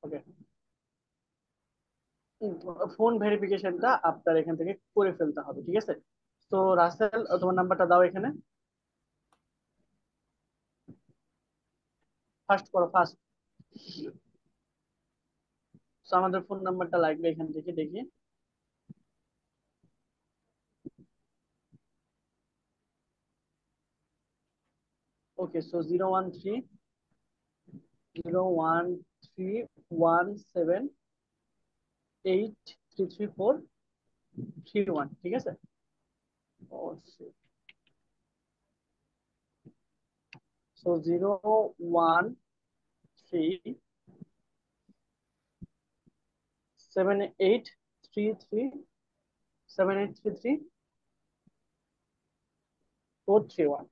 ওকে, phone ভেরিফিকেশনটা আপনার এখান থেকে করে ফেলতে হবে, ঠিক আছে? তো রাসেল, তোমার নাম্বারটা দাও এখানে। ফার্স্ট করো, ফার্স্ট। তো আমাদের ফোন নাম্বারটা লাগবে এখান থেকে, দেখি। ওকে, সো 013 013 17 8 3 3 4 3 1, ঠিক আছে? সো 013 7833 7833 431।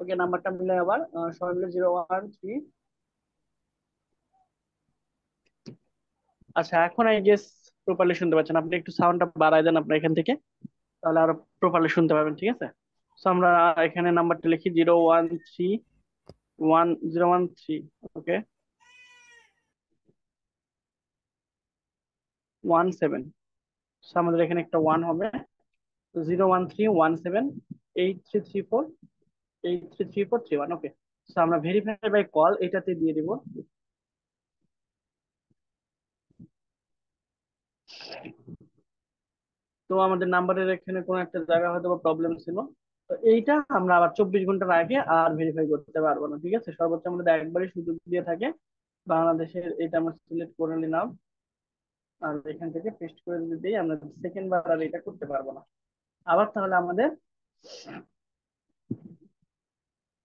ওকে, নাম্বারটা মিলে আবার সবাই মিলে 013। আচ্ছা, এখন আই গেস প্রপারলি শুনতে পাচ্ছেন। আপনি একটু সাউন্ডটা বাড়ায় দেন আপনার এখান থেকে, তাহলে আরো প্রপারলি শুনতে পাবেন, ঠিক আছে? তো আমরা এখানে নাম্বারটা লিখি 013 1013। ওকে, 17। আমাদের এখানে একটা ওয়ান হবে। 013 17 8 3 3 4 8 3 3 4 3 1। ওকে, তো আমরা ভেরিফাই বাই কল এটাতে দিয়ে দিব। তো আমাদের নাম্বারের এখানে কোনো একটা জায়গা হয়তো প্রবলেম ছিল। তো এইটা আমরা আবার 24 ঘন্টার আগে আর ভেরিফাই করতে পারবো না, ঠিক আছে? সর্বোচ্চ আমাদের একবারই সুযোগ দিয়ে থাকে বাংলাদেশের। এটা আমরা সিলেক্ট করে নিলাম, আর এখান থেকে পেস্ট করে যদি দিই, আমরা সেকেন্ড বার আর এটা করতে পারবো না। আবার তাহলে আমাদের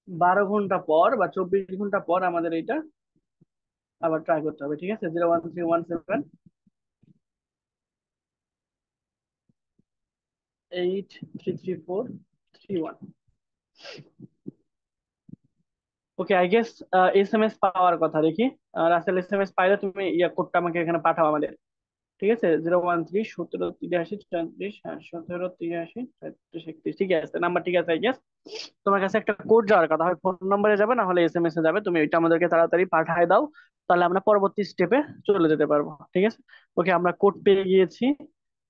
12 ঘন্টা পর বা 24 ঘন্টা পর আমাদের এটা আবার ট্রাই করতে হবে, ঠিক আছে? 013 17 8 3 3 4 3 1। ওকে, আই গেস SMS পাওয়ার কথা দেখি। রাসেল, SMS পাইলে তুমি ইয়া কোডটা আমাকে এখানে পাঠাও আমাদের, ঠিক আছে? 013 17 83 34 হ্যাঁ, 17 83 34 31। ঠিক আছে, নাম্বার ঠিক আছে। আই গেস তোমার কাছে একটা কোড যাওয়ার কথা, হয় ফোন নম্বরে যাবে, না হলে SMS এ যাবে। তুমি ওইটা আমাদেরকে তাড়াতাড়ি পাঠায় দাও, তাহলে আমরা পরবর্তী স্টেপে চলে যেতে পারবো, ঠিক আছে? ওকে, আমরা কোড পেয়ে গিয়েছি।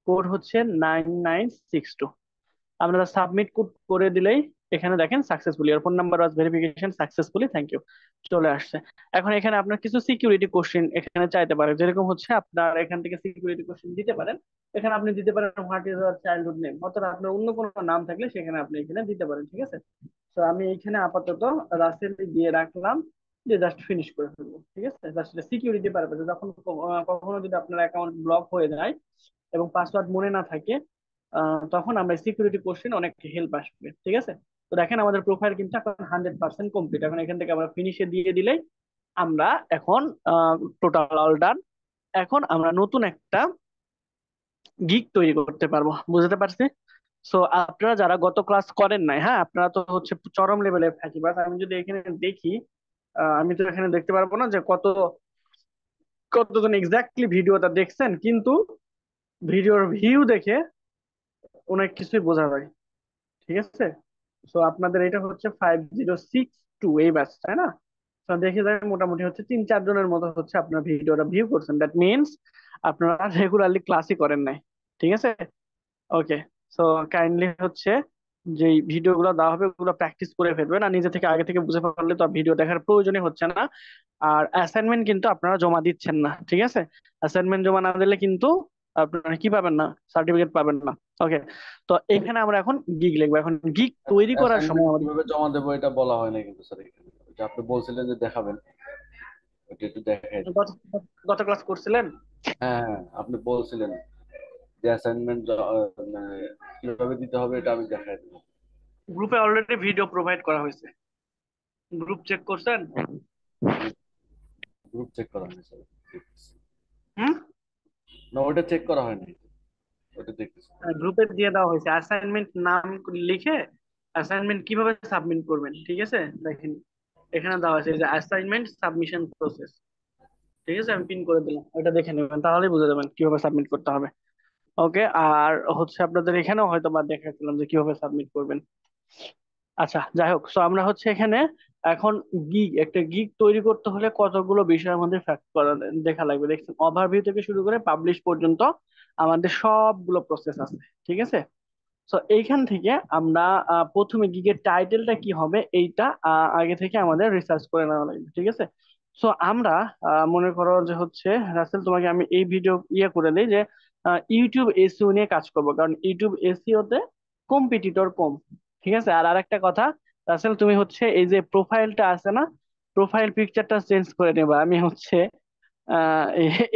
কোড হচ্ছে 9962। আপনারা সাবমিট করে দিলেই এখানে দেখেন সাকসেসফুলি আর phone number was verification successfully, thank you, চলে আসছে। এখন এখানে আপনার কিছু সিকিউরিটি কোশ্চেন এখানে চাইতে পারে, যেরকম হচ্ছে আপনার এখান থেকে সিকিউরিটি কোশ্চেন দিতে পারেন। এখানে আপনি দিতে পারেন what is our childhood name, অথবা আপনার অন্য কোনো নাম থাকলে সেখানে আপনি এখানে দিতে পারেন, ঠিক আছে? তো আমি এখানে আপাতত রাসেল দিয়ে রাখলাম, যে জাস্ট ফিনিশ করে ফেলবো, ঠিক আছে? জাস্ট সিকিউরিটি পারপাসে, যখন কখনো যদি আপনার অ্যাকাউন্ট ব্লক হয়ে যায় এবং পাসওয়ার্ড মনে না থাকে, তখন আমরা সিকিউরিটি কোশ্চেন অনেক হেল্প আসবে, ঠিক আছে? তো দেখেন আমাদের প্রোফাইল কিন্তু এখন 100% কমপ্লিট। এখন এখান থেকে আমরা ফিনিশে দিয়ে দিলেই আমরা এখন টোটাল অল ডান। এখন আমরা নতুন একটা গিগ তৈরি করতে পারবো, বুঝতে পারছি? সো আপনারা যারা গত ক্লাস করেন নাই, হ্যাঁ, আপনারা তো হচ্ছে চরম লেভেলের ফ্যাকিবাজ। আমি যদি এখানে দেখি, আমি তো এখানে দেখতে পারবো না যে কতজন এক্স্যাক্টলি ভিডিওটা দেখছেন, কিন্তু ভিডিওর ভিউ দেখে অনেক কিছুই বোঝা যায়, ঠিক আছে? সো আপনাদের এটা হচ্ছে 5062 এই ব্যাচ, তাই না? তো দেখে যায় মোটামুটি হচ্ছে 3-4 জনের মতো হচ্ছে আপনার ভিডিওটা ভিউ করছেন, দ্যাট মিনস আপনারা রেগুলারলি ক্লাসই করেন নাই, ঠিক আছে? ওকে, সো কাইন্ডলি হচ্ছে যে ভিডিওগুলো দেওয়া হবে ওগুলো প্র্যাকটিস করে ফেলবেন, আর নিজে থেকে আগে থেকে বুঝে পারলে তো ভিডিও দেখার প্রয়োজনই হচ্ছে না। আর অ্যাসাইনমেন্ট কিন্তু আপনারা জমা দিচ্ছেন না, ঠিক আছে? অ্যাসাইনমেন্ট জমা না দিলে কিন্তু আপনারা কি পাবেন না, সার্টিফিকেট পাবেন না। ওকে, তো এখানে আমরা এখন গিগ লিখবো। এখন গিগ তৈরি করার অ্যাসাইনমেন্ট সময় আমাদের কিভাবে জমা দেবো এটা বলা হয় না কিন্তু স্যার এখানে। ওই যে আপনি বলছিলেন যে দেখাবেন, ওটা একটু দেখাই দিন। গত গত ক্লাস করছিলেন। হ্যাঁ হ্যাঁ, আপনি বলছিলেন যে অ্যাসাইনমেন্ট কিভাবে দিতে হবে এটা আমি দেখাই দেবো। গ্রুপে অলরেডি ভিডিও প্রোভাইড করা হয়েছে, গ্রুপ চেক করছেন? গ্রুপ গ্রুপ চেক করা হয়নি স্যার, দেখতেছি। হুম, না, ওটা চেক করা হয়নি, ওটা দেখতেছি। গ্রুপে দিয়ে দেওয়া হয়েছে অ্যাসাইনমেন্ট নাম লিখে। অ্যাসাইনমেন্ট কিভাবে সাবমিট করবেন, ঠিক আছে? দেখেন এখানে দেওয়া আছে যে অ্যাসাইনমেন্ট সাবমিশন প্রসেস, ঠিক আছে? আমি পিন করে দিলাম, ওটা দেখে নেবেন, তাহলেই বুঝে যাবেন কিভাবে সাবমিট করতে হবে। ওকে, আর হচ্ছে আপনাদের এখানেও হয়তো বা দেখাচ্ছিলাম যে কিভাবে সাবমিট করবেন। আচ্ছা, যাই হোক, সো আমরা হচ্ছে এখানে এখন একটা গিগ তৈরি করতে হলে কতগুলো বিষয় আমাদের ফ্যাক্ট করা দেখা লাগবে। দেখছেন, ওভারভিউ থেকে শুরু করে পাবলিশ পর্যন্ত আমাদের সবগুলো প্রসেস আছে, ঠিক আছে। তো এইখান থেকে আমরা প্রথমে গিগের টাইটেলটা কি হবে এইটা আগে থেকে আমাদের রিসার্চ করে নেওয়া লাগবে, ঠিক আছে। সো আমরা মনে করো যে হচ্ছে, রাসেল তোমাকে আমি এই ভিডিও করে দিই যে ইউটিউব এসইও নিয়ে কাজ করবো, কারণ ইউটিউব এসইও তে কম্পিটিটর কম, ঠিক আছে। আর আরেকটা কথা, রাসেল তুমি হচ্ছে এই যে প্রোফাইলটা আছে না, প্রোফাইল পিকচারটা চেঞ্জ করে নেবা। আমি হচ্ছে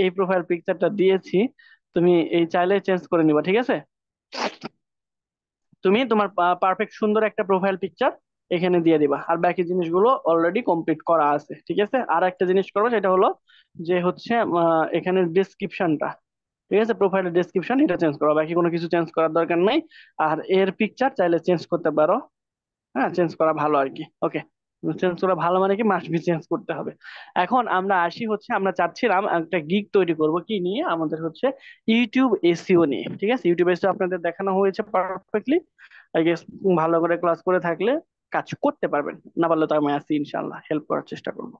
এই প্রোফাইল পিকচারটা দিয়েছি, তুমি এই চাইলে চেঞ্জ করে নিবা, ঠিক আছে। তুমি তোমার পারফেক্ট সুন্দর একটা প্রোফাইল পিকচার এখানে দিয়ে দিবা, আর বাকি জিনিসগুলো অলরেডি কমপ্লিট করা আছে, ঠিক আছে। আর একটা জিনিস করবো, সেটা হলো যে হচ্ছে এখানে ডিসক্রিপশনটা, ঠিক আছে, প্রোফাইলের ডেসক্রিপশন এটা চেঞ্জ করো, বাকি কোনো কিছু চেঞ্জ করার দরকার নাই। আর এর পিকচার চাইলে চেঞ্জ করতে পারো, হ্যাঁ, চেঞ্জ করা ভালো আর কি। ওকে, চেঞ্জ করা ভালো মানে কি, মাস্ট বি চেঞ্জ করতে হবে। এখন আমরা আসি হচ্ছে, আমরা চাচ্ছিলাম একটা গিগ তৈরি করব কি নিয়ে, আমাদের হচ্ছে ইউটিউব এসইও নিয়ে, ঠিক আছে। ইউটিউব এসইও আপনাদের দেখানো হয়েছে পারফেক্টলি, আই গেস। ভালো করে ক্লাস করে থাকলে কাজ করতে পারবেন, না পারলে তো আমি আছি, ইনশাল্লাহ হেল্প করার চেষ্টা করব।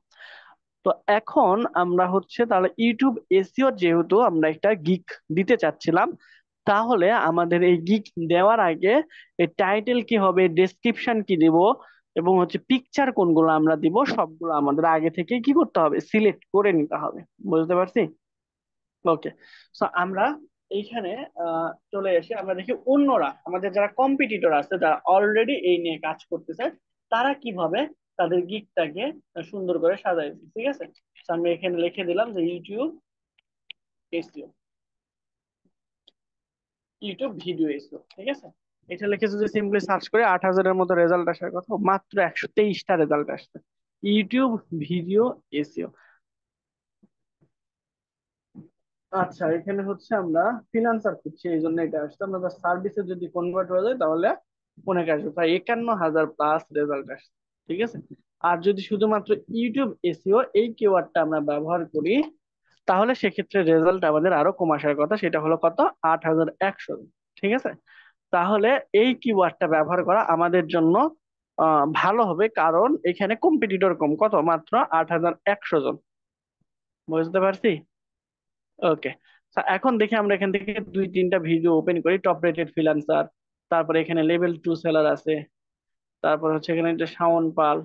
তো এখন আমরা হচ্ছে তাহলে ইউটিউব এসইও যেহেতু আমরা একটা গিগ দিতে চাচ্ছিলাম, তাহলে আমাদের এই গিগ দেওয়ার আগে এই টাইটেল কি হবে, ডেসক্রিপশন কি দিব, এবং হচ্ছে পিকচার কোনগুলো আমরা দিব, সবগুলো আমাদের আগে থেকে কি করতে হবে, সিলেক্ট করে নিতে হবে। বুঝতে পারছি? ওকে। সো আমরা এইখানে চলে এসে আমরা দেখি অন্যরা, আমাদের যারা কম্পিটিটর আছে, যারা অলরেডি এই নিয়ে কাজ করতেছে, তারা কিভাবে তাদের গিগটাকে সুন্দর করে সাজাইছে, ঠিক আছে। So আমি এখানে লিখে দিলাম যে YouTube SEO, YouTube video SEO, ঠিক আছে। এটা লিখে যদি সিম্পলি সার্চ করে 8,000-এর মতো রেজাল্ট আসার কথা, মাত্র 123টা রেজাল্ট আসছে ইউটিউব ভিডিও এসইও। আচ্ছা, এখানে হচ্ছে আমরা ফ্রিল্যান্সার খুঁজছি, এই জন্য এটা আসছে। আমরা সার্ভিসে যদি কনভার্ট হয়ে যায় তাহলে অনেক আসবে, প্রায় 51,000 প্লাস রেজাল্ট আসছে, ঠিক আছে। আর যদি শুধুমাত্র ইউটিউব এসইও এই কিওয়ার্ডটা আমরা ব্যবহার করি, তাহলে সেক্ষেত্রে রেজাল্ট আমাদের আরো কম আসার কথা, সেটা হলো কত, 8,100, ঠিক আছে। তাহলে এই কিওয়ার্ডটা ব্যবহার করা আমাদের জন্য ভালো হবে, কারণ এখানে কম্পিটিটর কম, কত, মাত্র 8,100 জন। বুঝতে পারছি? ওকে। এখন দেখি আমরা এখান থেকে দুই তিনটা ভিডিও ওপেন করি, টপ রেটেড ফ্রিল্যান্সার, তারপরে এখানে লেভেল 2 সেলার আছে, তারপর হচ্ছে এখানে যে শাওন পাল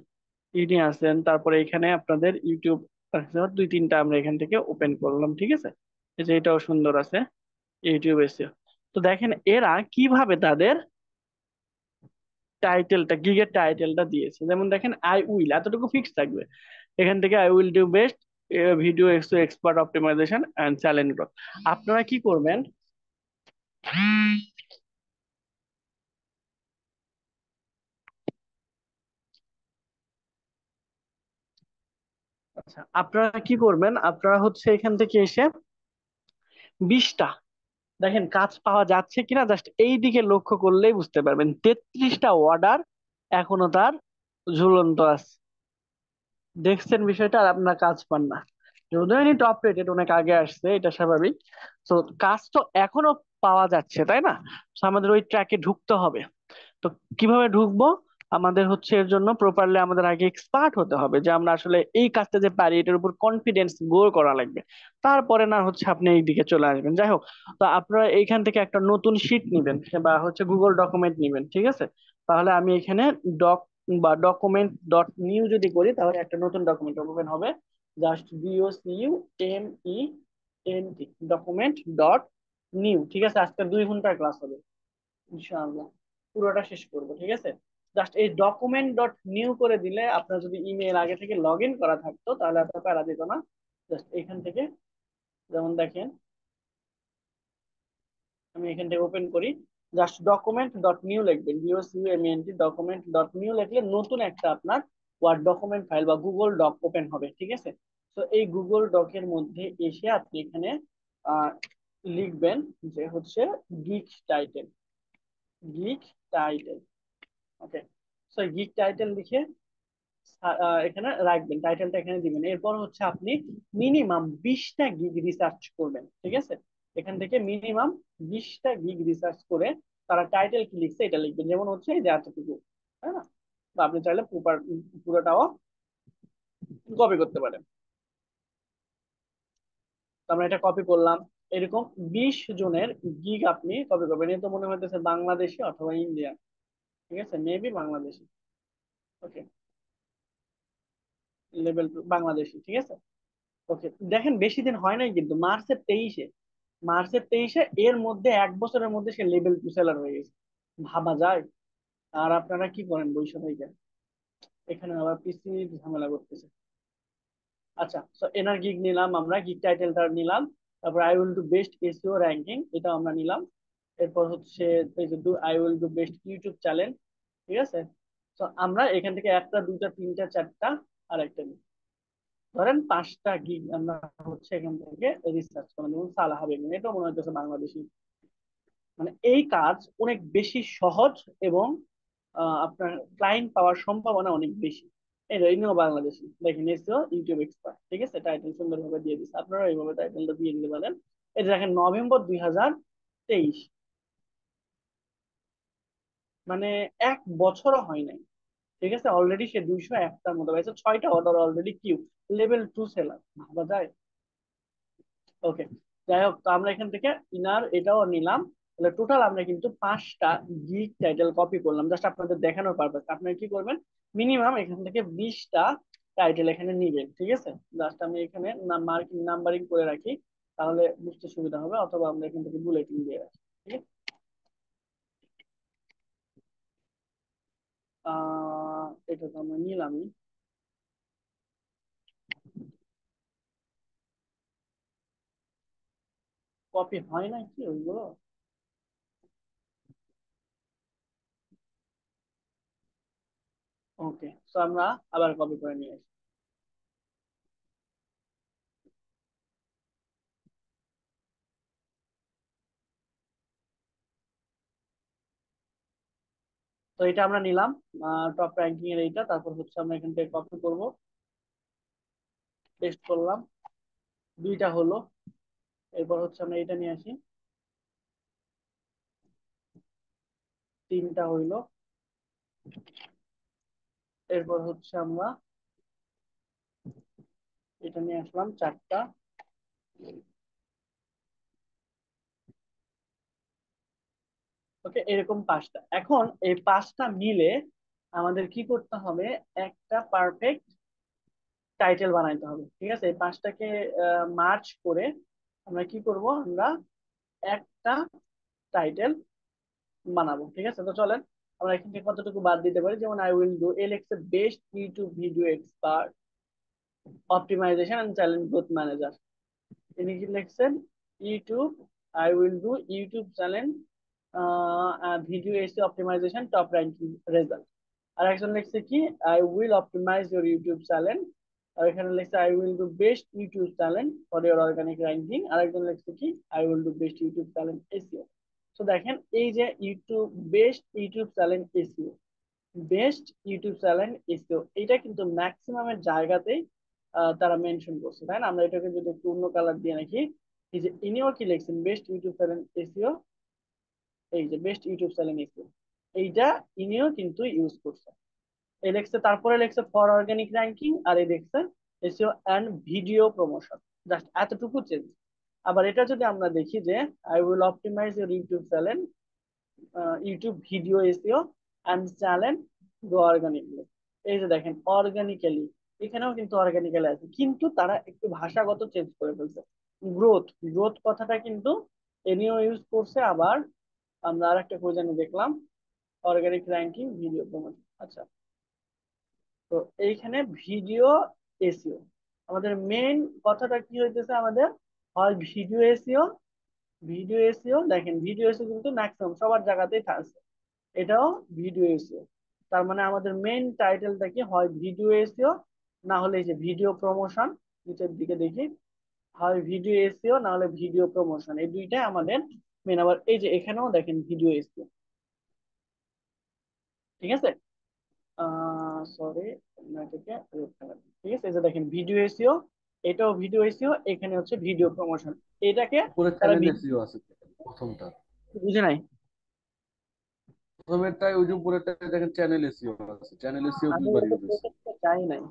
ইনি আছেন, তারপরে এখানে আপনাদের ইউটিউব আছে, দুই তিনটা আমরা এখান থেকে ওপেন করলাম, ঠিক আছে। এই যে এটাও সুন্দর আছে, ইউটিউব এসে। তো দেখেন এরা কিভাবে তাদের টাইটেলটা, গিগের টাইটেলটা দিয়েছে। যেমন দেখেন, আই উইল, এতটুকু ফিক্স থাকবে এখান থেকে, I will do best video এক্সো expert optimization and challenge growth. আপনারা কি করবেন, আচ্ছা আপনারা কি করবেন, আপনারা হচ্ছে এখান থেকে এসে 20টা, দেখেন কাজ পাওয়া যাচ্ছে কিনা, জাস্ট এই দিকে লক্ষ্য করলেই বুঝতে পারবেন। 33টা অর্ডার এখনো তার ঝুলন্ত আছে। দেখছেন বিষয়টা, আর আপনার কাজ পান না। যদিও ইনি টপ রেটেড, অনেক আগে আসছে, এটা স্বাভাবিক। তো কাজ তো এখনো পাওয়া যাচ্ছে, তাই না? তো আমাদের ওই ট্র্যাকে ঢুকতে হবে। তো কিভাবে ঢুকবো, আমাদের হচ্ছে এর জন্য প্রপারলি আমাদের আগে এক্সপার্ট হতে হবে, যে আমরা আসলে এই কাজটা যে পারি, এটার উপর কনফিডেন্স গ্রো করা লাগবে। তারপরে না হচ্ছে আপনি এই দিকে চলে আসবেন, যাই হোক। তো আপনারা এইখান থেকে একটা নতুন শিট নিবেন, বা হচ্ছে গুগল ডকুমেন্ট নিবেন, ঠিক আছে। তাহলে আমি এখানে ডক বা ডকুমেন্ট ডট নিউ যদি করি, তাহলে একটা নতুন ডকুমেন্ট ওপেন হবে, just DOCUMENT, document dot new, ঠিক আছে। আজকে 2 ঘন্টার ক্লাস হবে ইনশাআল্লাহ, পুরোটা শেষ করবো, ঠিক আছে। জাস্ট এই ডকুমেন্ট ডট নিউ করে দিলে, আপনার যদি ইমেল আগে থেকে লগ ইন করা থাকতো, তাহলে এত প্যারা দিত না। জাস্ট এখান থেকে, যেমন দেখেন, আমি এখান থেকে ওপেন করি, জাস্ট ডকুমেন্ট ডট নিউ লিখবেন, DOCUMENT ডকুমেন্ট ডট নিউ লিখলে নতুন একটা আপনার ওয়ার্ড ডকুমেন্ট ফাইল বা গুগল ডক ওপেন হবে, ঠিক আছে। তো এই গুগল ডকের মধ্যে এসে আপনি এখানে আহ লিখবেন যে হচ্ছে গিগ টাইটেল, গিগ টাইটেল, ওকে। সো গিগ টাইটেল লিখে এখানে রাখবেন, টাইটেলটা এখানে দিবেন। এরপর হচ্ছে আপনি মিনিমাম 20টা গিগ রিসার্চ করবেন, ঠিক আছে। এখান থেকে মিনিমাম 20টা গিগ রিসার্চ করে তারা টাইটেল কি লিখছে এটা লিখবেন, যেমন হচ্ছে এই যে এতটুকু, তাই না। বা আপনি চাইলে পুরোটাও কপি করতে পারেন। তো আমরা এটা কপি করলাম। এরকম 20 জনের গিগ আপনি কপি করবেন। এই তো মনে হইতেছে বাংলাদেশি অথবা ইন্ডিয়ান, ঠিক আছে, মেবি বাংলাদেশি। ওকে, লেভেল বাংলাদেশি, ঠিক আছে। ওকে, দেখেন বেশি দিন হয় নাই কিন্তু, মার্চের 23-এ এর মধ্যে 1 বছরের মধ্যে সে লেভেল 2 সেলার হয়ে গেছে। ভাবা যায়। আর আপনারা কি করেন বৈশা থেকে, এখানে আবার পিসি ঝামেলা করতেছে। আচ্ছা, তো এনার গিগ নিলাম, আমরা গিগ টাইটেলটা নিলাম। তারপর I will do best SEO ranking, এটা আমরা নিলাম। এরপর হচ্ছে এই যে I will do best YouTube channel, ঠিক আছে। তো আমরা এখান থেকে একটা, দুইটা, তিনটা, চারটা আর একটা নিই। ধরেন 5টা গিগ আমরা হচ্ছে এখান থেকে রিসার্চ করলাম, যেমন সালাহ বেগম, এটা মনে হচ্ছে বাংলাদেশি। মানে এই কাজ অনেক বেশি সহজ এবং আপনার ক্লায়েন্ট পাওয়ার সম্ভাবনা অনেক বেশি। এই যে ইনিও বাংলাদেশি, দেখেন এসিও ইউটিউব এক্সপার্ট, ঠিক আছে, টাইটেল সুন্দরভাবে দিয়ে দিচ্ছে, আপনারা এইভাবে টাইটেলটা দিয়ে দিতে পারেন। এই যে দেখেন নভেম্বর 2023, মানে 1 বছরও হয় নাই, ঠিক আছে, অলরেডি সে 201টার মতো পাইছে, 6টা order already queue, level 2 seller, ভাবা যায়। ওকে, যাই হোক, তো আমরা এখান থেকে ইনার এটাও নিলাম। তাহলে টোটাল আমরা কিন্তু 5টা গিগ টাইটেল কপি করলাম, জাস্ট আপনাদের দেখানোর পারপাস। আপনারা কি করবেন, মিনিমাম এখান থেকে 20টা টাইটেল এখানে নিবেন, ঠিক আছে। জাস্ট আমি এখানে মার্কিং নাম্বারিং করে রাখি, তাহলে বুঝতে সুবিধা হবে, অথবা আমরা এখান থেকে বুলেটিন দিয়ে রাখি, ঠিক আছে। এটা তো আমরা নিলামই। কপি হয় না কি ওইগুলো? ওকে, তো আমরা আবার কপি করে নিয়ে আসি। তো এটা আমরা নিলাম, টপ র্যাঙ্কিং এর এইটা, তারপর হচ্ছে আমরা এখান থেকে কপি করব, পেস্ট করলাম, 2টা হলো। এরপর হচ্ছে আমরা এটা নিয়ে আসি, 3টা হইলো। এরপর হচ্ছে আমরা এটা নিয়ে আসলাম, 4টা। ওকে, এরকম 5টা। এখন এই 5টা মিলে আমাদের কি করতে হবে, একটা পারফেক্ট টাইটেল বানাইতে হবে, ঠিক আছে। এই 5টাকে মার্চ করে আমরা কি করব, আমরা একটা টাইটেল বানাবো, ঠিক আছে। তো চলেন আমরা এখান থেকে কতটুকু বাদ দিতে পারি, যেমন I will do Alex best YouTube video expert optimization and challenge growth manager. তিনি কি লিখছেন, YouTube, I will do YouTube channel video SEO optimization top ranking result. আর একজন লিখছে কি, I will optimize your YouTube channel. আর এখানে লিখছে I will do best YouTube channel for your organic ranking. আর একজন লিখছে কি, I will do best YouTube channel SEO. তো দেখেন এই যে YouTube best YouTube channel SEO, best YouTube channel SEO, এটা কিন্তু ম্যাক্সিমামের জায়গাতেই তারা মেনশন করছে, তাই না। আমরা এটাকে যদি একটু অন্য কালার দিয়ে রাখি, এই যে ইনিও কি লিখছেন, বেস্ট ইউটিউব চ্যানেল এসইও, এই যে বেস্ট ইউটিউব চ্যানেল এসইও, এইটা ইনিও কিন্তু ইউজ করছে। এই লিখছে, তারপরে লিখছে ফর অর্গানিক র্যাঙ্কিং, আর এই লিখছে SEO and video promotion, just এতটুকু চেঞ্জ। আবার এটা যদি আমরা দেখি যে I will optimize your YouTube channel YouTube video SEO and channel grow organically, এই যে দেখেন অর্গানিক্যালি, এখানেও কিন্তু অর্গানিক্যালি আছে, কিন্তু তারা একটু ভাষাগত চেঞ্জ করে ফেলছে। গ্রোথ, গ্রোথ কথাটা কিন্তু এনেও ইউজ করছে। আবার আমরা আর একটা খোঁজানি দেখলাম, অর্গানিক র্যাঙ্কিং ভিডিও প্রমোশন, আচ্ছা। তো এইখানে ভিডিও এসইও, আমাদের মেইন কথাটা কি হইতেছে, আমাদের হয় ভিডিও এসইও, ভিডিও এসইও, দেখেন ভিডিও এসইও কিন্তু ম্যাক্সিমাম সবার জায়গাতেই আছে, এটাও ভিডিও এসইও। তার মানে আমাদের মেইন টাইটেলটা কি, হয় ভিডিও এসইও, না হলে এই যে ভিডিও প্রমোশন, নিচের দিকে দেখি, হয় ভিডিও এসইও না হলে ভিডিও প্রমোশন, এই দুইটাই আমাদের মেন। আবার এই যে এখানেও দেখেন ভিডিও এসইও, ঠিক আছে। সরি, এটাকে remove করে দিই। ঠিক আছে, এই যে দেখেন ভিডিও এসইও, এটাও ভিডিও এসইও, এখানে হচ্ছে ভিডিও প্রমোশন, এটাকে উপরে তারা চ্যানেল এসইও আছে, প্রথমটা। বুঝে নাই। প্রথমেরটাই ওই যে উপরেরটায় দেখেন চ্যানেল এসিও আছে, চ্যানেল এসিও আমি দুইবার এটা ইউজ হয়েছে। প্রজেক্টে চাই নাই।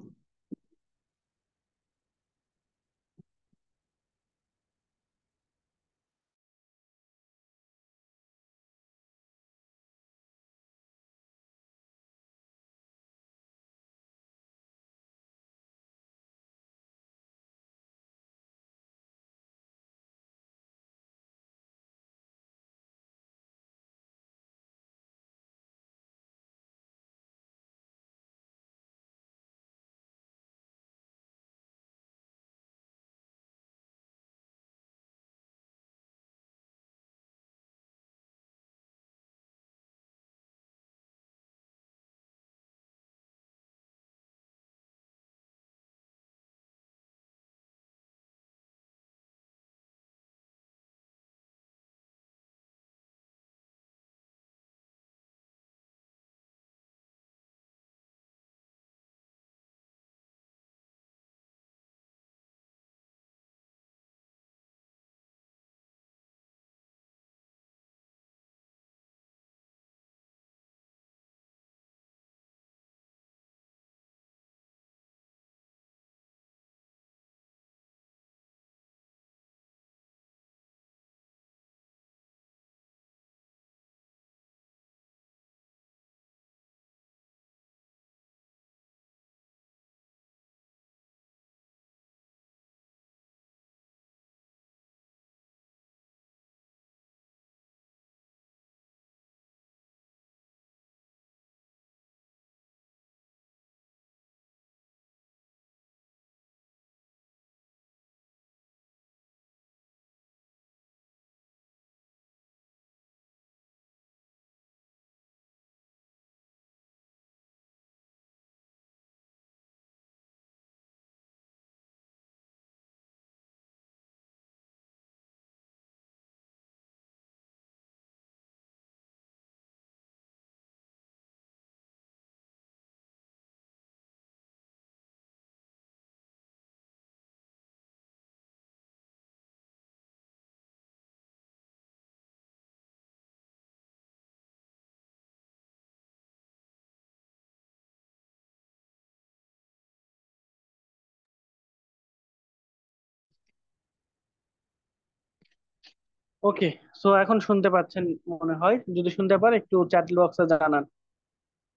ওকে, সো এখন শুনতে পাচ্ছেন মনে হয়। যদি শুনতে পারে একটু চ্যাট বক্সে জানান।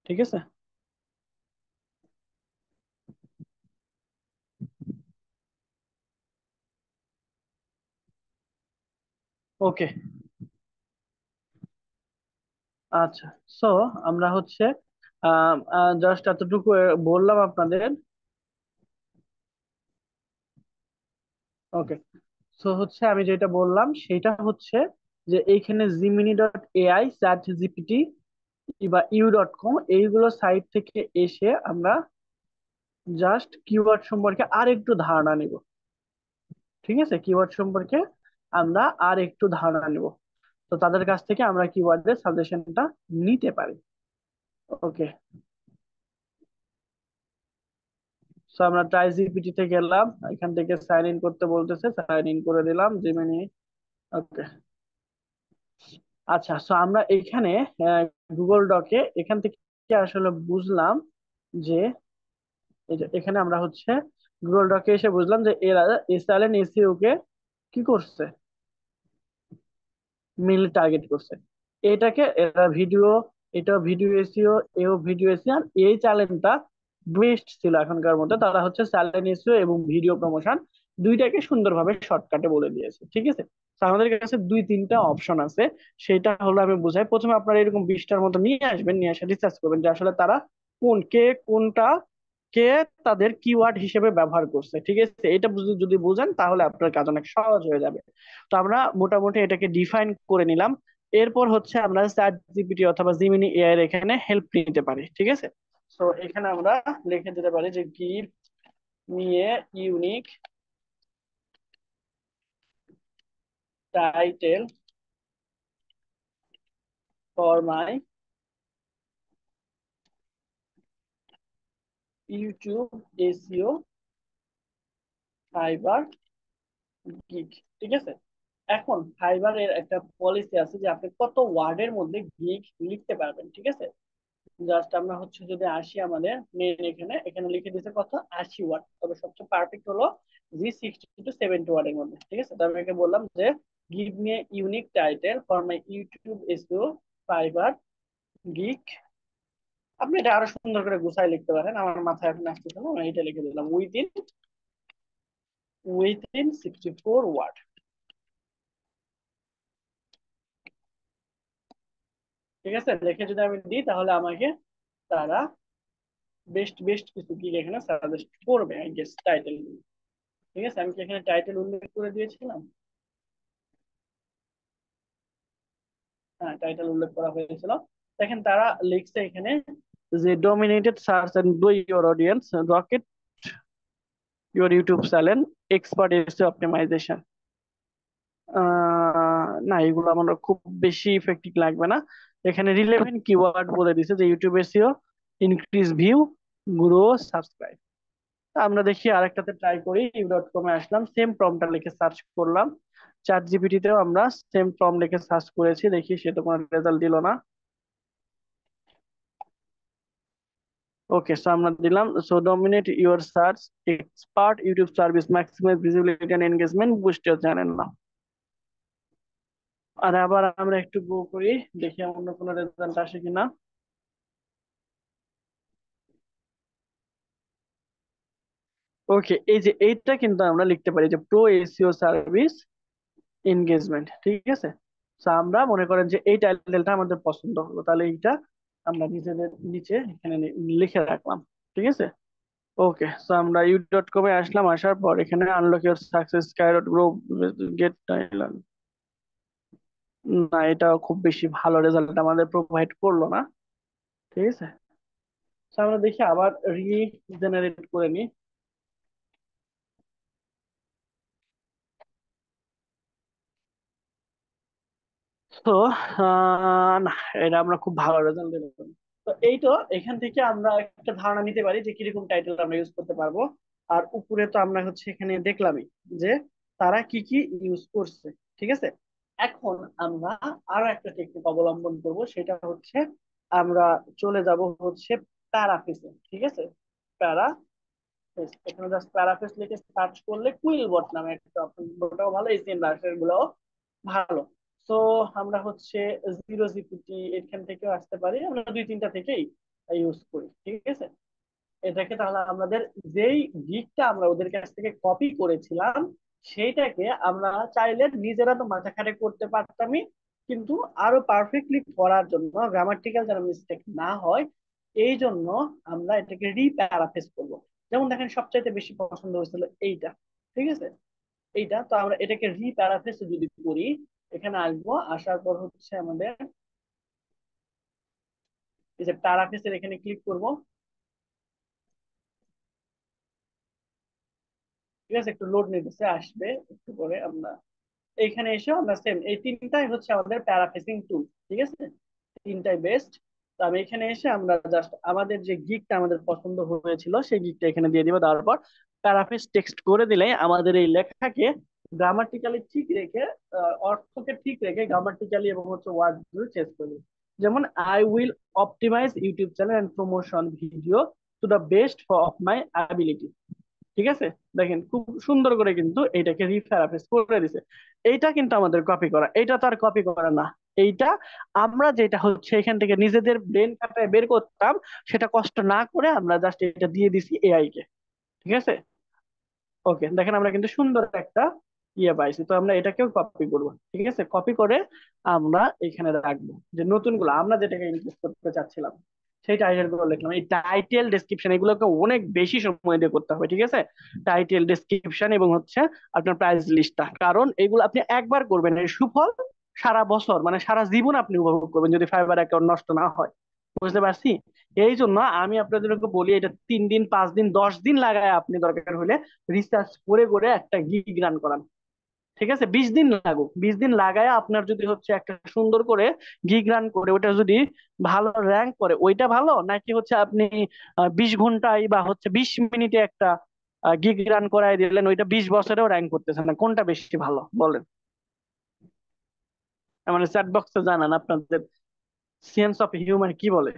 ঠিক আছে। ওকে। আচ্ছা। সো আমরা হচ্ছে জাস্ট এতটুকু বললাম আপনাদের। ওকে। সো হচ্ছে আমি যেটা বললাম সেটা হচ্ছে যে এইখানে Gemini dot AI, chat GPT বা ইউ.কম এইগুলো সাইট থেকে এসে আমরা জাস্ট কিওয়ার্ড সম্পর্কে আর একটু ধারণা নিব। ঠিক আছে, কিওয়ার্ড সম্পর্কে আমরা আর একটু ধারণা নিব। তো তাদের কাছ থেকে আমরা কিওয়ার্ডের সাজেশনটা নিতে পারি। ওকে। সো আমরা ট্রাই জিপিটি তে গেলাম, এখান থেকে সাইন ইন করতে বলতেছে, সাইন ইন করে দিলাম জিমিনি। ওকে। আচ্ছা, সো আমরা এখানে গুগল ডকে এখান থেকে আসলে বুঝলাম যে এই যে এখানে আমরা হচ্ছে গুগল ডকে এসে বুঝলাম যে এরা এসএলএন এসইও কে কি করছে, মিল টার্গেট করছে। এটাকে এরা ভিডিও, এটা ভিডিও এসইও, এও ভিডিও এসইও। এই চ্যানেলটা বেস্ট ছিল এখনকার মধ্যে। তারা হচ্ছে চ্যানেল এসইও এবং ভিডিও প্রমোশন দুইটাকে সুন্দরভাবে শর্টকাটে বলে দিয়েছে। ঠিক আছে। তো আমাদের কাছে দুই তিনটা অপশন আছে। সেটা হলো আমি বুঝাই। প্রথমে আপনারা এরকম 20টার মতো নিয়ে আসবেন, নিয়ে এসে রিসার্চ করবেন যে আসলে তারা কোনটা কে তাদের কিওয়ার্ড হিসেবে ব্যবহার করছে। ঠিক আছে, এটা যদি বুঝেন তাহলে আপনার কাজ অনেক সহজ হয়ে যাবে। তো আমরা মোটামুটি এটাকে ডিফাইন করে নিলাম। এরপর হচ্ছে আমরা চ্যাট জিপিটি অথবা জিমিনি এআই এর এখানে হেল্প নিতে পারি। ঠিক আছে। তো এখানে আমরা লিখে দিতে পারি যে give me a unique title for my YouTube SEO fibre gig. ঠিক আছে। এখন ফাইবারের একটা পলিসি আছে যে আপনি কত ওয়ার্ডের মধ্যে গিগ লিখতে পারবেন, ঠিক আছে। জাস্ট আমরা হচ্ছে যদি আসি আমাদের মেন, এখানে এখানে লিখে দিতে কত, 80 ওয়াট, তবে সবচেয়ে পারফেক্ট হলো জি 60 to 70 ওয়াটের মধ্যে, ঠিক আছে। তারপরে একে বললাম যে give me unique title for my YouTube SEO fibre gig. আপনি এটা আরো সুন্দর করে গুছাই লিখতে পারেন, আমার মাথায় এখন আসতেছে না, আমি এটা লিখে দিলাম উইথিন 64 ওয়াট। ঠিক আছে, লিখে যদি আমি দিই তাহলে আমাকে তারা বেস্ট বেস্ট কিছু কি এখানে সাজেস্ট করবে, আই গেস টাইটেল। ঠিক আছে, আমি কি এখানে টাইটেল উল্লেখ করে দিয়েছিলাম? হ্যাঁ, টাইটেল উল্লেখ করা হয়েছিল। দেখেন তারা লিখছে এখানে যে dominated search and grow your audience, rocket your YouTube channel, expert SEO optimization. না, এগুলো আমার খুব বেশি ইফেক্টিভ লাগবে না। এখানে রিলেভেন্ট কিওয়ার্ড বলে দিছে যে YouTube SEO, increase view, grow, subscribe. আমরা দেখি আরেকটাতে ট্রাই করি, ইউ.কম এ আসলাম, সেম প্রম্পটটা লিখে সার্চ করলাম। চ্যাট জিপিটি তেও আমরা সেম প্রম্পট লিখে সার্চ করেছি, দেখি সে তো কোনো রেজাল্ট দিল না। ওকে, সো আমরা দিলাম so dominate your search, expert YouTube service, maximize visibility and engagement, boost your channel না। আর আবার আমরা একটু গো করি, দেখি অন্য কোনো রেজাল্ট আসে কিনা। ওকে, এই যে এইটা কিন্তু আমরা লিখতে পারি যে প্রো এসইও সার্ভিস এনগেজমেন্ট, ঠিক আছে। তো আমরা মনে করেন যে এই টাইটেলটা আমাদের পছন্দ হলো, তাহলে এইটা আমরা নিজেদের নিচে এখানে লিখে রাখলাম, ঠিক আছে। ওকে, সো আমরা ইউ.কম এ আসলাম, আসার পর এখানে unlock your success skyrocket grow get tailor. না, এটা খুব বেশি ভালো রেজাল্ট আমাদের প্রোভাইড করলো না, ঠিক আছে। তো আমরা দেখি আবার রিজেনারেট করে নিই। তো না, এটা আমরা খুব ভালো রেজাল্ট দিলাম। তো এই তো এখান থেকে আমরা একটা ধারণা নিতে পারি যে কিরকম টাইটেল আমরা ইউজ করতে পারবো। আর উপরে তো আমরা হচ্ছে এখানে দেখলামই যে তারা কি কি ইউজ করছে, ঠিক আছে। এখন আমরা আরো একটা টেকনিক অবলম্বন করব, সেটা হচ্ছে আমরা চলে যাব হচ্ছে প্যারাফেসে, ঠিক আছে। প্যারাফেস, এখানে জাস্ট প্যারাফেস লিখে সার্চ করলে কুইল বট নামে একটা অপশন, ওটাও ভালো, এসিএম রাইটার গুলো ভালো। তো আমরা হচ্ছে জিরো জিপিটি এখান থেকেও আসতে পারি, আমরা দুই তিনটা থেকেই ইউজ করি, ঠিক আছে। এটাকে তাহলে আমাদের যেই গিকটা আমরা ওদের কাছ থেকে কপি করেছিলাম, সেইটাকে আমরা চাইলে নিজেরা তো মাথা খাটে করতে পারতামই, কিন্তু আরো পারফেক্টলি করার জন্য, গ্রামাটিক্যাল যেন মিস্টেক না হয়, এই জন্য আমরা এটাকে রিপ্যারাফ্রেজ করবো। যেমন দেখেন সবচাইতে বেশি পছন্দ হয়েছিল এইটা, ঠিক আছে। এইটা তো আমরা এটাকে রিপ্যারাফ্রেজ যদি করি, এখানে আসবো, আসার পর হচ্ছে আমাদের এই যে প্যারাফ্রেজের এখানে ক্লিক করব, ঠিক আছে। একটু লোড নিতেছে, আসবে একটু পরে। আমরা এইখানে এসে আমরা সেম এই তিনটাই হচ্ছে আমাদের প্যারাফেসিং টুল, ঠিক আছে। তিনটাই বেস্ট। তো আমি এখানে এসে আমরা জাস্ট আমাদের যে গিকটা আমাদের পছন্দ হয়েছিল সেই গিকটা এখানে দিয়ে দিব, দেওয়ার পর প্যারাফেস টেক্সট করে দিলে আমাদের এই লেখাকে গ্রামাটিক্যালি ঠিক রেখে, অর্থকে ঠিক রেখে গ্রামাটিক্যালি এবং হচ্ছে ওয়ার্ড গুলো চেঞ্জ করে দিবে। যেমন I will optimize YouTube channel and promotion video to the best of my ability, ঠিক আছে। দেখেন খুব সুন্দর করে কিন্তু এইটাকে রিপ্যারাফ্রেজ করে দিছে। এইটা কিন্তু আমাদের কপি করা, এইটা তো আর কপি করা না। এইটা আমরা যেটা হচ্ছে এখান থেকে নিজেদের ব্রেন খাটায় বের করতাম, সেটা কষ্ট না করে আমরা জাস্ট এটা দিয়ে দিছি এআই কে, ঠিক আছে। ওকে, দেখেন আমরা কিন্তু সুন্দর একটা পাইছি। তো আমরা এটাকেও কপি করব, ঠিক আছে। কপি করে আমরা এখানে রাখবো যে নতুন গুলো আমরা যেটাকে ইনক্লুড করতে চাচ্ছিলাম, সেই টাইটেল গুলো লিখলাম। এই টাইটেল ডেসক্রিপশন এগুলোকে অনেক বেশি সময় দিয়ে করতে হবে, ঠিক আছে। টাইটেল ডেসক্রিপশন এবং হচ্ছে আপনার প্রাইস লিস্টটা, কারণ এগুলো আপনি একবার করবেন, এর সুফল সারা বছর মানে সারা জীবন আপনি উপভোগ করবেন, যদি ফাইবার অ্যাকাউন্ট নষ্ট না হয়। বুঝতে পারছি। এই জন্য আমি আপনাদেরকে বলি, এটা 3 দিন, 5 দিন, 10 দিন লাগায় আপনি দরকার হলে রিসার্চ করে করে একটা গিগ রান করান, ঠিক আছে। 20 দিন লাগুক, 20 দিন লাগায় আপনার যদি হচ্ছে একটা সুন্দর করে গিগ রান করে ওটা যদি ভালো র্যাঙ্ক করে, ওইটা ভালো, নাকি হচ্ছে আপনি 20 ঘন্টায় বা হচ্ছে 20 মিনিটে একটা গিগ রান করাই দিলেন, ওইটা 20 বছরেও র্যাঙ্ক করতেছে না, কোনটা বেশি ভালো বলেন? মানে চ্যাট বক্সে জানান আপনাদের সেন্স অফ হিউমার কি বলে।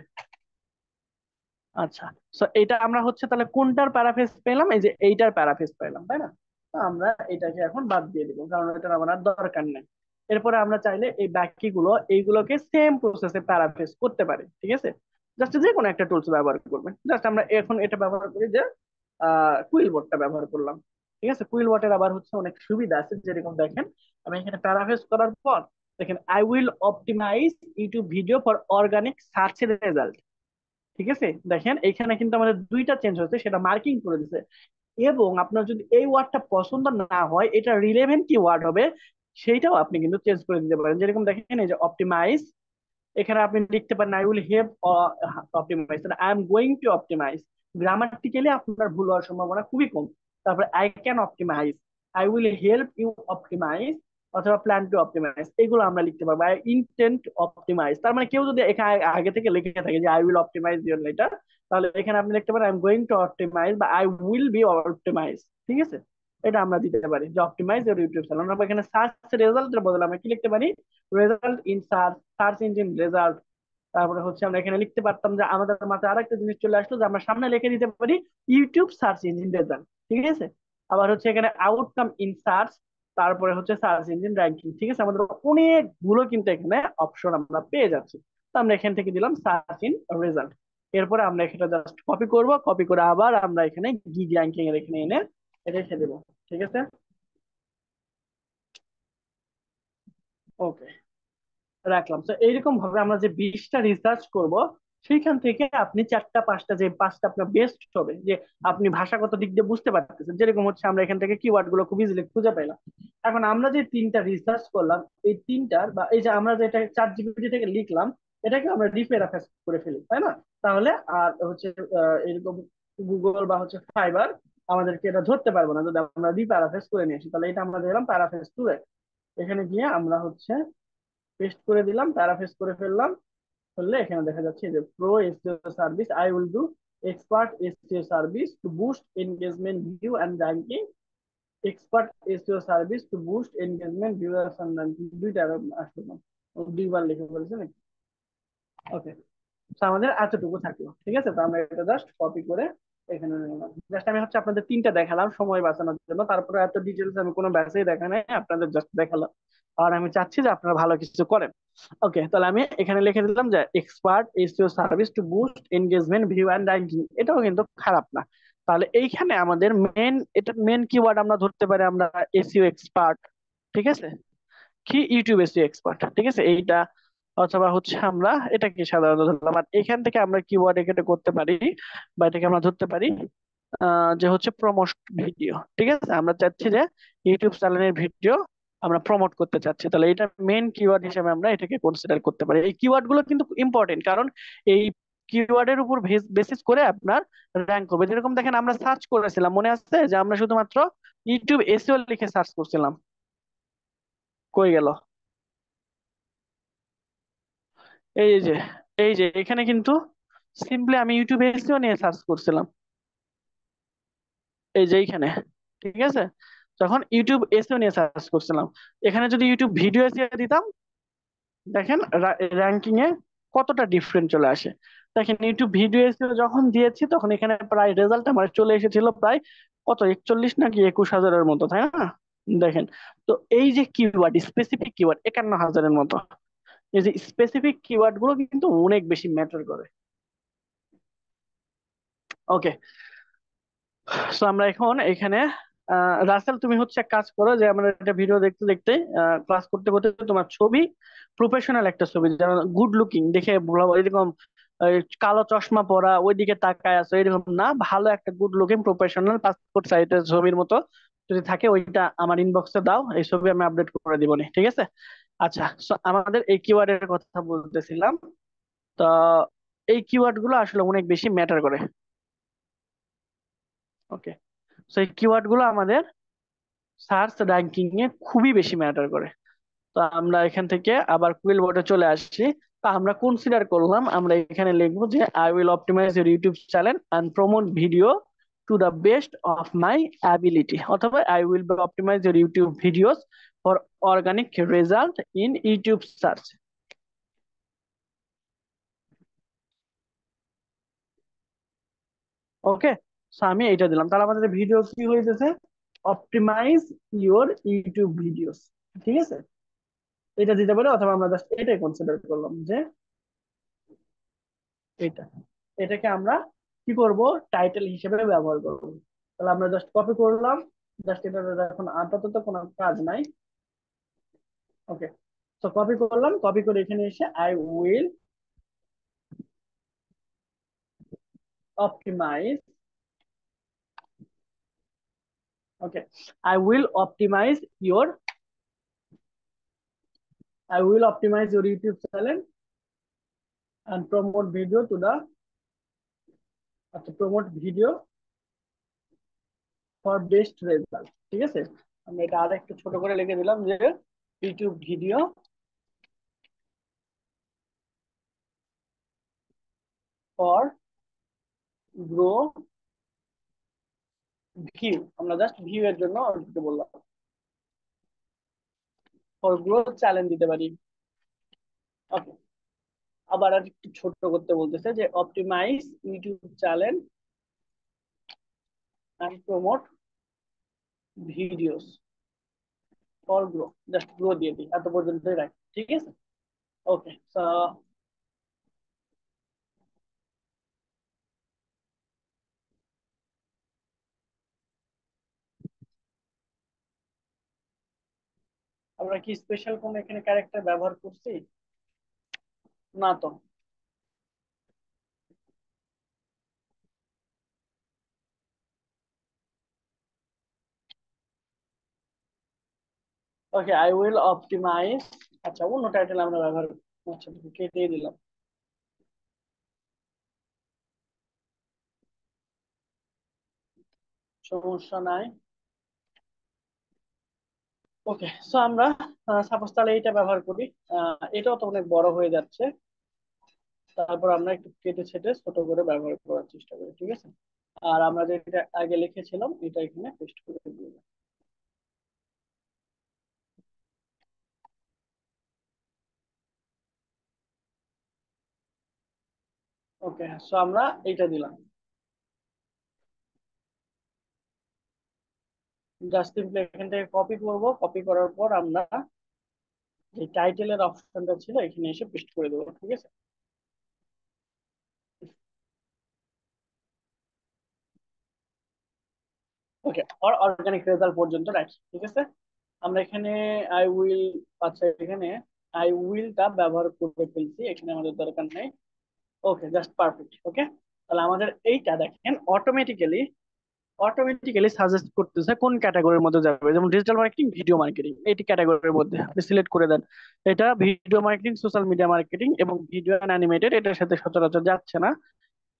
আচ্ছা, সো এটা আমরা হচ্ছে তাহলে কোনটার প্যারাফেস পেলাম, এই যে এইটার প্যারাফেস পেলাম, তাই না? তো আমরা এটাকে এখন বাদ দিয়ে দিব, কারণ এটার আমার আর দরকার নেই। এরপরে আমরা চাইলে এই বাকিগুলো এইগুলোকে সেম প্রসেসে প্যারাফেস করতে পারি, ঠিক আছে? জাস্ট যে কোনো একটা টুলস ব্যবহার করবেন, জাস্ট আমরা এখন এটা ব্যবহার করি যে কুইল বোর্ডটা ব্যবহার করলাম। ঠিক আছে, কুইল বোর্ডের আবার হচ্ছে অনেক সুবিধা আছে, যেরকম দেখেন আমি এখানে প্যারাফেস করার পর দেখেন I will optimize YouTube video for organic search result. ঠিক আছে, দেখেন এখানে কিন্তু আমাদের দুইটা চেঞ্জ হয়েছে, সেটা মার্কিং করে দিছে। এবং আপনার যদি এই ওয়ার্ডটা পছন্দ না হয়, এটা রিলেভেন্ট কি ওয়ার্ড হবে সেইটাও আপনি কিন্তু চেঞ্জ করে দিতে পারেন। যেরকম দেখেন এই যে অপটিমাইজ, এখানে আপনি লিখতে পারেন I will help optimize, I am going to optimize. Grammatically আপনার ভুল হওয়ার সম্ভাবনা খুবই কম। তারপরে I can optimize, I will help you optimize, অথবা প্ল্যান টু অপটিমাইজ, এগুলো আমরা লিখতে পারবো। আই ইন্টেন্ট অপটিমাইজ, তার মানে কেউ যদি এখানে আগে থেকে লিখে থাকে যে I will optimize your letter, তাহলে এখানে আপনি লিখতে পারেন I am going to optimize বা আই উইল বি অপটিমাইজ। ঠিক আছে, এটা আমরা দিতে পারি যে অপটিমাইজ ইউর ইউটিউব চ্যানেল। আমরা এখানে সার্চ রেজাল্টের বদলে আমরা কি লিখতে পারি, result in search, search engine result. তারপরে হচ্ছে আমরা এখানে লিখতে পারতাম যে আমাদের মাথায় আরেকটা জিনিস চলে আসলো, যে আমরা সামনে লিখে দিতে পারি ইউটিউব সার্চ ইঞ্জিন রেজাল্ট। ঠিক আছে, আবার হচ্ছে এখানে আউটকাম ইন সার্চ, তারপরে হচ্ছে সার্চ ইঞ্জিন র্যাঙ্কিং। ঠিক আছে, আমাদের অনেকগুলো কিন্তু এখানে অপশন আমরা পেয়ে যাচ্ছি। তো আমরা এখান থেকে দিলাম সার্চ ইন রেজাল্ট। এরপরে আমরা এখানে জাস্ট কপি করব, কপি করে আবার আমরা এখানে গিগ র্যাঙ্কিং এর এখানে এনে রেখে দেবো। ঠিক আছে, ওকে, রাখলাম। তো এইরকম ভাবে আমরা যে 20টা রিসার্চ করব, সেইখান থেকে আপনি চারটা পাঁচটা, যে পাঁচটা আপনার বেস্ট হবে, যে আপনি ভাষাগত দিক দিয়ে বুঝতে পারতেছেন, যেরকম হচ্ছে আমরা এখান থেকে কিওয়ার্ড গুলো খুব ইজিলি খুঁজে পেলাম। এখন আমরা যে তিনটা রিসার্চ করলাম, এই তিনটার বা এই যে আমরা যেটা চ্যাট জিপিটি থেকে লিখলাম, এটাকে আমরা রিপ্যারাফ্রেজ করে ফেলি, তাই না? তাহলে আর হচ্ছে এরকম গুগল বা হচ্ছে ফাইবার আমাদেরকে এটা ধরতে পারবো না যদি আমরা রিপ্যারাফ্রেজ করে নিয়ে আসি। তাহলে এটা আমরা দিলাম প্যারাফ্রেজ টুলে, এখানে গিয়ে আমরা হচ্ছে পেস্ট করে দিলাম, প্যারাফ্রেজ করে ফেললাম। করলে এখানে দেখা যাচ্ছে যে pro SEO service, I will do expert SEO service to boost engagement view and ranking, expert SEO service to boost engagement viewers and ranking, দুইটা আসলো না, দুইবার লিখে ফেলেছে নাকি। ওকে, তো আমাদের এতটুকু থাকলো। ঠিক আছে, তো আমরা এটা জাস্ট কপি করে এখানে নিলাম। জাস্ট আমি হচ্ছে আপনাদের তিনটা দেখালাম সময় বাঁচানোর জন্য, তারপরে এত ডিটেলস আমি কোনো ব্যাচেই দেখা নাই, আপনাদের জাস্ট দেখালাম। আর আমি চাচ্ছি যে আপনারা ভালো কিছু করেন। ওকে, তাহলে আমি এখানে লিখে দিলাম যে expert SEO service to boost engagement view and ranking, এটাও কিন্তু খারাপ না। তাহলে এইখানে আমাদের মেন, এটা মেন কিওয়ার্ড আমরা ধরতে পারি আমরা এসইও এক্সপার্ট। ঠিক আছে, কি ইউটিউব এসইও এক্সপার্ট, ঠিক আছে এইটা। অথবা হচ্ছে আমরা এটাকে সাধারণত ধরলাম, আর এখান থেকে আমরা কিওয়ার্ড এখানে করতে পারি বা এটাকে আমরা ধরতে পারি যে হচ্ছে প্রমোট ভিডিও। ঠিক আছে, আমরা চাচ্ছি যে ইউটিউব চ্যানেলের ভিডিও আমরা প্রমোট করতে চাচ্ছি, তাহলে এটা মেন কিওয়ার্ড হিসেবে আমরা এটাকে কনসিডার করতে পারি। এই কিওয়ার্ড গুলো কিন্তু ইম্পর্টেন্ট, কারণ এই কিওয়ার্ডের উপর বেসিস করে আপনার র্যাঙ্ক করবে। যেরকম দেখেন আমরা সার্চ করেছিলাম, মনে আছে যে আমরা শুধুমাত্র ইউটিউব এসইও লিখে সার্চ করছিলাম, কই গেল? এই যে, এই যে এখানে কিন্তু সিম্পলি আমি ইউটিউব এসইও নিয়ে সার্চ করছিলাম, এই যে এইখানে। ঠিক আছে, যখন ইউটিউব এসইও নিয়ে সার্চ করছিলাম, এখানে যদি ইউটিউব ভিডিও এসইও দিতাম, দেখেন র্যাঙ্কিং এ কতটা ডিফারেন্ট চলে আসে। দেখেন ইউটিউব ভিডিও এসইও যখন দিয়েছি, তখন এখানে প্রায় রেজাল্ট আমার চলে এসেছিল প্রায় কত 41 নাকি 21,000-এর মতো, তাই না? দেখেন, তো এই যে কিওয়ার্ড, স্পেসিফিক কিওয়ার্ড 51,000-এর মতো। এই যে স্পেসিফিক কিওয়ার্ড গুলো কিন্তু অনেক বেশি ম্যাটার করে। ওকে, সো আমরা এখন এখানে রাসেল, তুমি হচ্ছে এক কাজ করো, যে আমরা একটা ভিডিও দেখতে দেখতে ক্লাস করতে করতে তোমার ছবি, প্রফেশনাল একটা ছবি যারা গুড লুকিং দেখে বলা এরকম, কালো চশমা পরা ওইদিকে তাকায় আছে এরকম না, ভালো একটা গুড লুকিং প্রফেশনাল পাসপোর্ট সাইজের ছবির মতো যদি থাকে, ওইটা আমার ইনবক্সে দাও, এই ছবি আমি আপডেট করে দিব নি, ঠিক আছে? আচ্ছা, so আমাদের এই কিওয়ার্ডের কথা বলতেছিলাম। তো এই কিওয়ার্ড গুলো আসলে অনেক বেশি ম্যাটার করে। ওকে, তো এই কিওয়ার্ড গুলো আমাদের সার্চ র্যাঙ্কিং এ খুবই বেশি ম্যাটার করে। তো আমরা এখান থেকে আবার কুইল বোর্ডে চলে আসছি। তো আমরা কনসিডার করলাম, আমরা এখানে লিখবো যে I will optimize your YouTube channel and promote video to the best of my ability, অথবা I will optimize your YouTube videos for organic result in YouTube search. Okay, so আমি এটা দিলাম, তাহলে আমাদের ভিডিও কি হইতেছে, অপটিমাইজ ইউর ইউটিউব ভিডিওস। ঠিক আছে, এটা দিতে পারে, অথবা আমরা জাস্ট এটাই কনসিডার করলাম যে এটা, এটাকে আমরা কি করব, টাইটেল হিসেবে ব্যবহার করব। তাহলে আমরা জাস্ট কপি করলাম, জাস্ট এটা এখন আপাতত কোনো কাজ নাই। ওকে, তো কপি করলাম, কপি করে এখানে এসে I will optimize, okay, I will optimize your, I will optimize your YouTube channel and promote video to the, promote video for best result। ঠিক আছে, আমি এটা আর একটু ছোট করে লিখে দিলাম যে YouTube video for grow view, আমরা জাস্ট ভিউ এর জন্য দিতে বললাম, ফর গ্রো চ্যালেঞ্জ দিতে পারি। ওকে, আবার আর একটু ছোট করতে বলতেছে যে optimize YouTube channel and promote videos for grow, just grow দিয়ে দিই, এত পর্যন্তই রাখি। ঠিক আছে, ওকে, সো আমরা কি স্পেশাল কোন এখানে ক্যারেক্টার ব্যবহার করছি? না তো। ওকে, আই উইল অপটিমাইজ, আচ্ছা অন্য টাইটেল আমরা ব্যবহার, আচ্ছা কেটে দিলাম, সমস্যা নাই। ওকে, সো আমরা সাপোজ তাহলে এইটা ব্যবহার করি, এটাও তো অনেক বড় হয়ে যাচ্ছে, তারপর আমরা একটু কেটে ছেটে ছোট করে ব্যবহার করার চেষ্টা করি। ঠিক আছে, আর আমরা যেটা আগে লিখেছিলাম এটা এখানে পেস্ট করে দিই। ওকে, সো আমরা এইটা দিলাম, জাস্ট সিম্পলি এখান থেকে কপি করব, কপি করার পর আমরা যে টাইটেলের অপশনটা ছিল এখানে এসে পেস্ট করে দেবো। ঠিক আছে, ওকে, অর্গানিক রেজাল্ট পর্যন্ত রাখি। ঠিক আছে, আমরা এখানে আই উইল, আচ্ছা এখানে আই উইলটা ব্যবহার করে ফেলছি, এখানে আমাদের দরকার নেই। ওকে, জাস্ট পারফেক্ট। ওকে, তাহলে আমাদের এইটা দেখেন অটোমেটিক্যালি, অটোমেটিক্যালি সাজেস্ট করতেছে কোন ক্যাটাগরির মধ্যে যাবে, যেমন ডিজিটাল মার্কেটিং, ভিডিও মার্কেটিং, এইটি ক্যাটাগরির মধ্যে আপনি সিলেক্ট করে দেন। এটা video marketing, social media marketing এবং ভিডিও অ্যানিমেটেড, এটার সাথে সচরাচর যাচ্ছে না।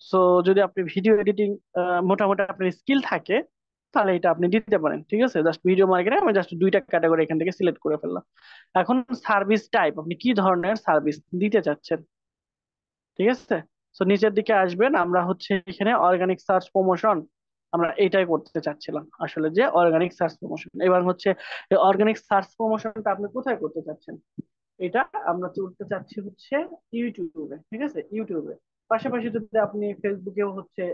সো যদি আপনি ভিডিও এডিটিং মোটামুটি আপনার স্কিল থাকে, তাহলে এটা আপনি দিতে পারেন। ঠিক আছে, জাস্ট ভিডিও মার্কেটিং আমি জাস্ট দুইটা ক্যাটাগরি এখান থেকে সিলেক্ট করে ফেললাম। এখন সার্ভিস টাইপ, আপনি কি ধরনের সার্ভিস দিতে চাচ্ছেন। ঠিক আছে, তো নিচের দিকে আসবেন, আমরা হচ্ছে এখানে অর্গানিক সার্চ প্রমোশন, আমরা এইটাই করতে চাচ্ছিলাম আসলে, যে অর্গানিক সার্চ প্রমোশন। এবার হচ্ছে অর্গানিক সার্চ প্রমোশনটা আপনি কোথায় করতে চাচ্ছেন, এটা আমরা করতে চাচ্ছি হচ্ছে ইউটিউবে। ঠিক আছে, ইউটিউবে পাশাপাশি যদি আপনি ফেসবুকেও হচ্ছে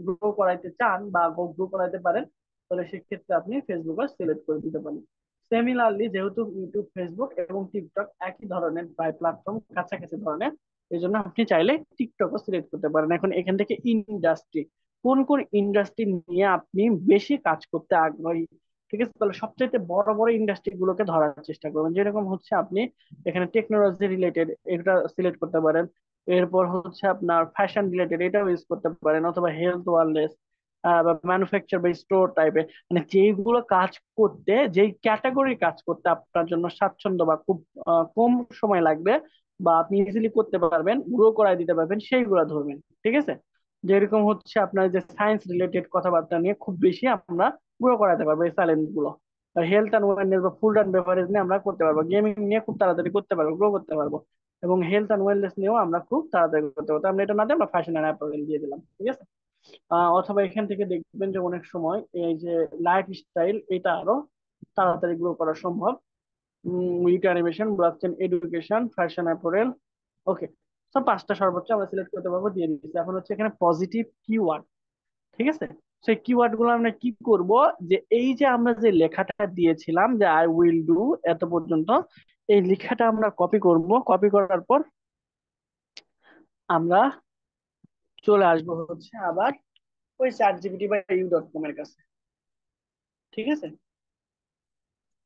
গ্রো করাইতে চান বা গ্রো করাইতে পারেন, তাহলে সেক্ষেত্রে আপনি ফেসবুকে সিলেক্ট করে দিতে পারেন। সিমিলারলি যেহেতু ইউটিউব, ফেসবুক এবং টিকটক একই ধরনের প্রায় প্ল্যাটফর্ম, কাছাকাছি ধরনের, এই জন্য আপনি চাইলে টিকটকও সিলেক্ট করতে পারেন। এখন এখান থেকে ইন্ডাস্ট্রি, কোন কোন ইন্ডাস্ট্রি নিয়ে আপনি বেশি কাজ করতে আগ্রহী, ঠিক আছে, তাহলে সবচেয়ে বড় বড় ইন্ডাস্ট্রি গুলোকে ধরার চেষ্টা করবেন। যেরকম হচ্ছে আপনি এখানে টেকনোলজি রিলেটেড এটা সিলেক্ট করতে পারেন, এরপর হচ্ছে আপনার ফ্যাশন রিলেটেড এটাও ইউজ করতে পারেন, অথবা হেলথ ওয়ারলেস বা ম্যানুফ্যাকচার বা স্টোর টাইপের, মানে যেইগুলো কাজ করতে, যেই ক্যাটাগরি কাজ করতে আপনার জন্য স্বাচ্ছন্দ্য বা খুব কম সময় লাগবে, বা আপনি ইজিলি করতে পারবেন, গ্রো করায় দিতে পারবেন, সেইগুলো ধরবেন। ঠিক আছে, যেরকম হচ্ছে আপনার যে সায়েন্স রিলেটেড কথাবার্তা নিয়ে খুব বেশি আমরা গ্রো করাতে পারবো, এই চ্যালেঞ্জ গুলো। হেলথ অ্যান্ড ওয়েলনেস বা ফুড অ্যান্ড বেভারেজ নিয়ে আমরা করতে পারবো, গেমিং নিয়ে খুব তাড়াতাড়ি করতে পারবো, গ্রো করতে পারবো, এবং হেলথ অ্যান্ড ওয়েলনেস নিয়েও আমরা খুব তাড়াতাড়ি করতে পারবো। তো আমরা এটা না দিয়ে আমরা ফ্যাশন অ্যান্ড অ্যাপারেল দিয়ে দিলাম। ঠিক আছে, অথবা এখান থেকে দেখবেন যে অনেক সময় এই যে লাইফ স্টাইল, এটা আরো তাড়াতাড়ি গ্রো করা সম্ভব। Week animation, blockchain education, fashion apparel. Okay, সব পাঁচটা সর্বোচ্চ আমরা সিলেক্ট করতে পারবো, দিয়ে দিচ্ছি। এখন হচ্ছে এখানে পজিটিভ কিওয়ার্ড, ঠিক আছে। সেই কিওয়ার্ড গুলো আমরা কি করব, যে এই যে আমরা যে লেখাটা দিয়েছিলাম যে আই উইল ডু এত পর্যন্ত, এই লেখাটা আমরা কপি করব। কপি করার পর আমরা চলে আসবো হচ্ছে আবার ওই চ্যাট জিপিটি বা ইউ.কম এর কাছে, ঠিক আছে।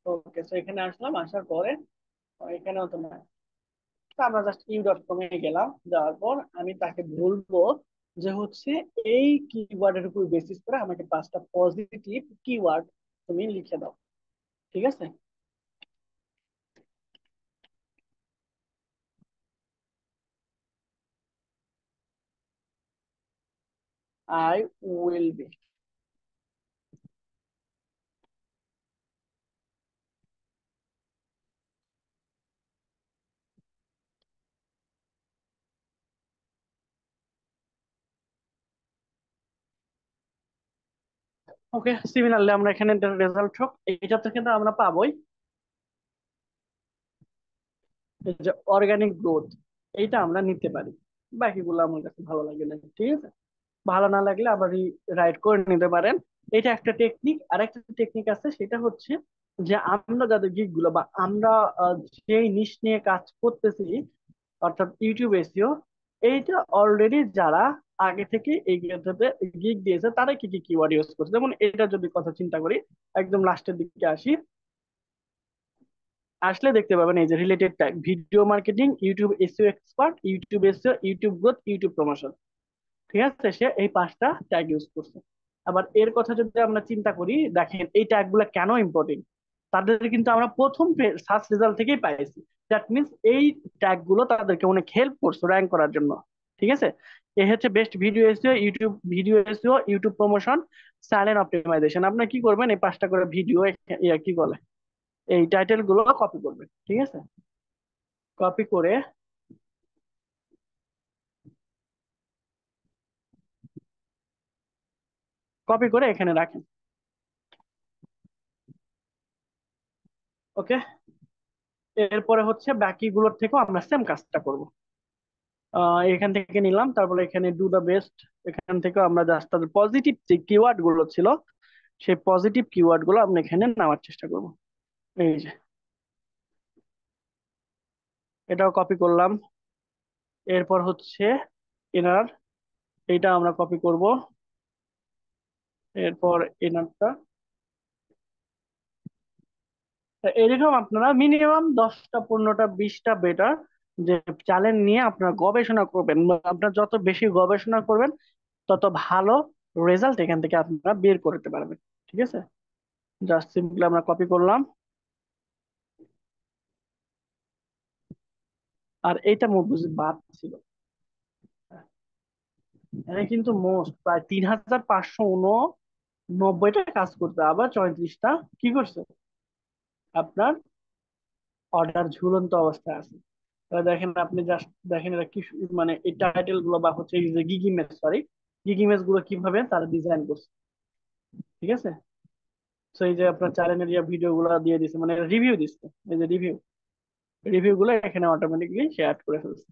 ওকে, তো এখানে আসলাম, আসার পরে এখানেও তো না, তো আমরা জাস্ট ইউ.কম এ গেলাম, যাওয়ার পর আমি তাকে বলবো যে হচ্ছে এই কিওয়ার্ডের উপর বেসিস করে আমাকে পাঁচটা পজিটিভ কিওয়ার্ড তুমি লিখে দাও, ঠিক আছে। I will B. Okay, similarly আমরা এখানে রেজাল্ট হোক এইটা থেকে তো আমরা পাবোই এই যে অর্গানিক গ্রোথ, এইটা আমরা নিতে পারি। বাকিগুলো আমার কাছে ভালো লাগে না, ঠিক আছে। ভালো না লাগলে আবার রাইট করে নিতে পারেন। এটা একটা টেকনিক। আর একটা টেকনিক আছে, সেটা হচ্ছে যে আমরা যাদের গিগ গুলো বা আমরা যেই নিশ নিয়ে কাজ করতেছি, অর্থাৎ ইউটিউব এসইও, এইটা অলরেডি যারা আগে থেকে এই গিগ দিয়েছে তারা কি কি কিওয়ার্ড ইউজ করছে, যেমন এটা যদি কথা চিন্তা করি, একদম লাস্টের দিকে আসি, আসলে দেখতে পাবেন এই যে related tag: video marketing, YouTube SEO expert, YouTube SEO, YouTube growth, YouTube promotion, ঠিক আছে। সে এই পাঁচটা ট্যাগ ইউজ করছে। আবার এর কথা যদি আমরা চিন্তা করি, দেখেন এই ট্যাগ গুলা কেন ইম্পর্টেন্ট, তাদের কিন্তু আমরা প্রথম সার্চ রেজাল্ট থেকেই পাইছি। দ্যাট মিনস এই ট্যাগ গুলো তাদেরকে অনেক হেল্প করছে র্যাঙ্ক করার জন্য, ঠিক আছে। এ হচ্ছে best video SEO, YouTube video SEO, YouTube promotion, channel optimization. আপনি কি করবেন, এই পাঁচটা করে ভিডিও কি বলে এই টাইটেল গুলো কপি করবেন, ঠিক আছে। কপি করে, কপি করে এখানে রাখেন। ওকে, এরপরে হচ্ছে বাকিগুলোর থেকেও আমরা সেম কাজটা করব। এখান থেকে নিলাম, তারপরে এখানে ডু দা বেস্ট, এখান থেকে আমরা জাস্ট তাদের পজিটিভ যে কিওয়ার্ড গুলো ছিল, সেই পজিটিভ কিওয়ার্ড গুলো আমরা এখানে নেওয়ার চেষ্টা করব। এই যে এটাও কপি করলাম। এরপর হচ্ছে এনার, এইটা আমরা কপি করব। এরপর এনারটা, এরকম আপনারা মিনিমাম 10টা 15টা 20টা বেটার যে চ্যালেঞ্জ নিয়ে আপনারা গবেষণা করবেন। আপনার যত বেশি গবেষণা করবেন, তত ভালো রেজাল্ট এখান থেকে আপনারা বের করতে পারবেন, ঠিক আছে। জাস্ট সিম্পলি আমরা কপি করলাম। আর এইটা বুঝি বাদ ছিল, এখানে কিন্তু মোস্ট প্রায় 3590টা কাজ করতে, আবার 34টা কি করছে আপনার অর্ডার ঝুলন্ত অবস্থায় আছে। তাহলে দেখেন, আপনি জাস্ট দেখেন এটা কি মানে এই টাইটেল গুলো বা হচ্ছে এই যে gig image, sorry, gig image গুলো কিভাবে তারা ডিজাইন করছে, ঠিক আছে। তো এই যে আপনার চ্যানেলের যে ভিডিও গুলো দিয়ে দিচ্ছে, মানে রিভিউ দিচ্ছে, এই যে রিভিউ, রিভিউ গুলো এখানে অটোমেটিকলি সে অ্যাড করে ফেলছে,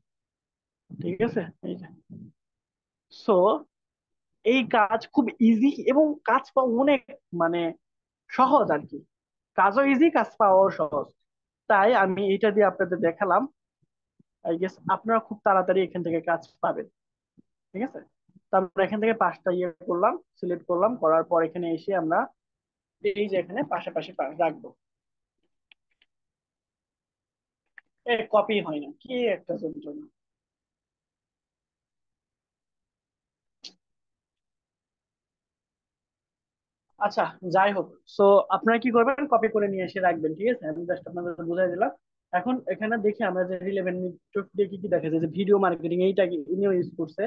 ঠিক আছে। এই যে, সো এই কাজ খুব ইজি এবং কাজ পাওয়া অনেক মানে সহজ আর কি। কাজও ইজি, কাজ পাওয়াও সহজ। তাই আমি এটা দিয়ে আপনাদের দেখালাম। আই গেস আপনারা খুব তাড়াতাড়ি এখান থেকে কাজ পাবেন, ঠিক আছে। তো আমরা এখান থেকে পাঁচটা করলাম, সিলেক্ট করলাম, করার পর এখানে এসে আমরা এই যে এখানে পাশাপাশি রাখবো। কপি হয় না, কি একটা যন্ত্রণা। আচ্ছা, যাই হোক, সো আপনারা কি করবেন, কপি করে নিয়ে এসে রাখবেন, ঠিক আছে। আমি জাস্ট আপনাদের বুঝাই দিলাম। এখন এখানে দেখি আমরা যে রিলেভেন্ট দিয়ে কি কি দেখা যায়, যে ভিডিও মার্কেটিং এইটা কি উনিও ইউজ করছে,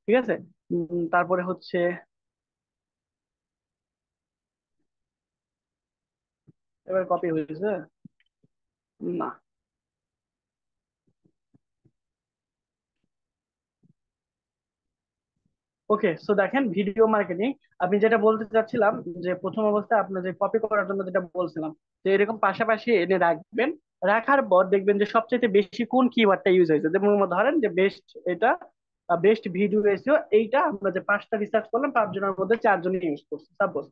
ঠিক আছে। তারপরে হচ্ছে এবার কপি হয়েছে না। ওকে, সো দেখেন ভিডিও মার্কেটিং, আপনি যেটা বলতে চাচ্ছিলাম যে প্রথম অবস্থায় আপনার যে কপি করার জন্য যেটা বলছিলাম, যে এরকম পাশাপাশি এনে রাখবেন। রাখার পর দেখবেন যে সবচেয়ে বেশি কোন কিওয়ার্ডটা ইউজ হয়েছে। যেমন ধরেন যে বেস্ট, এটা বেস্ট ভিডিও এসিও, এইটা আমরা যে 5টা রিসার্চ করলাম, 5 জনের মধ্যে 4 জনই ইউজ করছে সাপোজ।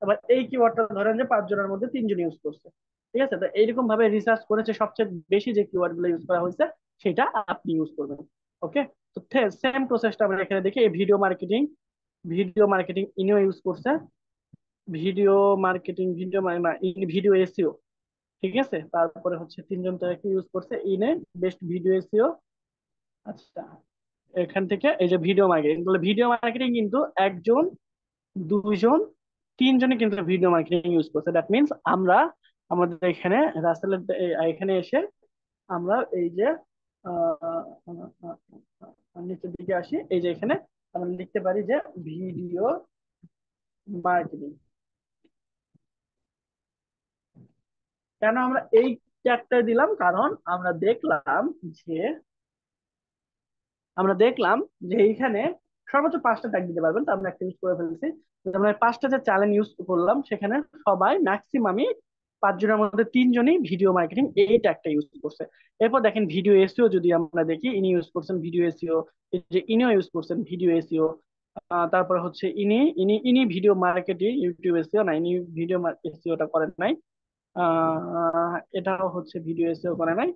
এবার এই কিওয়ার্ডটা ধরেন যে 5 জনের মধ্যে 3 জন ইউজ করছে। ঠিক আছে, তো এইরকম ভাবে রিসার্চ করেছে সবচেয়ে বেশি যে কিওয়ার্ড গুলো ইউজ করা হয়েছে সেটা আপনি ইউজ করবেন। ওকে, তো সেম প্রসেসটা আমরা এখানে দেখি। এই ভিডিও মার্কেটিং ইনিও ইউজ করছে। Video marketing, video SEO. ঠিক আছে, তারপরে হচ্ছে 3 জন তো একই ইউজ করছে ইনে, বেস্ট ভিডিও এসইও। আচ্ছা, এখান থেকে এই যে ভিডিও মার্কেটিং, তাহলে ভিডিও মার্কেটিং কিন্তু 1 জন, 2 জন, 3 জনই কিন্তু ভিডিও মার্কেটিং ইউজ করছে। দ্যাট মিনস আমরা আমাদের এখানে রাসেলের এখানে এসে আমরা এই যে আহ, নিচের দিকে আসি, এই যে এখানে আমরা লিখতে পারি যে ভিডিও মার্কেটিং। কেন আমরা এই ট্যাগটা দিলাম? কারণ যে আমরা দেখলাম যে এইখানে সর্বোচ্চ 5টা ট্যাগ দিতে পারবেন, তো আমরা একটা ইউজ করে ফেলছি। তো আমরা এই 5টা যে চ্যানেল ইউজ করলাম সেখানে সবাই ম্যাক্সিমামই 5 জনের মধ্যে 3 জনই ভিডিও মার্কেটিং এই ট্যাগটা ইউজ করছে। এরপর দেখেন ভিডিও এসিও যদি আমরা দেখি, ইনি ইউজ করছেন ভিডিও এসিও, যে ইনিও ইউজ করছেন ভিডিও এসিও। তারপরে হচ্ছে ইনি ইনি ইনি ভিডিও মার্কেটিং, ইউটিউব এসিও না, ইনি ভিডিও এসিওটা করেন নাই। এটাও হচ্ছে ভিডিও এসইও করে নাই,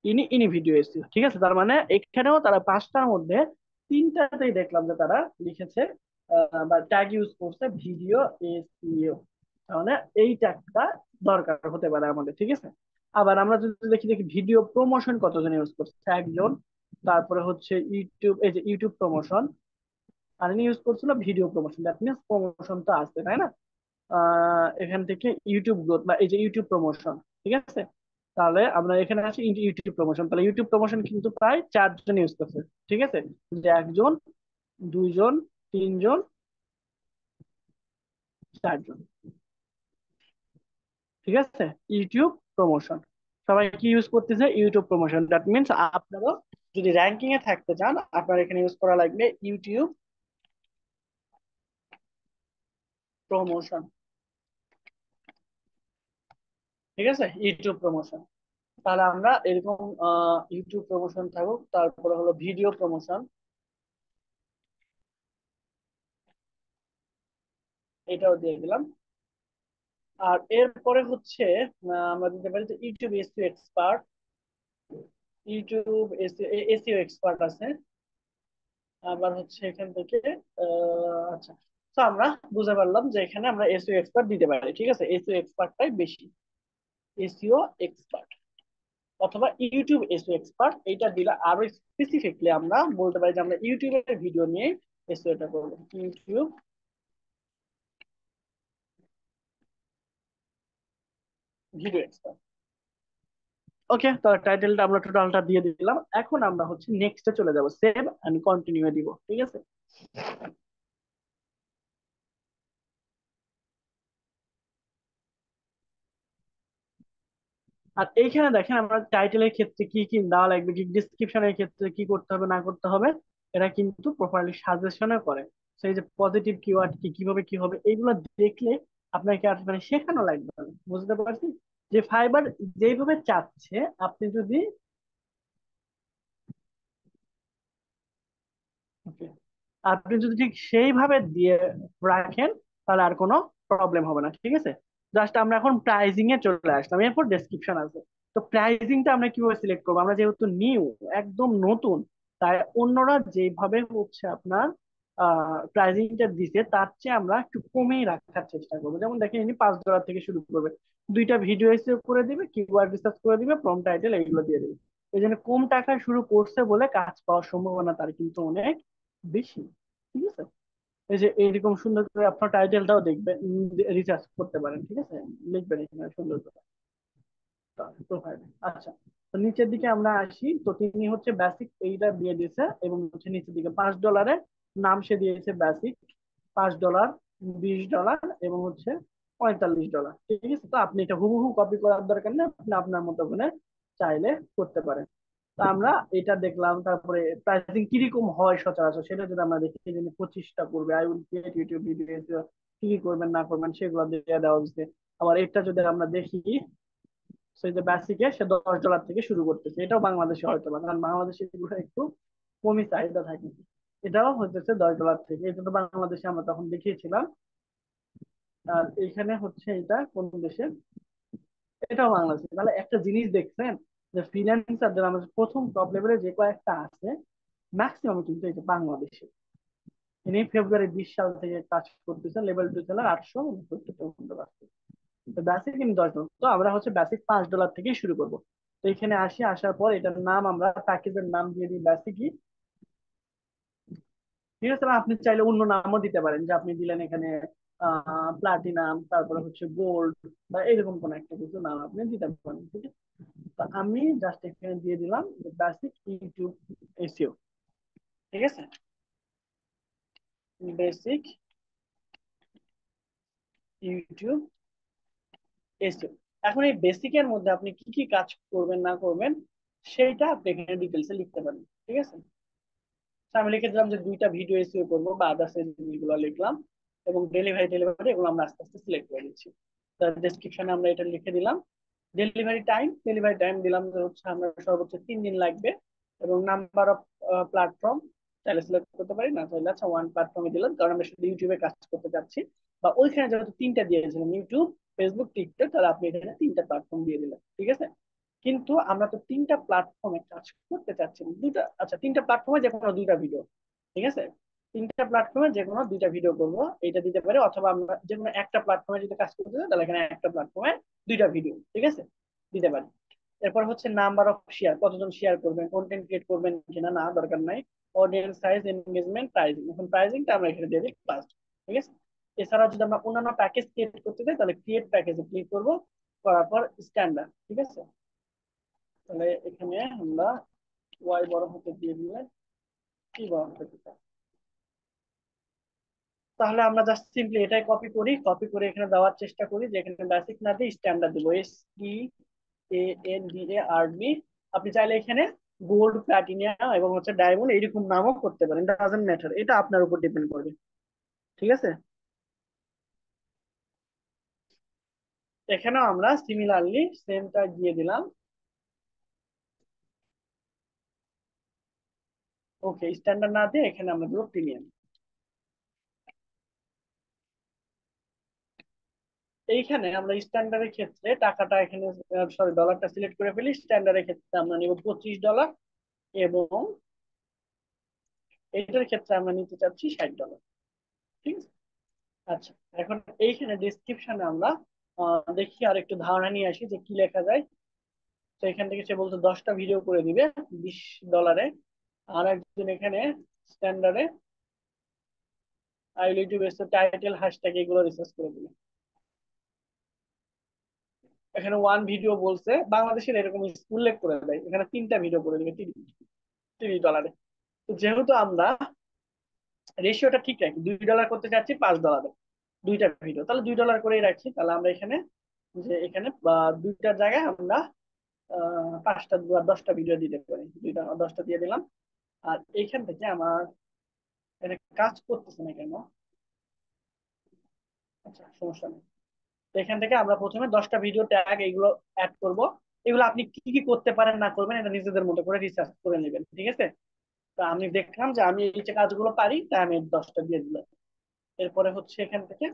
ইনি ইনি ভিডিও এসইও। ঠিক আছে, তার মানে এখানেও তারা 5টার মধ্যে 3টাতেই দেখলাম যে তারা লিখেছে বা ট্যাগ ইউজ করছে ভিডিও এসইও। তাহলে এই ট্যাগটা দরকার হতে পারে আমাদের। ঠিক আছে, আবার আমরা যদি দেখি ভিডিও প্রমোশন কতজন ইউজ করছে, 1 জন। তারপরে হচ্ছে ইউটিউব, এই যে ইউটিউব প্রমোশন, আর ইনি ইউজ করছিল video promotion. That means promotion তো আছে, তাই না? এখান থেকে ইউটিউব গ্রোথ বা এই যে ইউটিউব প্রমোশন। ঠিক আছে, তাহলে আমরা এখানে আছি ইউটিউব প্রমোশন, তাহলে ইউটিউব প্রমোশন কিন্তু প্রায় 4 জন ইউজ করছে। ঠিক আছে, যে 1 জন, 2 জন, 3 জন, 4 জন। ঠিক আছে, ইউটিউব প্রমোশন সবাই কি ইউজ করতেছে? YouTube promotion. দ্যাট মিনস আপনারও যদি র্যাঙ্কিং এ থাকতে চান, আপনার এখানে ইউজ করা লাগবে ইউটিউব প্রমোশন। ঠিক আছে, ইউটিউব প্রমোশন। তাহলে আমরা এরকম ইউটিউব প্রমোশন থাকুক, তারপরে হলো ভিডিও প্রমোশন, এটাও দিয়ে দিলাম। আর এরপরে হচ্ছে আমরা দিতে পারি যে YouTube SEO expert. YouTube SEO expert আছে। আবার হচ্ছে এখান থেকে আচ্ছা, তো আমরা বুঝতে পারলাম যে এখানে আমরা এসইও এক্সপার্ট দিতে পারি। ঠিক আছে, এসইও এক্সপার্টটাই বেশি, এসইও এক্সপার্ট অথবা ইউটিউব এসইও এক্সপার্ট, এইটা দিলে আরো স্পেসিফিকলি আমরা বলতে পারি যে আমরা ইউটিউবের ভিডিও নিয়ে এসইওটা করবো। YouTube video expert. ওকে, তাহলে টাইটেলটা আমরা টোটালটা দিয়ে দিলাম। এখন আমরা হচ্ছে নেক্সটে চলে যাব, সেভ এন্ড কন্টিনিউ দিব। ঠিক আছে, আর এইখানে দেখেন আমরা টাইটেলের ক্ষেত্রে কি কি দেওয়া লাগবে, কি ডিসক্রিপশনের ক্ষেত্রে কি করতে হবে না করতে হবে, এরা কিন্তু প্রপারলি সাজেশনও করে। সেই যে পজিটিভ কিওয়ার্ড কি, কিভাবে কি হবে, এইগুলো দেখলে আপনাকে আর মানে শেখানো লাগবে না। বুঝতে পারছি যে ফাইবার যেভাবে চাচ্ছে, আপনি যদি okay, আপনি যদি ঠিক সেইভাবে দিয়ে রাখেন, তাহলে আর কোনো প্রবলেম হবে না। ঠিক আছে, জাস্ট আমরা এখন প্রাইজিং এ চলে আসলাম, এরপর ডেসক্রিপশন আছে। তো প্রাইজিংটা আমরা কিভাবে সিলেক্ট করবো? আমরা যেহেতু নিউ, একদম নতুন, তাই অন্যরা যেভাবে হচ্ছে আপনার প্রাইজিংটা দিছে তার চেয়ে আমরা একটু কমেই রাখার চেষ্টা করবো। যেমন দেখেন ইনি $5 থেকে শুরু করবে, 2টা ভিডিও এসে করে দিবে, কিওয়ার্ড রিসার্চ করে দিবে, প্রম টাইটেল এইগুলো দিয়ে দিবে। এই জন্য কম টাকায় শুরু করছে বলে কাজ পাওয়ার সম্ভাবনা তার কিন্তু অনেক বেশি। ঠিক আছে, এই যে এইরকম সুন্দর করে আপনার টাইটেলটাও দেখবেন, রিসার্চ করতে পারেন। ঠিক আছে, লিখবেন এখানে সুন্দর করে প্রোফাইল। আচ্ছা, তো নিচের দিকে আমরা আসি। তো তিনি হচ্ছে বেসিক এইটা দিয়ে দিয়েছে, এবং হচ্ছে নিচের দিকে $5 নাম সে দিয়েছে বেসিক, $5, $20 এবং হচ্ছে $45। ঠিক আছে, তো আপনি এটা হুবহু কপি করার দরকার নেই, আপনি আপনার মতো করে চাইলে করতে পারেন। তো আমরা এটা দেখলাম, তারপরে প্রাইসিং কিরকম হয় সচরাচর সেটা যদি আমরা দেখি, এই জন্য 25টা করবে, I will create YouTube video, কি কি করবেন না করবেন সেগুলো দিয়ে দেওয়া হচ্ছে। আবার এটা যদি আমরা দেখি, সেই যে বেসিকে সে $10 থেকে শুরু করতেছে, এটাও বাংলাদেশে হয়তো বা, কারণ বাংলাদেশে এগুলো একটু কমই চাহিদা থাকে। এটাও হচ্ছে $10 থেকে, এটা তো বাংলাদেশে আমরা তখন দেখিয়েছিলাম। আর এখানে হচ্ছে এটা কোন দেশে, এটাও বাংলাদেশে। তাহলে একটা জিনিস দেখছেন যে ফ্রিল্যান্সারদের আমাদের প্রথম টপ লেভেলে যে কয়েকটা আছে, ম্যাক্সিমাম কিন্তু এটা বাংলাদেশে। ইনি ফেব্রুয়ারি 20 সাল থেকে কাজ করতেছেন, লেভেল 2 সেলার 800 আছে। তো বেসিক কিন্তু $10। তো আমরা হচ্ছে বেসিক $5 থেকেই শুরু করব। তো এখানে আসি, আসার পর এটার নাম আমরা প্যাকেজের নাম দিয়ে দিই বেসিকই। ঠিক আছে, আপনি চাইলে অন্য নামও দিতে পারেন, যে আপনি দিলেন এখানে প্লাটিনাম, তারপরে হচ্ছে গোল্ড, বা এরকম কোন একটা কিছু নাম আপনি দিতে পারেন। ঠিক আছে, তো আমি জাস্ট এখানে দিয়ে দিলাম বেসিক ইউটিউব এসইও। ঠিক আছে, বেসিক ইউটিউব এসইও। এখন এই বেসিকের মধ্যে আপনি কি কি কাজ করবেন না করবেন সেইটা আপনি এখানে ডিটেলসে লিখতে পারেন। ঠিক আছে, তো আমি লিখে দিলাম যে 2টা ভিডিও এসইও করবো বা আদার্স জিনিসগুলো লিখলাম, এবং ডেলিভারি ডেলিভারি এগুলো আমরা আস্তে আস্তে সিলেক্ট করে দিচ্ছি। তার ডেসক্রিপশনে আমরা এটা লিখে দিলাম। ডেলিভারি টাইম দিলাম যে হচ্ছে আমরা সর্বোচ্চ 3 দিন লাগবে, এবং নাম্বার অফ প্ল্যাটফর্ম চাইলে সিলেক্ট করতে পারি, না চাইলে আচ্ছা ওয়ান প্ল্যাটফর্মে দিলাম, কারণ আমরা শুধু ইউটিউবে কাজ করতে চাচ্ছি। বা ওইখানে যেহেতু 3টা দিয়েছিলাম, ইউটিউব, ফেসবুক, টিকটক, তাহলে আপনি এখানে 3টা প্ল্যাটফর্ম দিয়ে দিলেন। ঠিক আছে, কিন্তু আমরা তো 3টা প্ল্যাটফর্মে কাজ করতে চাচ্ছি না। দুটা, আচ্ছা 3টা প্ল্যাটফর্মে যে কোনো 2টা ভিডিও। ঠিক আছে, 3টা প্ল্যাটফর্মে যে কোনো 2টা ভিডিও করবো, এটা দিতে পারে। অথবা আমরা যে কোনো একটা প্ল্যাটফর্মে যদি কাজ করতে চাই, তাহলে এখানে একটা প্ল্যাটফর্মে 2টা ভিডিও, ঠিক আছে, দিতে পারি। এরপর হচ্ছে নাম্বার অফ শেয়ার, কতজন শেয়ার করবেন, কন্টেন্ট ক্রিয়েট করবেন কিনা, না দরকার নাই। Audience size, engagement, pricing. এখন প্রাইসিংটা আমরা এখানে দিয়ে দিই ফার্স্ট। ঠিক আছে, এছাড়াও যদি আমরা অন্যান্য প্যাকেজ ক্রিয়েট করতে চাই, তাহলে ক্রিয়েট প্যাকেজে ক্লিক করবো, করার পর স্ট্যান্ডার্ড। ঠিক আছে, তাহলে এখানে আমরা ওয়াই বড় হতে দিয়ে দিলে কি বড় হতে দিতে, তাহলে আমরা জাস্ট সিম্পলি এটাই কপি করি, কপি করে এখানে দেওয়ার চেষ্টা করি, যে এখানে বেসিক না দিয়ে স্ট্যান্ডার্ড দিব, STANDARD। আপনি চাইলে এখানে গোল্ড, প্লাটিনিয়াম এবং হচ্ছে ডায়মন্ড এইরকম নামও করতে পারেন, ডাজন্ট ম্যাটার, এটা আপনার উপর ডিপেন্ড করবে। ঠিক আছে, এখানেও আমরা সিমিলারলি সেমটা দিয়ে দিলাম। ওকে, স্ট্যান্ডার্ড না দিয়ে এখানে আমরা দেবো প্রিমিয়াম। এইখানে আমরা স্ট্যান্ডার্ডের ক্ষেত্রে টাকাটা এখানে, সরি ডলারটা সিলেক্ট করে ফেলি। স্ট্যান্ডার্ডের ক্ষেত্রে আমরা নিব $25, এবং এটার ক্ষেত্রে আমরা নিতে চাচ্ছি $60। ঠিক আছে, আচ্ছা, এখন এইখানে ডিসক্রিপশনে আমরা দেখি আর একটু ধারণা নিয়ে আসি যে কি লেখা যায়। তো এখান থেকে সে বলছে 10টা ভিডিও করে দিবে $20। আর একজন এখানে স্ট্যান্ডার্ডে আই ইউটিউব এসে টাইটেল, হ্যাশট্যাগ এগুলো রিসার্চ করে দিবে। এখানে ওয়ান ভিডিও বলছে, বাংলাদেশের এরকম উল্লেখ করে দেয়, এখানে 3টা ভিডিও করে দিবে $30। তো যেহেতু আমরা রেশিওটা ঠিক রাখি, $2 করতে চাচ্ছি $5, 2টা ভিডিও, তাহলে $2 করেই রাখি। তাহলে আমরা এখানে, যে এখানে 2টার জায়গায় আমরা 5টা বা 10টা ভিডিও দিতে পারি, 10টা দিয়ে দিলাম। আর এইখান থেকে আমার এটা কাজ করতেছে না কেন, আচ্ছা সমস্যা নেই। তো এখান থেকে আমরা প্রথমে 10টা ভিডিও ট্যাগ এগুলো অ্যাড করব। এগুলো আপনি কি কি করতে পারেন না করবেন এটা নিজেদের মতো করে রিসার্চ করে নেবেন। ঠিক আছে, তো আমি দেখলাম যে আমি এই যে কাজগুলো পারি, তাই আমি 10টা দিয়ে দিলাম। এরপরে হচ্ছে এখান থেকে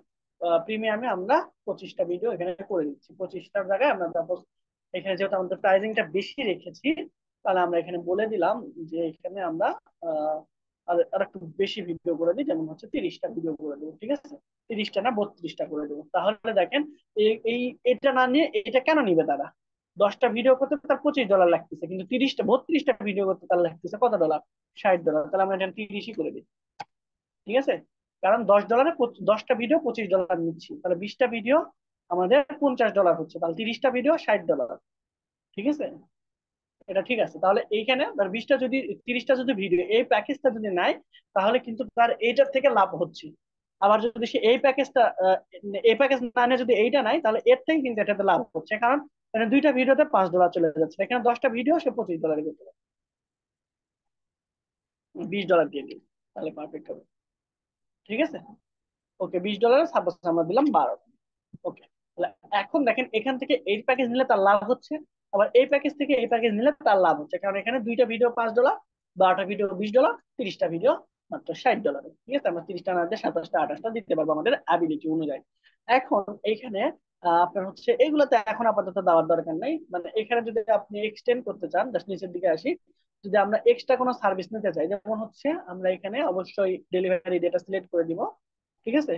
প্রিমিয়ামে আমরা 25টা ভিডিও এখানে করে দিচ্ছি। 25টার জায়গায় আমরা তারপর এখানে যেহেতু আমাদের প্রাইজিংটা বেশি রেখেছি, তাহলে আমরা এখানে বলে দিলাম যে এখানে আমরা আহ আর একটু বেশি ভিডিও করে দিই, যেমন হচ্ছে 30টা ভিডিও করে দেবো। ঠিক আছে, 30টা না 32টা করে দেবো। তাহলে দেখেন এই এই এটা না নিয়ে এটা কেন নিবে তারা, 10টা ভিডিও করতে তার $25 লাগতেছে, কিন্তু 32টা ভিডিও করতে তার লাগতেছে কত ডলার, $60। তাহলে আমরা এখানে 30ই করে দিই। ঠিক আছে, কারণ $10 10টা ভিডিও $25 নিচ্ছি, তাহলে 20টা ভিডিও আমাদের $50 হচ্ছে, তাহলে 30টা ভিডিও $60। ঠিক আছে, এটা ঠিক আছে। তাহলে এইখানে তার 20টা যদি 30টা যদি ভিডিও এই প্যাকেজটা যদি নেয়, তাহলে কিন্তু তার এইটার থেকে লাভ হচ্ছে। আবার যদি সে এই প্যাকেজ না নিয়ে যদি এইটা নাই, তাহলে এর থেকে কিন্তু এটাতে লাভ হচ্ছে, কারণ এখানে 2টা ভিডিওতে $5 চলে যাচ্ছে, এখানে 10টা ভিডিও সে $25 করতে পারে। $20 দিয়ে দিই, তাহলে পারফেক্ট হবে। ঠিক আছে, ওকে, $20 সাপোজ আমরা দিলাম 12। ওকে, তাহলে এখন দেখেন এখান থেকে এই প্যাকেজ নিলে তার লাভ হচ্ছে, আবার এই প্যাকেজ থেকে এই প্যাকেজ নিলে তার লাভ হচ্ছে, কারণ এখানে দুইটা ভিডিও $5, 12টা ভিডিও $20, 30টা ভিডিও মাত্র $60। ঠিক আছে, আমরা 30টা না দিয়ে 27টা 28টা দিতে পারবো আমাদের অ্যাবিলিটি অনুযায়ী। এখন এইখানে আপনার হচ্ছে এগুলোতে এখন আপাতত দেওয়ার দরকার নাই, মানে এখানে যদি আপনি এক্সটেন্ড করতে চান, জাস্ট নিচের দিকে আসি, যদি আমরা এক্সট্রা কোনো সার্ভিস নিতে চাই, যেমন হচ্ছে আমরা এখানে অবশ্যই ডেলিভারি ডেটা সিলেক্ট করে দিব। ঠিক আছে,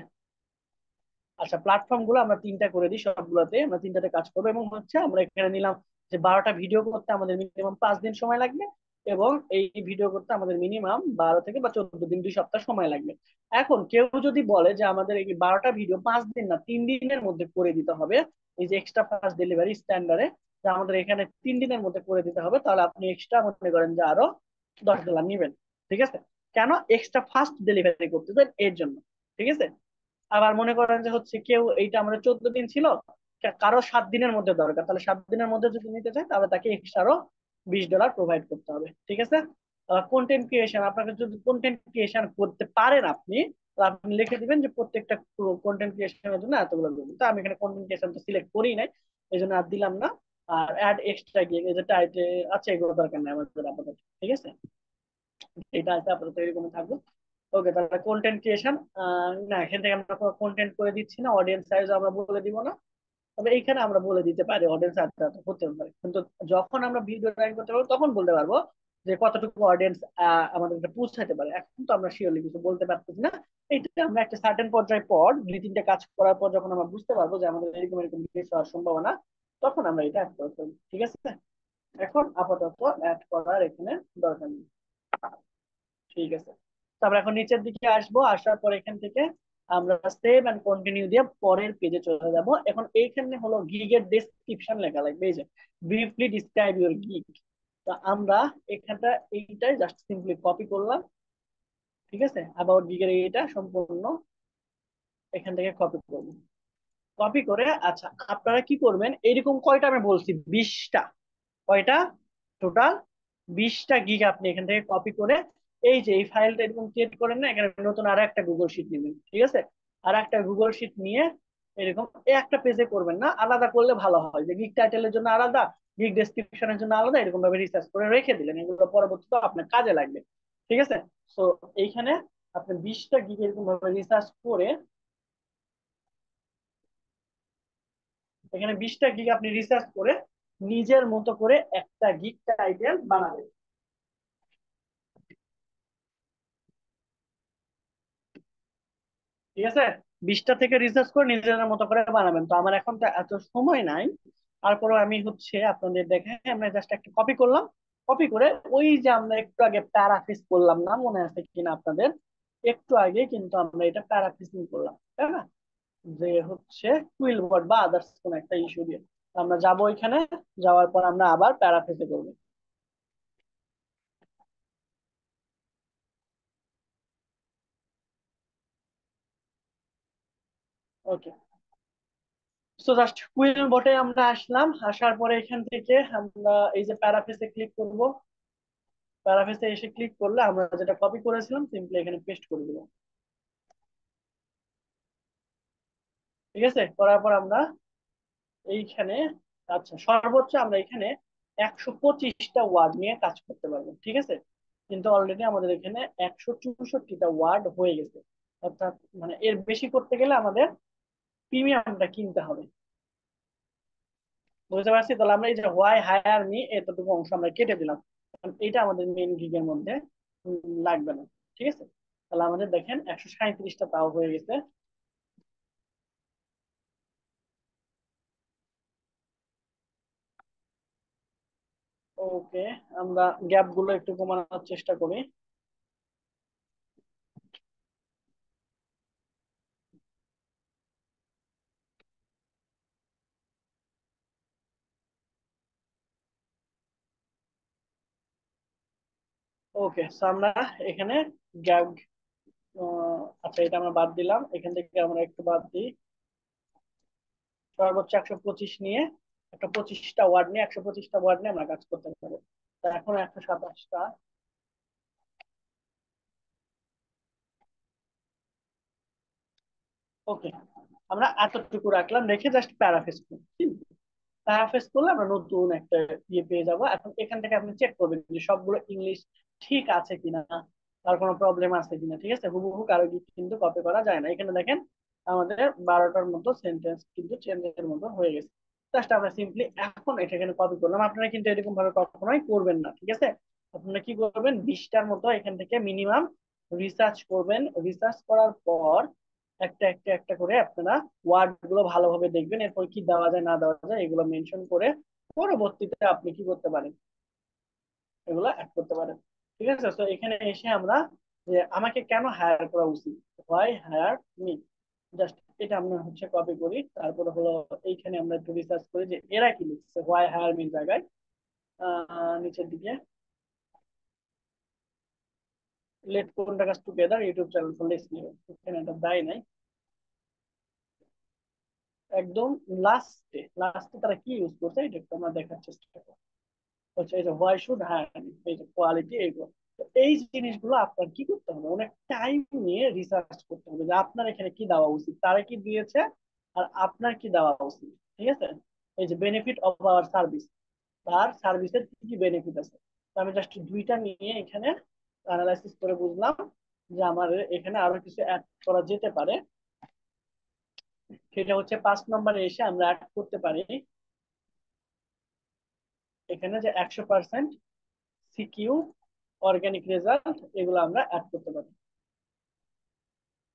আচ্ছা প্ল্যাটফর্ম গুলো আমরা তিনটা করে দিই, সবগুলোতে আমরা তিনটাতে কাজ করবো, এবং হচ্ছে আমরা এখানে নিলাম যে 12টা ভিডিও করতে আমাদের মিনিমাম 5 দিন সময় লাগবে, এবং এই ভিডিও করতে আমাদের মিনিমাম 12 থেকে 14 দিন, 2 সপ্তাহ সময় লাগবে। এখন কেউ যদি বলে যে আমাদের এই 12টা ভিডিও 5 দিন না 3 দিনের মধ্যে করে দিতে হবে, এই যে এক্সট্রা ফাস্ট ডেলিভারি স্ট্যান্ডার্ডে, যে আমাদের এখানে 3 দিনের মধ্যে করে দিতে হবে, তাহলে আপনি এক্সট্রা মনে করেন যে আরো $10 নিবেন। ঠিক আছে, কেন? এক্সট্রা ফাস্ট ডেলিভারি করতে দেন এর জন্য। ঠিক আছে, আবার মনে করেন যে হচ্ছে কেউ এইটা আমাদের 14 দিন ছিল, কারো 7 দিনের মধ্যে দরকার, তাহলে 7 দিনের মধ্যে যদি নিতে চায় তাহলে তাকে এক্সট্রা আরো $20 প্রোভাইড করতে হবে। ঠিক আছে, কন্টেন্ট ক্রিয়েশন, আপনাকে যদি কন্টেন্ট ক্রিয়েশন করতে পারেন আপনি, তাহলে আপনি লিখে দিবেন যে প্রত্যেকটা কন্টেন্ট ক্রিয়েশনের জন্য এতগুলো দেবো, তো আমি এখানে কন্টেন্ট ক্রিয়েশন তো সিলেক্ট করি নাই, এই জন্য আর দিলাম না। আর অ্যাড এক্সট্রা গিয়ে এই যে টাইটেল, আচ্ছা এগুলো দরকার নাই আমাদের আপাতত। ঠিক আছে, এটা আছে আপাতত এরকম থাকবে। ওকে, তাহলে কন্টেন্ট ক্রিয়েশন, না এখান থেকে আমরা কন্টেন্ট করে দিচ্ছি না, অডিয়েন্স সাইজ আমরা বলে দিব না, তবে এইখানে আমরা বলে দিতে পারি অডিয়েন্স এত হতে পারে, কিন্তু যখন আমরা ভিডিও ট্রাই করতে পারবো তখন বলতে পারবো যে কতটুকু অডিয়েন্স আমাদের পৌঁছাতে পারে। এখন তো আমরা শিওরলি কিছু বলতে পারতেছি না, এইটা আমরা একটা সার্টেন পর্যায়ে পর 2-3টে কাজ করার পর যখন আমরা বুঝতে পারবো যে আমাদের এরকম এরকম জিনিস হওয়ার সম্ভাবনা, তখন আমরা এটা অ্যাড করে ফেলবো। ঠিক আছে, এখন আপাতত অ্যাড করার এখানে দরকার নেই। ঠিক আছে, তারপর এখন নিচের দিকে আসবো, আসার পর এখান থেকে আমরা সেভ এন্ড কন্টিনিউ দিয়ে পরের পেজে চলে যাব। এখন এইখানে হলো গিগের ডেসক্রিপশন লেখা লাগবে, এই যে ব্রিফলি ডিসক্রাইব ইউর গিগ। তো আমরা এখানটা এইটাই জাস্ট সিম্পলি কপি করলাম। ঠিক আছে, অ্যাবাউট গিগের এইটা সম্পূর্ণ এখান থেকে কপি করব। কপি করে আচ্ছা আপনারা কি করবেন, এরকম কয়টা আমি বলছি 20টা, কয়টা টোটাল 20টা গিগ আপনি এখান থেকে কপি করে এই যে এই ফাইলটা এরকম ক্রিয়েট করেন না, এখানে নতুন আর একটা গুগল শিট নেবেন। ঠিক আছে, আর একটা গুগল শিট নিয়ে এরকম একটা পেজে করবেন না, আলাদা করলে ভালো হয়, যে গিগ টাইটেলের জন্য আলাদা, গিগ ডেসক্রিপশনের জন্য আলাদা, এরকম ভাবে রিসার্চ করে রেখে দিলেন, এগুলো পরবর্তীতে আপনার কাজে লাগবে। ঠিক আছে, তো এইখানে আপনি 20টা গিগ এরকম ভাবে রিসার্চ করে, এখানে 20টা গিগ আপনি রিসার্চ করে নিজের মতো করে একটা গিগ টাইটেল বানাবেন। ঠিক আছে, 20টা থেকে রিসার্চ করে নিজের মতো করে বানাবেন। তো আমার এখন তো এত সময় নাই, তারপরে আমি হচ্ছে আপনাদের দেখে আমরা জাস্ট একটা কপি করলাম, কপি করে ওই যে আমরা একটু আগে প্যারাফ্রেজ করলাম না, মনে আছে কিনা আপনাদের, একটু আগে কিন্তু আমরা এটা প্যারাফ্রেজিং করলাম, তাই না, যে হচ্ছে কুইলবট বা আদার্স কোন একটা ইস্যু দিয়ে। তো আমরা যাবো এখানে, যাওয়ার পর আমরা আবার প্যারাফ্রেজে করবো। ওকে, সো জাস্ট কুইল বটে আমরা আসলাম, আসার পরে এখান থেকে আমরা এই যে প্যারাফ্রেজে ক্লিক করব, প্যারাফ্রেজে এসে ক্লিক করলে আমরা যেটা কপি করেছিলাম সিম্পলি এখানে পেস্ট করে দিব। ঠিক আছে, করার পর আমরা এইখানে, আচ্ছা সর্বোচ্চ আমরা এখানে 125টা ওয়ার্ড নিয়ে কাজ করতে পারবো। ঠিক আছে, কিন্তু অলরেডি আমাদের এখানে 164টা ওয়ার্ড হয়ে গেছে, অর্থাৎ মানে এর বেশি করতে গেলে আমাদের প্রিমিয়ামটা কিনতে হবে। বুঝতে পারছি, তাহলে আমরা এই যে হোয়াই হায়ার মি এতটুকু অংশ আমরা কেটে দিলাম, কারণ এটা আমাদের মেন গিগের মধ্যে লাগবে না। ঠিক আছে, তাহলে আমাদের দেখেন 137টা তাও হয়ে গেছে। ওকে, আমরা গ্যাপ গুলো একটু কমানোর চেষ্টা করি। ওকে, আমরা এখানে গ্যাপ, আচ্ছা এটা আমরা বাদ দিলাম, এখান থেকে আমরা একটু বাদ দিই, সর্বোচ্চ 125 নিয়ে, 125টা ওয়ার্ড নিয়ে আমরা কাজ করতে পারবো। তা এখন 127টা, ওকে, আমরা এতটুকু রাখলাম, রেখে জাস্ট প্যারাফ্রেজ করছি। প্যারাফ্রেজ করলে আমরা নতুন একটা ইয়ে পেয়ে যাবো। এখন এখান থেকে আপনি চেক করবেন যে সবগুলো ইংলিশ ঠিক আছে কিনা, তার কোনো প্রবলেম আছে কিনা। ঠিক আছে, হুবহু কারো কিন্তু কপি করা যায় না। এখানে দেখেন আমাদের 12টার মতো সেন্টেন্স কিন্তু চেঞ্জের মতো হয়ে গেছে। জাস্ট আমরা সিম্পলি এখন এটা এখানে কপি করলাম। আপনারা কিন্তু এরকম ভাবে কখনোই করবেন না, ঠিক আছে? আপনারা কি করবেন, 20টার মতো এখান থেকে মিনিমাম রিসার্চ করবেন। রিসার্চ করার পর একটা একটা একটা করে আপনারা ওয়ার্ড গুলো ভালোভাবে দেখবেন, এরপর কি দেওয়া যায় না দেওয়া যায় এগুলো মেনশন করে পরবর্তীতে আপনি কি করতে পারেন, এগুলো অ্যাড করতে পারেন। ঠিক আছে, তো এখানে এসে আমরা যে আমাকে কেন হায়ার করা উচিত, হোয়াই হায়ার মি, জাস্ট এটা আমরা হচ্ছে কপি করি। তারপরে হলো এইখানে আমরা একটু রিসার্চ করি যে এরা কি লিখছে হোয়াই হায়ার মির জায়গায়। নিচের দিকে লেট কোনটা কাজ together YouTube channel for listening, এখানে এটা দেয় নাই। একদম লাস্টে লাস্টে তারা কি ইউজ করছে এটা একটু আমরা দেখার চেষ্টা করবো। হচ্ছে এই যে হোয়াই শুড হ্যাঁ, এই যে কোয়ালিটি এগুলো। তো এই জিনিসগুলো আপনার কি করতে হবে, অনেক টাইম নিয়ে রিসার্চ করতে হবে যে আপনার এখানে কি দেওয়া উচিত, তারা কি দিয়েছে আর আপনার কি দেওয়া উচিত। ঠিক আছে, এই যে বেনিফিট অফ আওয়ার সার্ভিস, তার সার্ভিসের কি কি বেনিফিট আছে। তো আমি জাস্ট দুইটা নিয়ে এখানে অ্যানালাইসিস করে বুঝলাম যে আমার এখানে আরো কিছু অ্যাড করা যেতে পারে। সেটা হচ্ছে 5 নম্বরে এসে আমরা অ্যাড করতে পারি এখানে যে 100% সিকিউ অর্গানিক রেজাল্ট, এগুলো আমরা অ্যাড করতে পারি।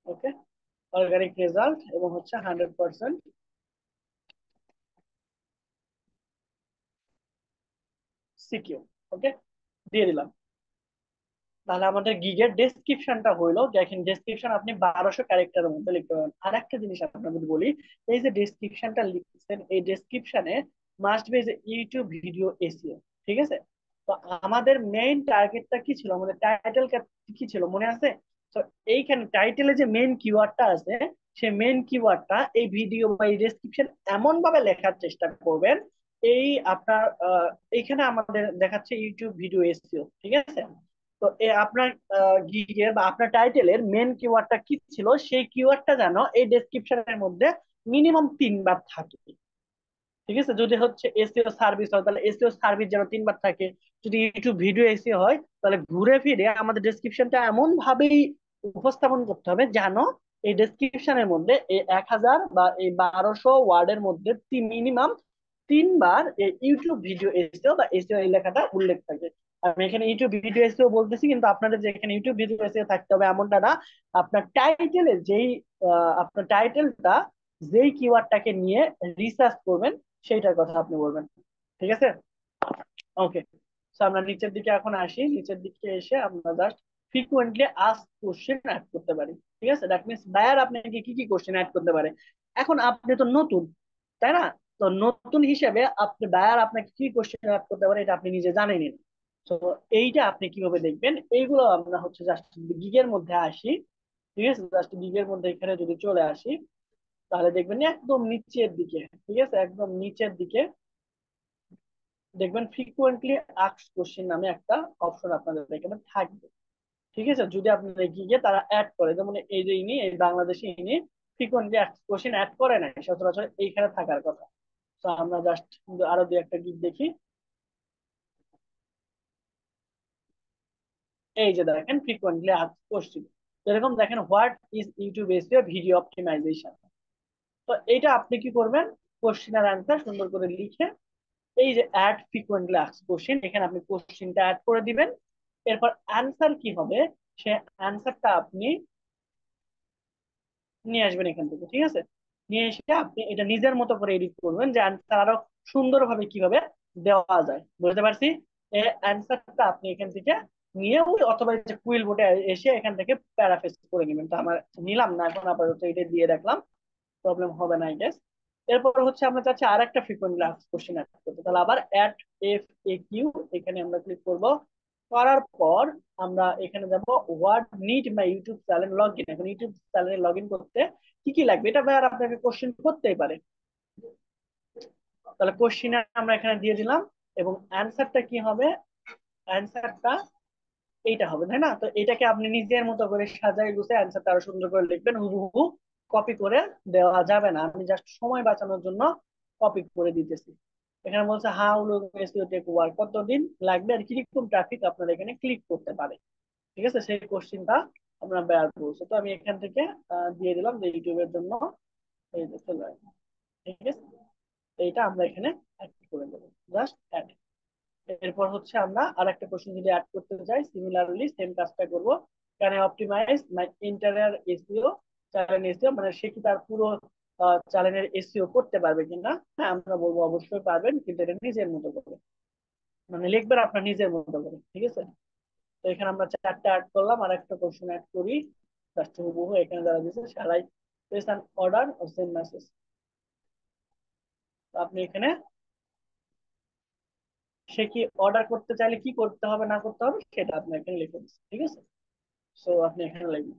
ওকে, অর্গানিক রেজাল্ট এবং হচ্ছে 100% সিকিউ। ওকে, দিয়ে দিলাম। তাহলে আমাদের গিগের ডেসক্রিপশনটা হইলো, দেখেন ডেসক্রিপশন আপনি 1200 ক্যারেক্টারের মধ্যে লিখতে পারেন। আর একটা জিনিস আপনাদের বলি, এই যে ডেসক্রিপশনটা লিখছেন এই ডেসক্রিপশনে মাস্ট বি যে ইউটিউব ভিডিও এসইও। ঠিক আছে, তো আমাদের মেইন টার্গেটটা কি ছিল, আমাদের টাইটেল কি ছিল মনে আছে? তো এইখানে টাইটেলে যে মেইন কিওয়ার্ডটা আছে, সেই মেইন কিওয়ার্ডটা এই ভিডিও বা এই ডেসক্রিপশন এমন ভাবে লেখার চেষ্টা করবেন, এই আপনার এইখানে আমাদের দেখাচ্ছে ইউটিউব ভিডিও এসইও। ঠিক আছে, তো আপনার গিগের বা আপনার টাইটেলের মেন কিওয়ার্ডটা কি ছিল, সেই কিওয়ার্ডটা যেন এই ডেসক্রিপশনের মধ্যে মিনিমাম 3বার থাকে। ঠিক আছে, যদি হচ্ছে এসইও সার্ভিস হয় তাহলে এসইও সার্ভিস যেন 3বার থাকে। যদি ইউটিউব ভিডিও এসইও হয় তাহলে ঘুরে ফিরে আমাদের ডেসক্রিপশনটা এমন ভাবেই উপস্থাপন করতে হবে যেন এই ডেসক্রিপশনের মধ্যে এই 1000 বা এই 1200 ওয়ার্ডের মধ্যে মিনিমাম 3বার এই ইউটিউব ভিডিও এসইও বা এসইও এই লেখাটা উল্লেখ থাকে। আমি এখানে ইউটিউব ভিডিও এসইও বলতেছি, কিন্তু আপনাদের যে এখানে ইউটিউব ভিডিও এসইও থাকতে হবে এমনটা না। আপনার টাইটেলে যেই আপনার টাইটেলটা যেই কিওয়ার্ডটাকে নিয়ে রিসার্চ করবেন সেইটার কথা আপনি বলবেন। ঠিক আছে, ওকে। তো আমরা নিচের দিকে এখন আসি, নিচের দিকে এসে আমরা just frequently ask question add করতে পারি। ঠিক আছে, দ্যাট মিনস বায়ার আপনাকে কি কি কোশ্চেন অ্যাড করতে পারে। এখন আপনি তো নতুন, তাই না? তো নতুন হিসেবে আপনি বায়ার আপনাকে কি কোশ্চেন অ্যাড করতে পারে এটা আপনি নিজে জানেনই না। তো এইটা আপনি কিভাবে দেখবেন, এইগুলো আমরা হচ্ছে জাস্ট গিগের মধ্যে আসি। ঠিক আছে, জাস্ট গিগের মধ্যে এখানে যদি চলে আসি তাহলে দেখবেন একদম নিচের দিকে, ঠিক আছে, একদম নিচের দিকে দেখবেন ফ্রিকুয়েন্টলি আস্কড কোশ্চেন নামে একটা অপশন আপনাদের এখানে থাকবে। ঠিক আছে, যদি আপনাদের গিয়ে তারা অ্যাড করে, যেমন এই যে ইনি এই বাংলাদেশি ইনি ফ্রিকুয়েন্টলি আস্কড কোশ্চেন অ্যাড করে নাই, সচরাচর এইখানে থাকার কথা। তো আমরা জাস্ট আরো দুই একটা গিগ দেখি। এই যে দেখেন ফ্রিকুয়েন্টলি আস্কড কোশ্চেন, এরকম দেখেন what is YouTube SEO video optimization. তো এইটা আপনি কি করবেন, কোশ্চেন আর অ্যান্সার সুন্দর করে লিখে এই যে অ্যাড ফ্রিকোয়েন্টলি আস্কড কোশ্চেন, এখানে আপনি কোশ্চেনটা অ্যাড করে দিবেন। এরপর অ্যান্সার কি হবে, সে অ্যান্সারটা আপনি নিয়ে আসবেন এখান থেকে। ঠিক আছে, নিয়ে এসে আপনি এটা নিজের মতো করে এডিট করবেন যে অ্যান্সার আরো সুন্দরভাবে কিভাবে দেওয়া যায়। বুঝতে পারছি, এই অ্যান্সারটা আপনি এখান থেকে নিয়ে ওই অথবা যে কুইল বোর্ডে এসে এখান থেকে প্যারাফ্রেজ করে নেবেন। তো আমার নিলাম না এখন, আপাতত এটা দিয়ে রাখলাম, প্রবলেম হবে না আই গেস। এরপর হচ্ছে আমরা চাচ্ছি আর একটা ফ্রিকোয়েন্ট কোশ্চেন অ্যাড করতে, তাহলে আবার অ্যাড এফ এ কিউ এখানে আমরা ক্লিক করব। করার পর আমরা এখানে যাব what need my YouTube channel log in. এখন ইউটিউব চ্যানেলে লগ ইন করতে কি কি লাগবে এটা ভাই আর আপনাকে কোশ্চেন করতেই পারে। তাহলে কোশ্চেন আমরা এখানে দিয়ে দিলাম এবং অ্যান্সারটা কি হবে, অ্যান্সারটা এইটা হবে, তাই না? তো এটাকে আপনি নিজের মতো করে সাজাই গুছে অ্যান্সারটা আরো সুন্দর করে লিখবেন হুবহু। কপি করে দেওয়া যাবে না, আমি জাস্ট সময় বাঁচানোর জন্য কপি করে দিতেছি। এখানে বলছে how long SEO take work, কতদিন লাগবে আর কিরকম ট্রাফিক আপনারা এখানে ক্লিক করতে পারে। ঠিক আছে, সেই কোশ্চিনটা আমরা বের করছি। তো আমি এখান থেকে দিয়ে দিলাম যে ইউটিউবের জন্য এই যে চলে আসবে। ঠিক আছে, এইটা আমরা এখানে অ্যাড করে দেবো, জাস্ট অ্যাড। এরপর হচ্ছে আমরা আর একটা কোশ্চেন যদি অ্যাড করতে চাই, সিমিলারলি সেম কাজটা করব। Can I optimize my entire SEO, channel SEO, মানে সে কি তার পুরো চ্যানেলের এসইও করতে পারবে কিনা। হ্যাঁ, আমরা বলবো অবশ্যই পারবেন, কিন্তু এটা নিজের মতো করে, মানে লিখবেন আপনার নিজের মতো করে। ঠিক আছে, তো এখানে আমরা চারটা অ্যাড করলাম, আর একটা কোশ্চেন অ্যাড করি জাস্ট হুবহু এখানে যারা দিয়েছে, শালাই প্লেস অ্যান অর্ডার ও সেন্ড মেসেজ। আপনি এখানে সে কি অর্ডার করতে চাইলে কি করতে হবে না করতে হবে সেটা আপনি এখানে লিখে দিচ্ছেন। ঠিক আছে, সো আপনি এখানে লিখবেন।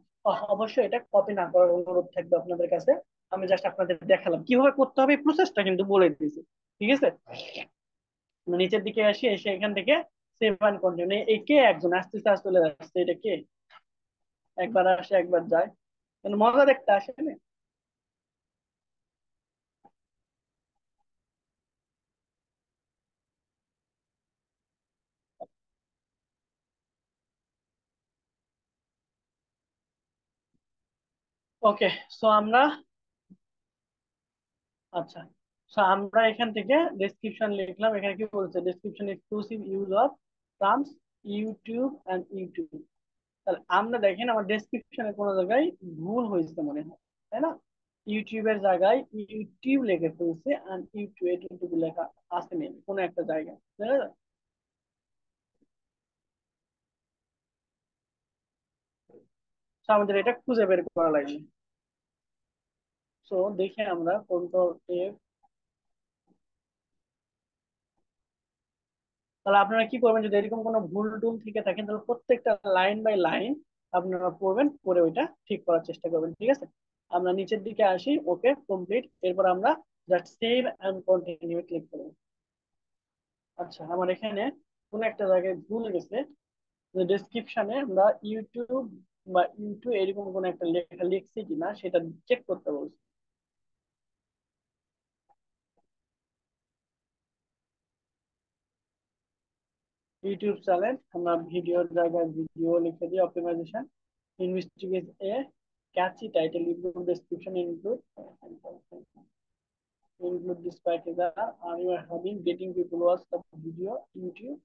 অবশ্যই এটা কপি না করার অনুরোধ থাকবে আপনাদের কাছে, আমি জাস্ট আপনাদের দেখালাম কিভাবে করতে হবে, এই প্রসেসটা কিন্তু বলে দিয়েছি। ঠিক আছে, নিচের দিকে আসি, এসে এখান থেকে সেভ অ্যান্ড কন্টিনিউ। এই কে একজন আসতে আসতে চলে আসছে, এটা কে? একবার আসে একবার যায়, কিন্তু মজা দেখতে আসে না। ওকে, সো আমরা, আচ্ছা, সো আমরা এখান থেকে ডেসক্রিপশন লিখলাম। এখানে কি বলছে, description exclusive use of terms YouTube and YouTube. তাহলে আমরা দেখেন আমার ডেসক্রিপশনে কোনো জায়গায় ভুল হয়েছে মনে হয়, তাই না? ইউটিউবের জায়গায় ইউটিউব লিখে ফেলছে, আর ইউটিউব এটুকু লেখা আসেনি কোনো একটা জায়গায়, বুঝলে তো? So আমাদের এটা খুঁজে বের করা লাগবে। সো দেখে আমরা কন্ট্রোল এফ, তাহলে আপনারা কি করবেন, যদি এরকম কোনো ভুল টুল থেকে থাকেন তাহলে প্রত্যেকটা লাইন বাই লাইন আপনারা পড়বেন, পড়ে ওইটা ঠিক করার চেষ্টা করবেন। ঠিক আছে, আমরা নিচের দিকে আসি, ওকে কমপ্লিট। এরপর আমরা just save and continue click করব। আচ্ছা, আমার এখানে কোন একটা জায়গায় ভুল গেছে, যে ডেসক্রিপশনে আমরা ইউটিউব বা ইউটিউব এরকম কোন একটা লেখা লিখছি কিনা সেটা চেক করতে বলছি। ইউটিউব চ্যানেল আমরা ভিডিওর জায়গায় ভিডিও লিখে দিই, optimisation investigate A catchy title, include description, include this package. Are you having getting people watch the video YouTube?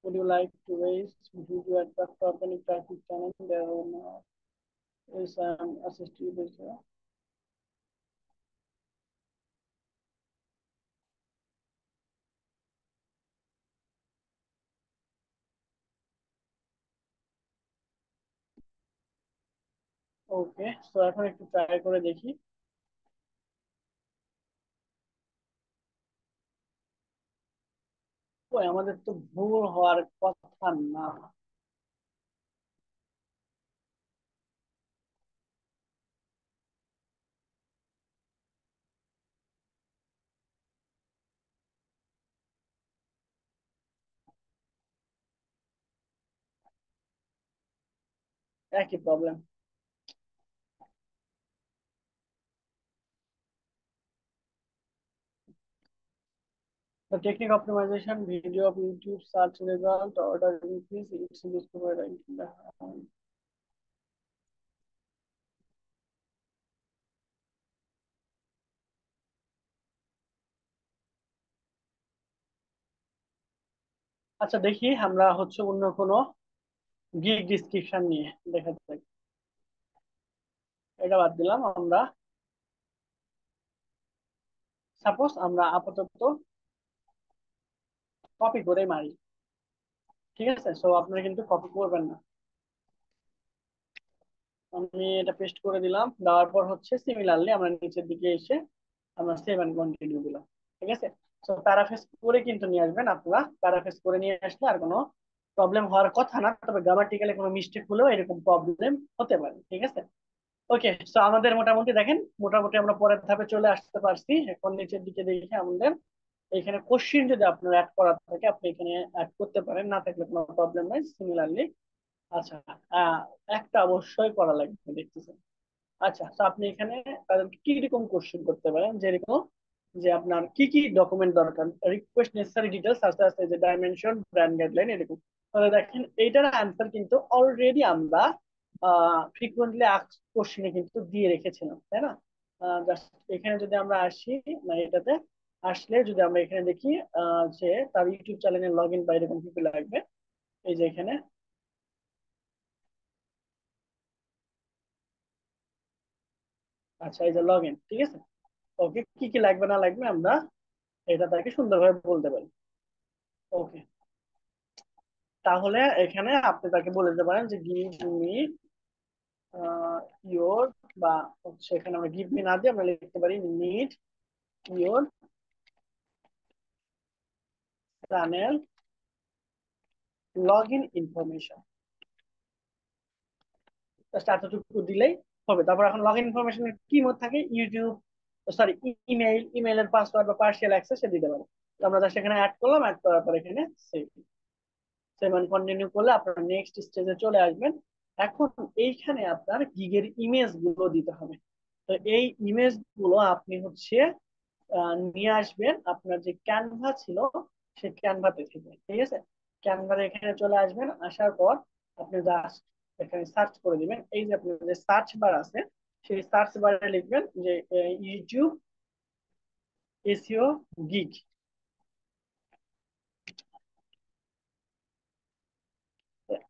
Would you like to raise video attract organic traffic channel? There is assistive video. Okay, so এখন একটু try করে দেখি। ওই আমাদের তো ভুল হওয়ার কথা না। একই problem. The technique optimization video of YouTube search result order increase its discovery ranking. আচ্ছা, দেখি আমরা হচ্ছে অন্য কোনো গিগ ডিসক্রিপশন নিয়ে দেখা যাক। এটা বাদ দিলাম আমরা, সাপোজ আমরা আপাতত কপি করে মারি। ঠিক আছে, সো আপনারা কিন্তু কপি করবেন না। আমি এটা পেস্ট করে দিলাম, দেওয়ার পর হচ্ছে সিমিলারলি আমরা নিচের দিকে এসে আমরা সেভ এন্ড কন্টিনিউ দিলাম। ঠিক আছে, তো প্যারাফ্রেজ করে কিন্তু নিয়ে আসবেন আপনারা, প্যারাফ্রেজ করে নিয়ে আসলে আর কোনো প্রবলেম হওয়ার কথা না, তবে গ্রামাটিক্যালি কোনো মিস্টেক হলেও এরকম প্রবলেম হতে পারে। ঠিক আছে, ওকে, তো আমাদের মোটামুটি দেখেন, মোটামুটি আমরা পরের ধাপে চলে আসতে পারছি। এখন নিচের দিকে দেখে আমাদের এখানে কোশ্চিন যদি আপনার অ্যাড করা থাকে আপনি এখানে অ্যাড করতে পারেন, না থাকলে কোনো প্রবলেম নাই। সিমিলারলি, আচ্ছা, আহ, একটা অবশ্যই করা লাগবে দেখতেছেন, আচ্ছা, তো আপনি এখানে তাদেরকে কি রকম কোশ্চেন করতে পারেন, যেরকম যে আপনার কি কি ডকুমেন্ট দরকার, রিকোয়েস্ট নেসেসারি ডিটেলস আস্তে আস্তে, যে ডাইমেনশন, ব্র্যান্ড গাইডলাইন, এরকম। তাহলে দেখেন এইটার অ্যান্সার কিন্তু অলরেডি আমরা ফ্রিকুয়েন্টলি আস্ক কোশ্চেনে কিন্তু দিয়ে রেখেছিলাম, তাই না? জাস্ট এখানে যদি আমরা আসি, মানে এটাতে আসলে যদি আমরা এখানে দেখি যে তার ইউটিউব চ্যানেলের লগ ইন বা এরকম কিছু লাগবে। এই যে এখানে, আচ্ছা এই যে লগ ইন, ঠিক আছে। ওকে, কি কি লাগবে না লাগবে আমরা এটা তাকে সুন্দরভাবে বলতে পারি। ওকে, তাহলে এখানে আপনি তাকে বলে দিতে পারেন যে গিভ মি ইয়োর, বা হচ্ছে এখানে আমরা গিভ মি না দিয়ে আমরা লিখতে পারি need your channel log in information. Just এতটুকু দিলেই হবে। তারপর এখন লগ ইন ইনফরমেশনের কি মোড থাকে, ইউটিউব, সরি, ইমেইল, ইমেইলের পাসওয়ার্ড বা পার্সিয়াল অ্যাক্সেস সে দিতে পারে। তো আমরা জাস্ট এখানে অ্যাড করলাম, অ্যাড করার পর এখানে সেভ, সেভেন কন্টিনিউ করলে আপনার নেক্সট স্টেজে চলে আসবেন। এখন এইখানে আপনার গিগের ইমেজ গুলো দিতে হবে। তো এই ইমেজ গুলো আপনি হচ্ছে নিয়ে আসবেন আপনার যে ক্যানভা ছিল সেই ক্যানভাতে থেকে, ঠিক আছে। ক্যানভার এখানে চলে আসবেন, আসার পর আপনি জাস্ট এখানে সার্চ করে দিবেন। এই যে আপনার যে সার্চ বার আছে, সেই সার্চ বারে লিখবেন যে ইউটিউব এসইও গিগ।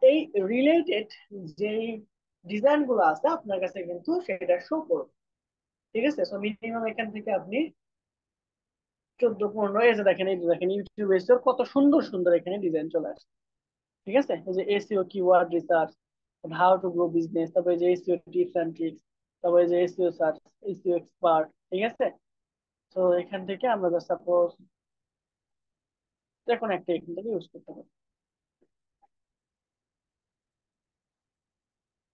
এই রিলেটেড যেই ডিজাইন গুলো আছে আপনার কাছে কিন্তু সেটা শো করবে, ঠিক আছে। সো মিনিমাম এখান থেকে আপনি 14-15, এই যে দেখেন, এই যে দেখেন ইউটিউব এসিও কত সুন্দর সুন্দর এখানে ডিজাইন চলে আসে, ঠিক আছে। এই যে SEO keyword research, how to grow business, তারপরে যে এসইও টিপস এন্ড ট্রিক্স, তারপরে যে এসইও সার্চ, এসইও এক্সপার্ট, ঠিক আছে। তো এখান থেকে আমরা জাস্ট সাপোজ যে কোনো একটা এখান থেকে ইউজ করতে পারি।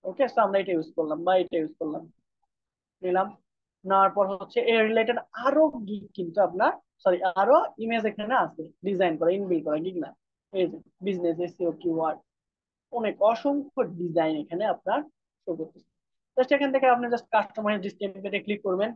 ওকে, সো আমরা এটা ইউজ করলাম বা এটা ইউজ করলাম, নিলাম। নেওয়ার পর হচ্ছে এর রিলেটেড আরো গিগ কিন্তু আপনার, সরি, আরো ইমেজ এখানে আছে ডিজাইন করা, ইনবিল্ড করা গিগ না। এই যে বিজনেস এসইও কিওয়ার্ড, অনেক অসংখ্য ডিজাইন এখানে আপনার শো করতেছে। জাস্ট এখান থেকে আপনি জাস্ট কাস্টমাইজ দিস টেমপ্লেটে ক্লিক করবেন।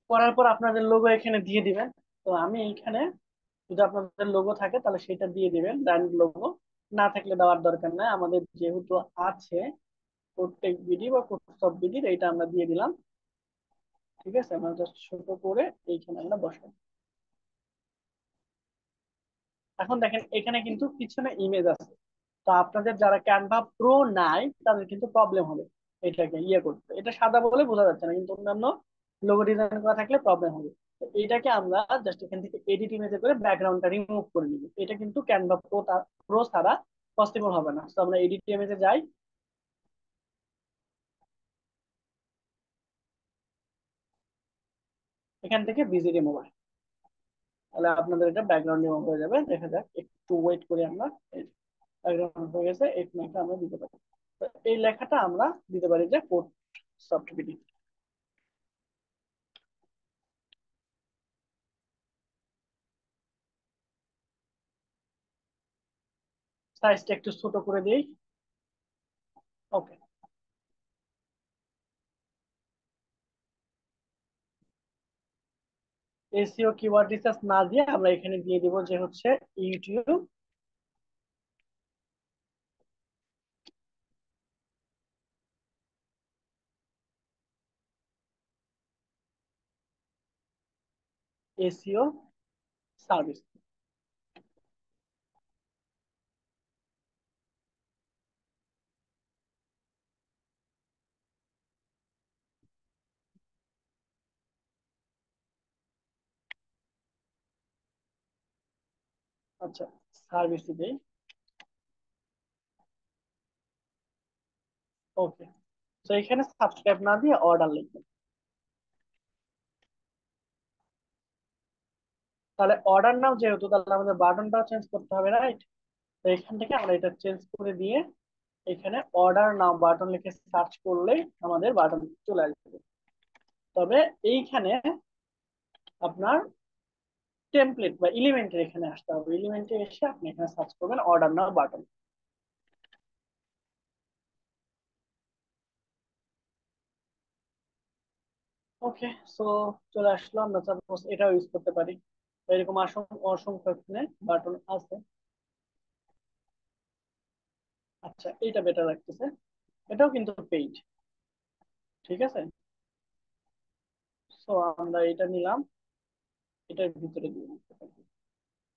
করার পর আপনাদের লোগো এখানে দিয়ে দিবেন। তো আমি এইখানে, যদি আপনাদের লোগো থাকে তাহলে সেটা দিয়ে দিবেন, ব্র্যান্ড লোগো। না থাকলে দেওয়ার দরকার নাই, আমাদের যেহেতু আছে প্রত্যেক বিডি বা সব বিডির, এইটা আমরা দিয়ে দিলাম, ঠিক আছে। আমরা জাস্ট ছোট করে এইখানে আমরা বসাই। এখন দেখেন এখানে কিন্তু পিছনে ইমেজ আছে। তো আপনাদের যারা ক্যানভা প্রো নাই তাদের কিন্তু প্রবলেম হবে এটাকে ইয়ে করতে। এটা সাদা বলে বোঝা যাচ্ছে না, কিন্তু অন্যান্য লোগো ডিজাইন করা থাকলে প্রবলেম হবে। তো এটাকে আমরা জাস্ট এখান থেকে এডিট ইমেজে করে ব্যাকগ্রাউন্ডটা রিমুভ করে নিব। এটা কিন্তু ক্যানভা প্রো ছাড়া পসিবল হবে না। তো আমরা এডিট ইমেজে যাই, এখান থেকে বিজি রিমুভার, তাহলে আপনাদের এটা ব্যাকগ্রাউন্ড রিমুভ হয়ে যাবে। দেখা যাক, একটু ওয়েট করি আমরা। ব্যাকগ্রাউন্ড হয়ে গেছে, এই লেখা আমরা দিতে পারি। তো এই লেখাটা আমরা দিতে পারি যে কোড সফট, সাইজটা একটু ছোট করে দিই। ওকে, এসইও কিওয়ার্ড রিসার্চ না দিয়ে আমরা এখানে দিয়ে দিব যে হচ্ছে ইউটিউব এসইও সার্ভিস। আচ্ছা, সার্ভিস দিই। ওকে, তো এখানে সাবস্ক্রাইব না দিয়ে অর্ডার লিখবেন। তাহলে অর্ডার নাও যেহেতু, তাহলে আমাদের বাটনটাও চেঞ্জ করতে হবে, রাইট? তো এখান থেকে আমরা এটা চেঞ্জ করে দিয়ে এখানে অর্ডার নাও বাটন লিখে সার্চ করলেই আমাদের বাটন চলে আসবে। তবে এইখানে আপনার টেমপ্লেট বা এলিমেন্টের এখানে আসতে হবে, এলিমেন্টে এসে আপনি এখানে সার্চ করবেন অর্ডার নাও বাটন। ওকে, সো চলে আসলো। আমরা সাপোজ এটাও ইউজ করতে পারি। এরকম অসংখ্য এখানে বাটন আছে। আচ্ছা, এইটা বেটার লাগতেছে, এটাও কিন্তু পেইড। ঠিক আছে, সো আমরা এটা নিলাম, এটার ভিতরে দিয়ে দিতে পারি।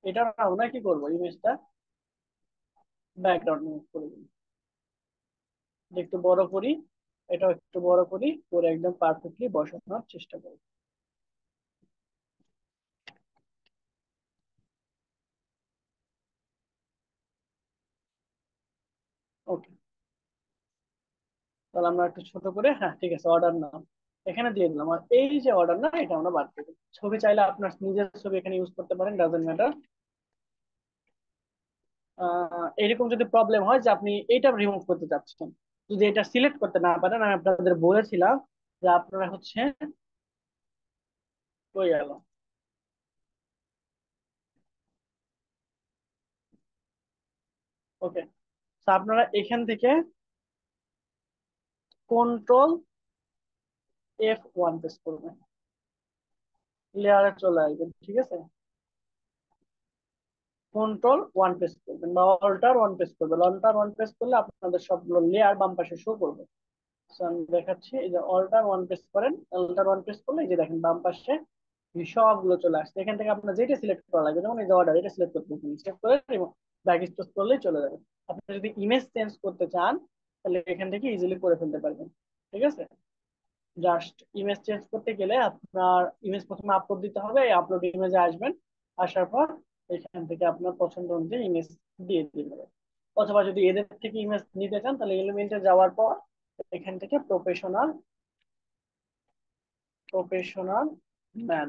এটা আমরা কি করবো, ইমেজটা ব্যাকগ্রাউন্ড ইমেজ করে দিই। এটা একটু বড় করি, এটাও একটু বড় করি, করে একদম পারফেক্টলি বসানোর চেষ্টা করি। ওকে, তাহলে আমরা একটু ছোট করে, হ্যাঁ ঠিক আছে, অর্ডার নাম এখানে দিয়ে দিলাম। আর এই যে অর্ডার না, এটা আমরা বাদ দেবো। ছবি চাইলে আপনার নিজের ছবি এখানে ইউজ করতে পারেন, ডাজেন্ট ম্যাটার। এরকম যদি প্রবলেম হয় যে আপনি এইটা রিমুভ করতে চাচ্ছেন, যদি এটা সিলেক্ট করতে না পারেন, আমি আপনাদের বলেছিলাম যে আপনারা হচ্ছে, কই গেল, ওকে, তো আপনারা এখান থেকে কন্ট্রোল F1 প্রেস করবেন, লেয়ারে চলে আসবেন। ঠিক আছে, কন্ট্রোল 1 প্রেস করবেন বা অল্টার 1 প্রেস করবেন। অল্টার 1 প্রেস করলে আপনাদের সবগুলো লেয়ার বাম পাশে শো করবে। So, আমি দেখাচ্ছি, এই যে অল্টার 1 প্রেস করেন, অল্টার 1 প্রেস করলে এই যে দেখেন বাম পাশে এই সবগুলো চলে আসছে। এখান থেকে আপনার যেটা সিলেক্ট করা লাগবে, যেমন এই যে অর্ডার, এটা সিলেক্ট করতে সিলেক্ট করে এবং ব্যাক স্পেস করলেই চলে যাবে। আপনি যদি ইমেজ চেঞ্জ করতে চান, তাহলে এখান থেকে ইজিলি করে ফেলতে পারবেন। ঠিক আছে, জাস্ট ইমেজ চেঞ্জ করতে গেলে আপনার ইমেজ প্রথমে আপলোড দিতে হবে, এই আপলোড ইমেজে আসবেন, আসার পর এখান থেকে আপনার পছন্দ অনুযায়ী ইমেজ দিয়ে দিবেন। অথবা যদি এদের থেকে ইমেজ নিতে চান, তাহলে এলিমেন্টে যাওয়ার পর এখান থেকে প্রফেশনাল, প্রফেশনাল ম্যান,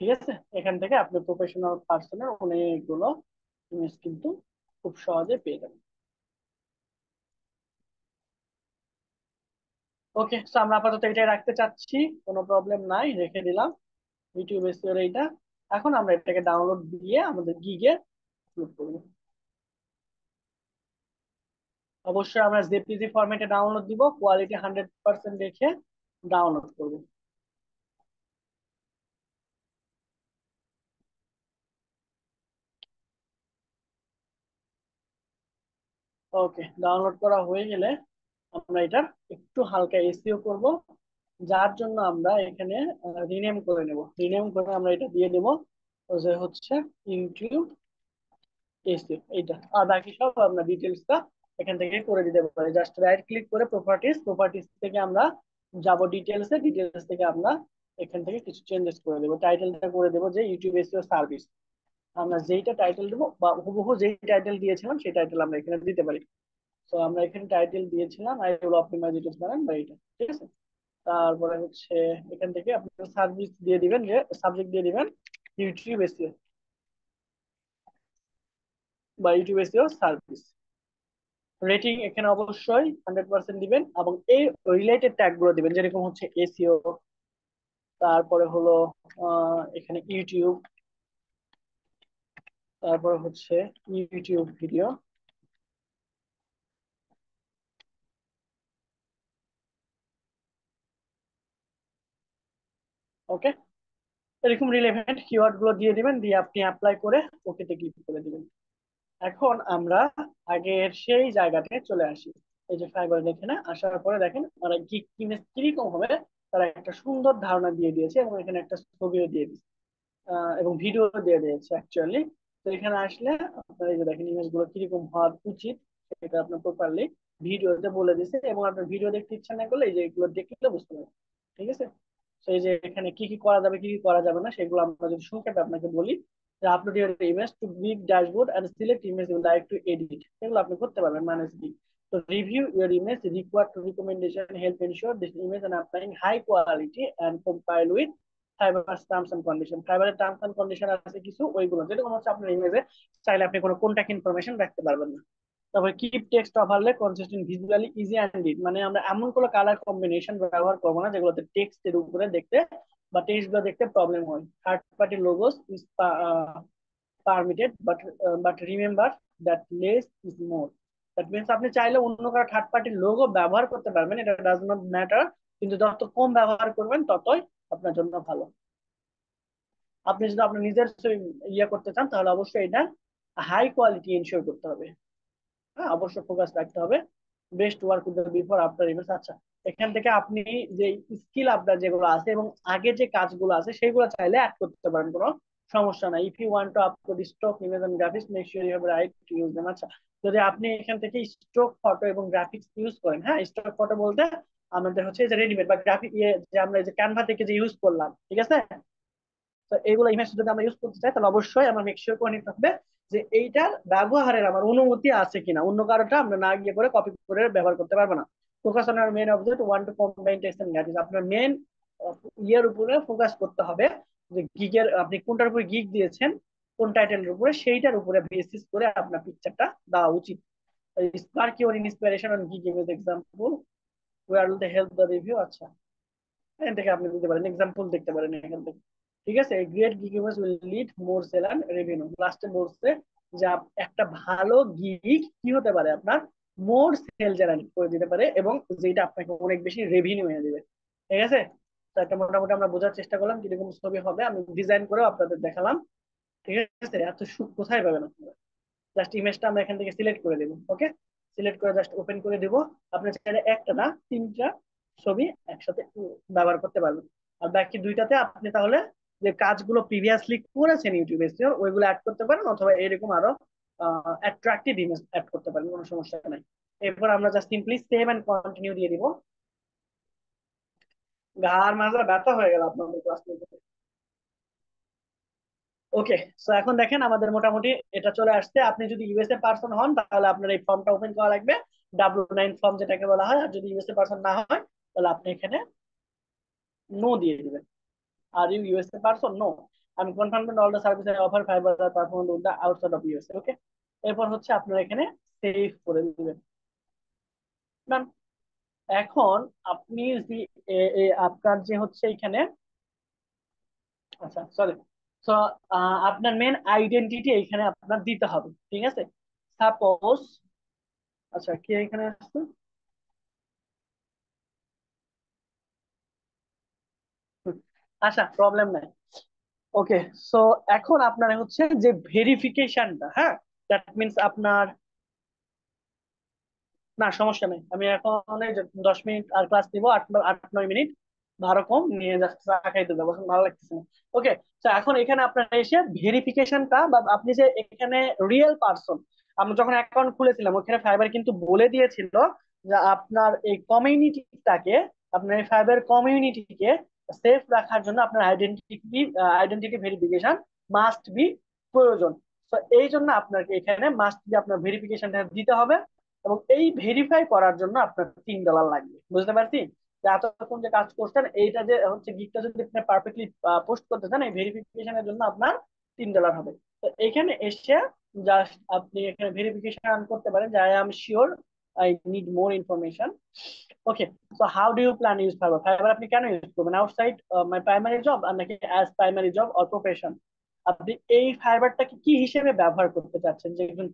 ঠিক আছে, এখান থেকে আপনি প্রফেশনাল পার্সনের অনেকগুলো ইমেজ কিন্তু খুব সহজে পেয়ে যাবেন। ওকে, তো আমরা আপাতত এটাই রাখতে চাচ্ছি, কোনো প্রবলেম নাই, রেখে দিলাম ইউটিউব এসইও এইটা। এখন আমরা এটাকে ডাউনলোড দিয়ে আমাদের গিগে আপলোড করবো। অবশ্যই আমরা জেপিজি ফরম্যাটে ডাউনলোড দিব, কোয়ালিটি 100% রেখে ডাউনলোড করবো। ওকে, ডাউনলোড করা হয়ে গেলে আমরা এটা একটু হালকা এসইও করব, যার জন্য আমরা এখানে রিনেম করে নেব। রিনেম করে আমরা এটা দিয়ে দেব যে হচ্ছে ইউটিউব এসইও এইটা। আর বাকি সব আমরা ডিটেলসটা এখান থেকে করে দিতে পারি। জাস্ট রাইট ক্লিক করে প্রপার্টিজ, প্রপার্টিজ থেকে আমরা যাব ডিটেলসে, ডিটেলস থেকে আমরা এখান থেকে কিছু চেঞ্জেস করে দেবো। টাইটেলটা করে দেবো যে ইউটিউব এসইও সার্ভিস। আমরা যেইটা টাইটেল দেবো বা হুবহু যেই টাইটেল দিয়েছিলাম সেই টাইটেল আমরা এখানে দিতে পারি। তো আমরা এখানে টাইটেল দিয়েছিলাম I will optimize YouTube channel বা এইটা। ঠিক আছে, তারপরে হচ্ছে এখান থেকে আপনি সার্ভিস দিয়ে দিবেন, যে সাবজেক্ট দিয়ে দিবেন ইউটিউব এসইও বা ইউটিউব এসইও সার্ভিস। রেটিং এখানে অবশ্যই 100% দিবেন এবং এই রিলেটেড ট্যাগ গুলো দিবেন, যেরকম হচ্ছে এসইও, তারপরে হলো এখানে ইউটিউব, তারপরে হচ্ছে ইউটিউব ভিডিও। ওকে, এরকম রিলেভেন্ট কিওয়ার্ড গুলো দিয়ে দিবেন, দিয়ে আপনি অ্যাপ্লাই করে ওকেতে ক্লিক করে দিবেন। এখন আমরা আগের সেই জায়গাতে চলে আসি। এই যে ফাইবার এখানে আসার পরে দেখেন তারা কি ইমেজ কিরকম হবে, তারা একটা সুন্দর ধারণা দিয়ে দিয়েছে এবং এখানে একটা ছবিও দিয়ে দিয়েছে, এবং ভিডিও দিয়ে দিয়েছে অ্যাকচুয়ালি। তো এখানে আসলে আপনার এই যে দেখেন ইমেজ গুলো কিরকম হওয়া উচিত, সেটা আপনার প্রপারলি ভিডিওতে বলে দিছে। এবং আপনার ভিডিও দেখতে ইচ্ছা না করলে এই যে এগুলো দেখলে বুঝতে পারবেন। ঠিক আছে, সেই যে এখানে কি কি করা যাবে কি কি করা যাবে না, সেগুলো আমরা যদি সংক্ষেপে আপনাকে বলি, যে upload your image to big dashboard and select image you like to edit, এগুলো আপনি করতে পারবেন। মানে কি, তো review your image required to recommendation help ensure this image and applying high quality and compile with Fiverr terms and condition. ফাইবারের terms and condition আছে কিছু, ওইগুলো যেরকম হচ্ছে আপনার ইমেজে চাইলে আপনি কোনো কন্ট্যাক্ট ইনফরমেশন রাখতে পারবেন না। তারপরে keep text overlay consistent visually easy and read, মানে আমরা এমন কোনো কালার কম্বিনেশন ব্যবহার করবো না যেগুলোতে টেক্সটের উপরে দেখতে বা টেক্সট গুলো দেখতে প্রবলেম হয়। Third party logos is permitted, but remember that less is more. That means আপনি চাইলে অন্য কারো থার্ড পার্টির লোগো ব্যবহার করতে পারবেন, এটা ডাজ নট ম্যাটার, কিন্তু যত কম ব্যবহার করবেন ততই আপনার জন্য ভালো। আপনি যদি আপনার নিজের ইয়ে করতে চান তাহলে অবশ্যই এটা হাই কোয়ালিটি এনশিওর করতে হবে। হ্যাঁ, অবশ্যই ফোকাস রাখতে হবে। Best work with the before after image. আচ্ছা, এখান থেকে আপনি যে স্কিল আপনার যেগুলো আছে এবং আগে যে কাজগুলো আছে সেগুলো চাইলে অ্যাড করতে পারেন, কোনো সমস্যা নাই। If you want to upload stock image and graphics make sure you have right to use them. আচ্ছা, যদি আপনি এখান থেকে স্টক ফটো এবং গ্রাফিক্স ইউজ করেন, হ্যাঁ, স্টক ফটো বলতে আমাদের হচ্ছে যে রেডিমেড বা গ্রাফিক ইয়ে যে আমরা এই যে ক্যানভা থেকে যে ইউজ করলাম, ঠিক আছে। তো এইগুলো ইমেজ যদি আমরা ইউজ করতে চাই তাহলে অবশ্যই আমরা মেক শিওর করে নিতে হবে যে এইটার ব্যবহারের আমার অনুমতি আছে কিনা, অন্য কারোটা আমরা না গিয়ে করে কপি করে ব্যবহার করতে পারবো না। Focus on your main object, want to combine text and graphics, আপনার মেন ইয়ের উপরে ফোকাস করতে হবে, যে গিগের আপনি কোনটার উপরে গিগ দিয়েছেন, কোন টাইটেলের উপরে, সেইটার উপরে বেসিস করে আপনার পিকচারটা দেওয়া উচিত। Spark your inspiration on gig image example, where will they help the review. আচ্ছা, এখান থেকে আপনি দিতে পারেন, এক্সাম্পল দেখতে পারেন এখান থেকে। ঠিক আছে, great gig image will lead more sale and revenue. লাস্টে বলছে যে একটা ভালো গিগ কি হতে পারে, আপনার মোর সেল জেনারেট করে দিতে পারে এবং যেটা আপনাকে অনেক বেশি রেভিনিউ এনে দিবে। ঠিক আছে, তো একটা মোটামুটি আমরা বোঝার চেষ্টা করলাম কিরকম ছবি হবে, আমি ডিজাইন করেও আপনাদের দেখালাম। ঠিক আছে, এত সুখ কোথায় পাবেন আপনারা। জাস্ট ইমেজটা আমরা এখান থেকে সিলেক্ট করে দেবো। ওকে, সিলেক্ট করে জাস্ট ওপেন করে দিব। আপনি চাইলে একটা না তিনটা ছবি একসাথে ব্যবহার করতে পারবেন। আর বাকি দুইটাতে আপনি তাহলে যে কাজগুলো প্রিভিয়াসলি করেছেন ইউটিউবে ওইগুলো অ্যাড করতে পারেন, অথবা এরকম আরো অ্যাট্রাকটিভ ইমেজ অ্যাড করতে পারেন, কোনো সমস্যা নাই। এরপর আমরা just simply save and continue দিয়ে দিব। ঘাড় মাজা ব্যথা হয়ে গেল আপনাদের ক্লাস নিতে। ওকে, সো এখন দেখেন আমাদের মোটামুটি এটা চলে আসছে। আপনি যদি ইউএসএ পার্সন হন তাহলে আপনার এই ফর্মটা ওপেন করা লাগবে, W9 ফর্ম যেটাকে বলা হয়। আর যদি ইউএসএ পার্সন না হয় তাহলে আপনি এখানে নো দিয়ে দিবেন। Are you USA person, no. আমি confirm all the service I offer Fiverr are perform with the outside of USA. Okay, এরপর হচ্ছে আপনার এখানে সেভ করে দিবেন। Done. এখন আপনি যে আপনার যে হচ্ছে এখানে, আচ্ছা সরি, তো আপনার মেন আইডেন্টিটি এখানে আপনার দিতে হবে। ঠিক আছে, সাপোজ, আচ্ছা কি এখানে আসছে, আচ্ছা প্রবলেম নাই। ওকে, সো এখন আপনার হচ্ছে যে ভেরিফিকেশনটা, হ্যাঁ, দ্যাট মিনস আপনার, না সমস্যা নেই, আমি এখন এই যে 10 মিনিট আর ক্লাস নিবো, 8-9 মিনিট ভালো কম নিয়ে জাস্ট চা খাইতে যাবো, এখন ভালো লাগতেছে না। ওকে, তো এখন এখানে আপনার এসে ভেরিফিকেশনটা বা আপনি যে এখানে রিয়েল পারসন, আমরা যখন অ্যাকাউন্ট খুলেছিলাম ওখানে ফাইবার কিন্তু বলে দিয়েছিল যে আপনার এই কমিউনিটিটাকে, আপনার এই ফাইবার কমিউনিটিকে সেফ রাখার জন্য আপনার আইডেন্টিটি ভেরিফিকেশন মাস্ট বি প্রয়োজন। তো এই জন্য আপনাকে এখানে মাস্ট বি আপনার ভেরিফিকেশনটা দিতে হবে, এবং এই ভেরিফাই করার জন্য আপনার $3 লাগবে। বুঝতে পারছি যে এতক্ষণ যে কাজ করছেন এইটা যে হচ্ছে গিকটা যদি আপনি পারফেক্টলি পোস্ট করতে চান, এই ভেরিফিকেশনের জন্য আপনার $3 হবে। তো এখানে এসে জাস্ট আপনি এখানে ভেরিফিকেশন করতে পারেন যে I am sure I need more information. Okay, so how do you plan use Fiverr, Fiverr আপনি কেন ইউজ করবেন, আউটসাইড মাই প্রাইমারি জব আর নাকি as primary job or profession. আপনি এই ফাইবারটাকে কি হিসেবে ব্যবহার করতে চাচ্ছেন, যে একজন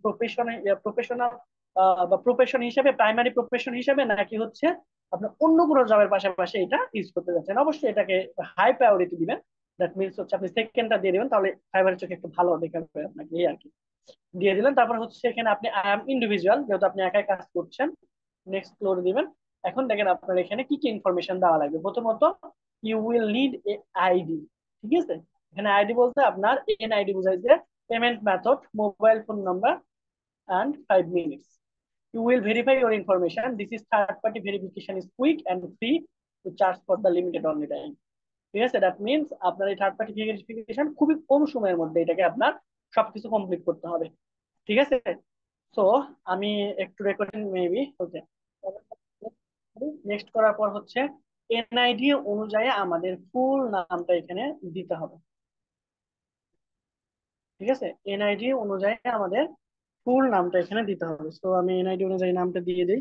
প্রফেশনাল বা প্রফেশন হিসেবে, প্রাইমারি প্রফেশন হিসেবে, নাকি হচ্ছে আপনার অন্য কোনো জবের পাশাপাশি এটা ইউজ করতে যাচ্ছেন। অবশ্যই এটাকে হাই প্রায়োরিটি দিবেন। দ্যাট মিনস হচ্ছে আপনি সেকেন্ডটা দিয়ে দিবেন, তাহলে ফাইবারের চোখে একটু ভালো দেখাবে আপনাকে, এই আর কি। দিয়ে দিলেন, তারপর হচ্ছে এখানে আপনি আই এম ইন্ডিভিজুয়াল, যেহেতু আপনি একাই কাজ করছেন, নেক্সট ফ্লোরে দিবেন। এখন দেখেন আপনার এখানে কি কি ইনফরমেশন দেওয়া লাগবে। প্রথমত you will need a ID. ঠিক আছে, এখানে আইডি বলতে আপনার এনআইডি বোঝায় যে payment method, mobile phone number and 5 minutes. You will verify your information. This is third party verification is quick and free to charge for the limited only time. ঠিক আছে, that means আপনার এই third party verification খুবই কম সময়ের মধ্যে এটাকে আপনার সবকিছু কমপ্লিট করতে হবে। ঠিক আছে, সো আমি একটু রেকর্ডিং মেবি। ওকে, নেক্সট করার পর হচ্ছে এনআইডি অনুযায়ী আমাদের ফুল নামটা এখানে দিতে হবে। ঠিক আছে, এনআইডি অনুযায়ী আমাদের ফুল নামটা এখানে দিতে হবে, তো আমি এনআইডি অনুযায়ী নামটা দিয়ে দিই,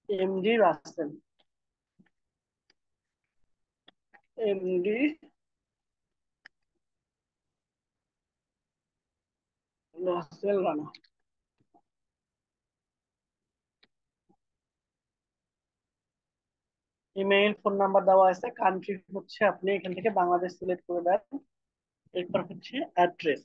MD Rasel. MD Rasel Rana. Email, phone number দেওয়া আছে, কান্ট্রি হচ্ছে আপনি এখান থেকে বাংলাদেশ সিলেক্ট করে দেন, এরপর হচ্ছে অ্যাড্রেস।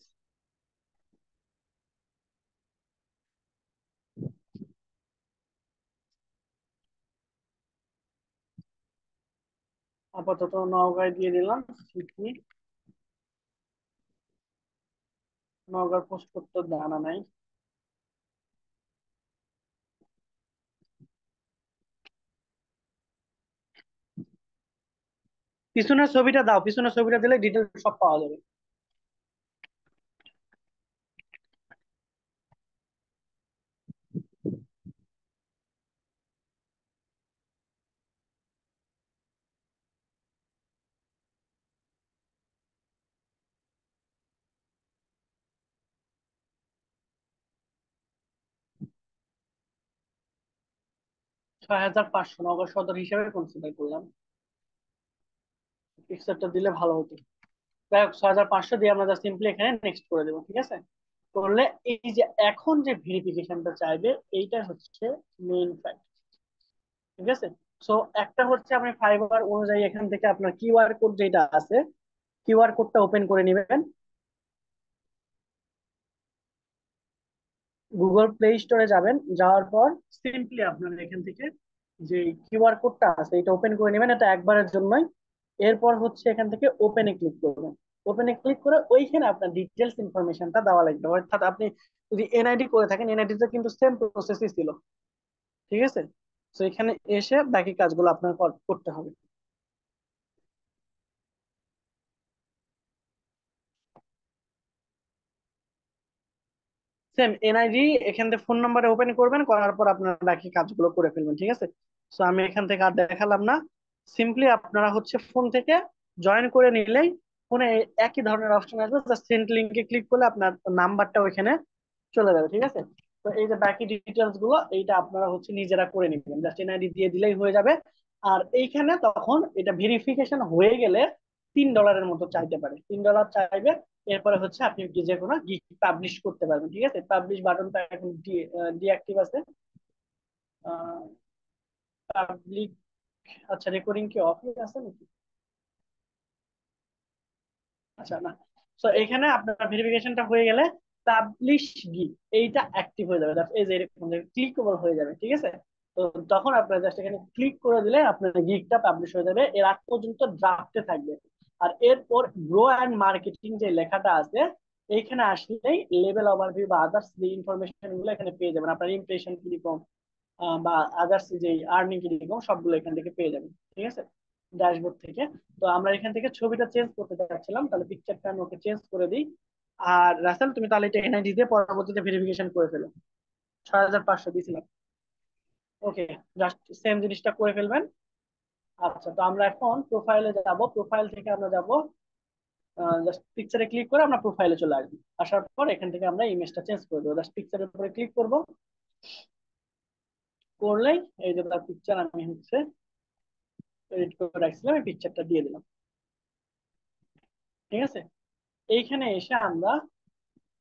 আপাতত নওগাঁয় দিয়ে দিলাম সিটি। নওগাঁর পোস্ট কোড তো জানা নাই। পিছনের ছবিটা দাও, পিছনের ছবিটা দিলে ডিটেলস সব পাওয়া যাবে। 6500 নওগাঁ সদর হিসেবে কনসিডার করলাম। পিকচারটা দিলে ভালো হতো। যাই হোক, 6500 দিয়ে আমরা সিম্পলি এখানে নেক্সট করে দেবো, ঠিক আছে। করলে এই যে এখন যে ভেরিফিকেশনটা চাইবে, এইটা হচ্ছে মেইন ফ্যাক্ট, ঠিক আছে। সো একটা হচ্ছে আপনি ফাইবার অনুযায়ী এখান থেকে আপনার কিউআর কোড যেটা আছে, কিউআর কোডটা ওপেন করে নেবেন। গুগল প্লে স্টোরে যাবেন, যাওয়ার পর সিম্পলি আপনার এখান থেকে যে কিউআর কোডটা আছে এটা ওপেন করে নেবেন, এটা একবারের জন্যই। এরপর হচ্ছে এখান থেকে ওপেনে ক্লিক করবেন। ওপেনে ক্লিক করে ওইখানে আপনার ডিটেলস ইনফরমেশনটা দেওয়া লাগবে, অর্থাৎ আপনি যদি এনআইডি করে থাকেন, এনআইডিতে কিন্তু সেম প্রসেসই ছিল, ঠিক আছে। তো এখানে এসে বাকি কাজগুলো আপনার করতে হবে। সেম এনআইডি এখান থেকে ফোন নাম্বারে ওপেন করবেন, করার পর আপনার বাকি কাজগুলো করে ফেলবেন, ঠিক আছে। তো আমি এখান থেকে আর দেখালাম না, সিম্পলি আপনারা হচ্ছে ফোন থেকে জয়েন করে নিলেই ফোনে একই ধরনের অপশন আসবে, জাস্ট সেন্ড লিংকে ক্লিক করলে আপনার নাম্বারটা ওইখানে চলে যাবে, ঠিক আছে। তো এই যে বাকি ডিটেলস গুলো এইটা আপনারা হচ্ছে নিজেরা করে নেবেন, জাস্ট এনআইডি দিয়ে দিলেই হয়ে যাবে। আর এইখানে তখন এটা ভেরিফিকেশন হয়ে গেলে $3 মতো চাইতে পারে, $3 চাইবে। এরপরে হচ্ছে আপনি যে কোনো গিগ পাবলিশ করতে পারবেন, ঠিক আছে। পাবলিশ বাটনটা এখন ডিঅ্যাক্টিভ আছে। পাবলিক, আচ্ছা রেকর্ডিং কি অফ আছে নাকি? আচ্ছা না। সো এখানে আপনার ভেরিফিকেশনটা হয়ে গেলে পাবলিশ গিগ এইটা অ্যাক্টিভ হয়ে যাবে, এই যে এরকম ক্লিকেবল হয়ে যাবে, ঠিক আছে। তো তখন আপনার জাস্ট এখানে ক্লিক করে দিলে আপনার গিগটা পাবলিশ হয়ে যাবে, এর আগ পর্যন্ত ড্রাফটে থাকবে। আর এরপর গ্রো অ্যান্ড মার্কেটিং যে লেখাটা আছে, এইখানে আসলেই লেভেল ওভারভিউ বা আদার্স যে ইনফরমেশন গুলো এখানে পেয়ে যাবেন, আপনার ইমপ্রেশন কিরকম বা আদার্স যে আর্নিং কিরকম সবগুলো এখান থেকে পেয়ে যাবেন, ঠিক আছে, ড্যাশবোর্ড থেকে। তো আমরা এখান থেকে ছবিটা চেঞ্জ করতে চাচ্ছিলাম, তাহলে পিকচারটা আমি ওকে চেঞ্জ করে দিই। আর রাসেল তুমি তাহলে এটা এনআইডি দিয়ে পরবর্তীতে ভেরিফিকেশন করে ফেলো। 6500 দিয়েছিলাম। ওকে, জাস্ট সেম জিনিসটা করে ফেলবেন। আচ্ছা, তো আমরা এখন প্রোফাইলে যাব, প্রোফাইল থেকে আমরা যাব, জাস্ট পিকচারে ক্লিক করে আমরা প্রোফাইলে চলে আসবো। আসার পর এখান থেকে আমরা ইমেজটা চেঞ্জ করে দেবো, জাস্ট পিকচারের উপরে ক্লিক করব। করলেই এই যে তার পিকচার আমি হচ্ছে এডিট করে রাখছিলাম, এই পিকচারটা দিয়ে দিলাম, ঠিক আছে। এইখানে এসে আমরা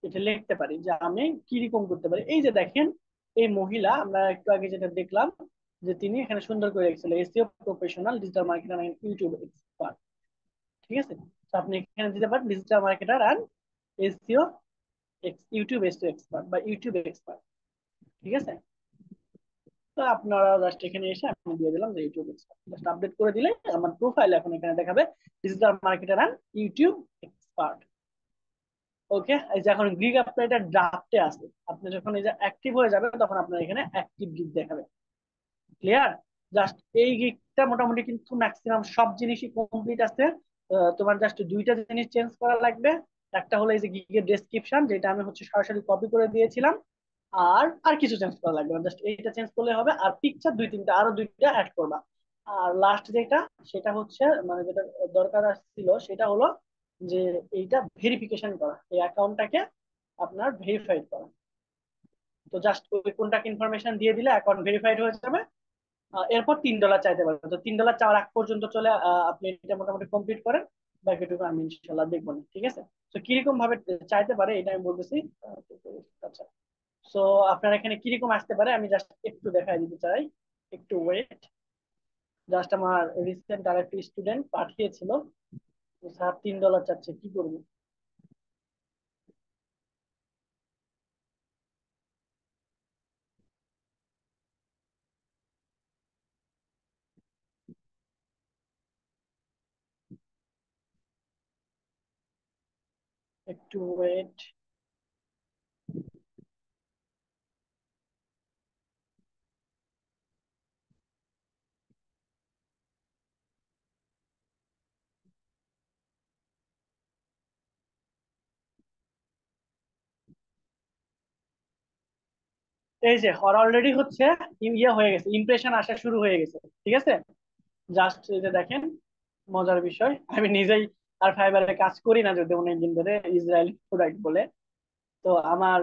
এটা লিখতে পারি যে আমি কিরকম করতে পারি। এই যে দেখেন, এই মহিলা আমরা একটু আগে যেটা দেখলাম, যে তিনি এখানে সুন্দর করে রেখেছিল SEO professional, digital marketer and YouTube expert, ঠিক আছে। তো আপনি এখানে দিতে পারেন digital marketer and SEO YouTube SEO expert বা ইউটিউব এক্সপার্ট, ঠিক আছে। তো আপনারা জাস্ট এখানে এসে আমি দিয়ে দিলাম যে ইউটিউব এক্সপার্ট, জাস্ট আপডেট করে দিলে আমার প্রোফাইল এখন এখানে দেখাবে digital marketer and YouTube expert. Okay, এই যে এখন গিগ আপনার এটা ড্রাফটে আছে, আপনি যখন এই যে অ্যাক্টিভ হয়ে যাবে তখন আপনার এখানে অ্যাক্টিভ গিগ দেখাবে। ক্লিয়ার? জাস্ট এই গিগটা মোটামুটি কিন্তু ম্যাক্সিমাম সব জিনিসই কমপ্লিট আছে। তোমার জাস্ট দুইটা জিনিস চেঞ্জ করা লাগবে। একটা হলো এই যে গিগের ডেসক্রিপশন, যেটা আমি হচ্ছে সরাসরি কপি করে দিয়েছিলাম। আর আর কিছু চেঞ্জ করা লাগবে না, জাস্ট এইটা চেঞ্জ করলে হবে। আর পিকচার দুই তিনটা, আরো দুইটা অ্যাড করবা। আর লাস্ট যেটা, সেটা হচ্ছে মানে যেটা দরকার ছিল সেটা হলো যে এইটা ভেরিফিকেশন করা এই অ্যাকাউন্টটাকে, আপনার ভেরিফাইড করা। তো জাস্ট ওই কোনটাকে ইনফরমেশন দিয়ে দিলে অ্যাকাউন্ট ভেরিফাইড হয়ে যাবে। এরপর $3 চাইতে পারবেন। তো $3 চাওয়ার আগ পর্যন্ত চলে আপনি এটা মোটামুটি কমপ্লিট করেন, বাকিটুকু আমি ইনশাল্লাহ দেখবো না, ঠিক আছে? তো কিরকম ভাবে চাইতে পারে এটা আমি বলতেছি। আচ্ছা, সো আপনার এখানে কিরকম আসতে পারে আমি জাস্ট একটু দেখাই দিতে চাই। একটু ওয়েট। জাস্ট আমার রিসেন্ট আর একটা স্টুডেন্ট পাঠিয়েছিল, স্যার $3 চাচ্ছে, কি করবো? একটু ওয়েট। এই যে ওর অলরেডি হচ্ছে ইয়ে হয়ে গেছে, ইমপ্রেশন আসা শুরু হয়ে গেছে, ঠিক আছে? জাস্ট এই যে দেখেন, মজার বিষয়, আমি নিজেই আর ফাইবারে কাজ করি না যদি অনেকদিন ধরে, ইসরায়েলি প্রোডাক্ট বলে। তো আমার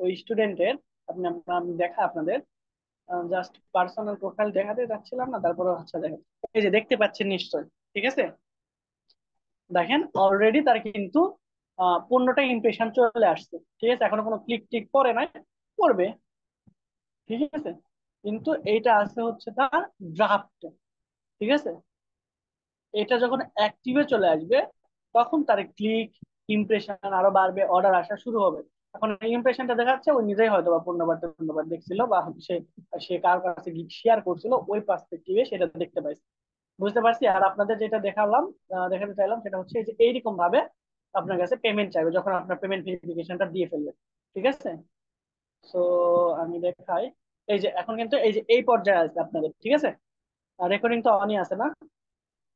ওই স্টুডেন্টের, আমি দেখা আপনাদের জাস্ট পার্সোনাল প্রোফাইল দেখাতে যাচ্ছিলাম না, তারপরে আচ্ছা দেখেন, এই যে দেখতে পাচ্ছেন নিশ্চয়, ঠিক আছে? দেখেন অলরেডি তার কিন্তু 15টা ইমপ্রেশন চলে আসছে, ঠিক আছে? এখনো কোনো ক্লিক টিক করে নাই, করবে, ঠিক আছে? কিন্তু এইটা আছে হচ্ছে তার ড্রাফট, ঠিক আছে? এটা যখন অ্যাক্টিভে চলে আসবে তখন তার ক্লিক, ইমপ্রেশন আরো বাড়বে, অর্ডার আসা শুরু হবে। এখন এই ইমপ্রেশনটা দেখাচ্ছে ওই নিজেই হয়তো বা 15 বার দেখছিল, বা সে সে কার কাছে শেয়ার করছিল, ওই পার্সপেক্টিভে সেটা দেখতে পাইছে। বুঝতে পারছি। আর আপনাদের যেটা দেখালাম, দেখাতে চাইলাম সেটা হচ্ছে এই যে এইরকম ভাবে আপনার কাছে পেমেন্ট চাইবে যখন আপনার পেমেন্ট ভেরিফিকেশনটা দিয়ে ফেলবে, ঠিক আছে? সো আমি দেখাই। এই যে এখন কিন্তু এই যে এই পর্যায়ে আছে আপনাদের, ঠিক আছে? রেকর্ডিং তো অনই আছে না?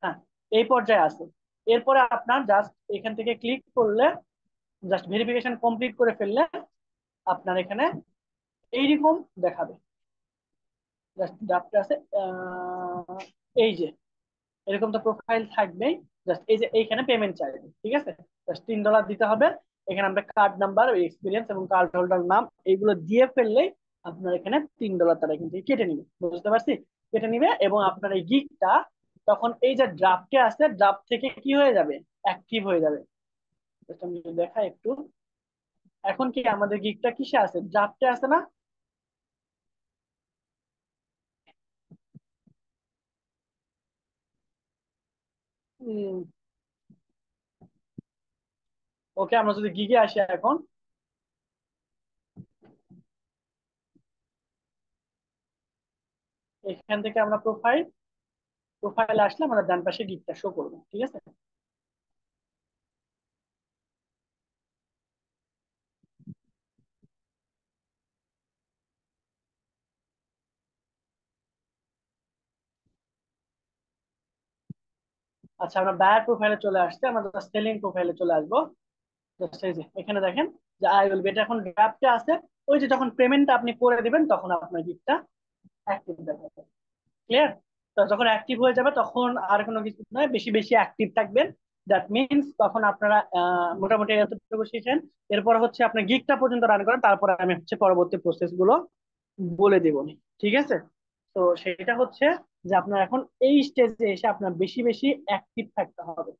হ্যাঁ, এই পর্যায়ে আছে। এরপরে আপনার জাস্ট এখান থেকে ক্লিক করলে, জাস্ট ভেরিফিকেশন কমপ্লিট করে ফেললে আপনার এখানে এইরকম দেখাবে। জাস্ট ড্রাফট আছে, এই যে এরকম তো প্রোফাইল থাকবেই। জাস্ট এই যে এইখানে পেমেন্ট চাইবে, ঠিক আছে? জাস্ট $3 দিতে হবে। এখানে আমরা কার্ড নাম্বার, এক্সপিরিয়েন্স এবং কার্ড হোল্ডার নাম এইগুলো দিয়ে ফেললেই আপনার এখানে $3 তারা কিন্তু কেটে নিবে, বুঝতে পারছি? কেটে নিবে এবং আপনার এই গিগটা তখন এই যে ড্রাফটে আছে, ড্রাফট থেকে কি হয়ে যাবে, অ্যাক্টিভ হয়ে যাবে। Just আমি যদি দেখাই একটু, এখন কি আমাদের গিগটা কিসে আছে, ড্রাফটে আছে না? ওকে, আমরা যদি গিগে আসি এখন, এখান থেকে আমরা প্রোফাইল আসলে আমাদের ডান পাশে গিগটা শো করবে, ঠিক আছে? আচ্ছা, আমরা বায়ার প্রোফাইলে চলে আসছে, আমরা সেলিং প্রোফাইলে চলে আসবো। Just এই যে এখানে দেখেন যে আই উইল বেট এখন ড্রাফটে আছে। ওই যে যখন পেমেন্টটা আপনি করে দিবেন তখন আপনার গিগটা অ্যাক্টিভ দেখাবে। ক্লিয়ার? তো যখন অ্যাক্টিভ হয়ে যাবে তখন আর কোনো কিছু নয়, বেশি বেশি অ্যাক্টিভ থাকবেন। দ্যাট মিনস তখন আপনারা মোটামুটি এতটুকু শিখেন। এরপর হচ্ছে আপনি গিগটা পর্যন্ত রান করেন, তারপরে আমি হচ্ছে পরবর্তী প্রসেস গুলো বলে দিব, ঠিক আছে? তো সেটা হচ্ছে যে আপনার এখন এই স্টেজে এসে আপনার বেশি বেশি অ্যাক্টিভ থাকতে হবে,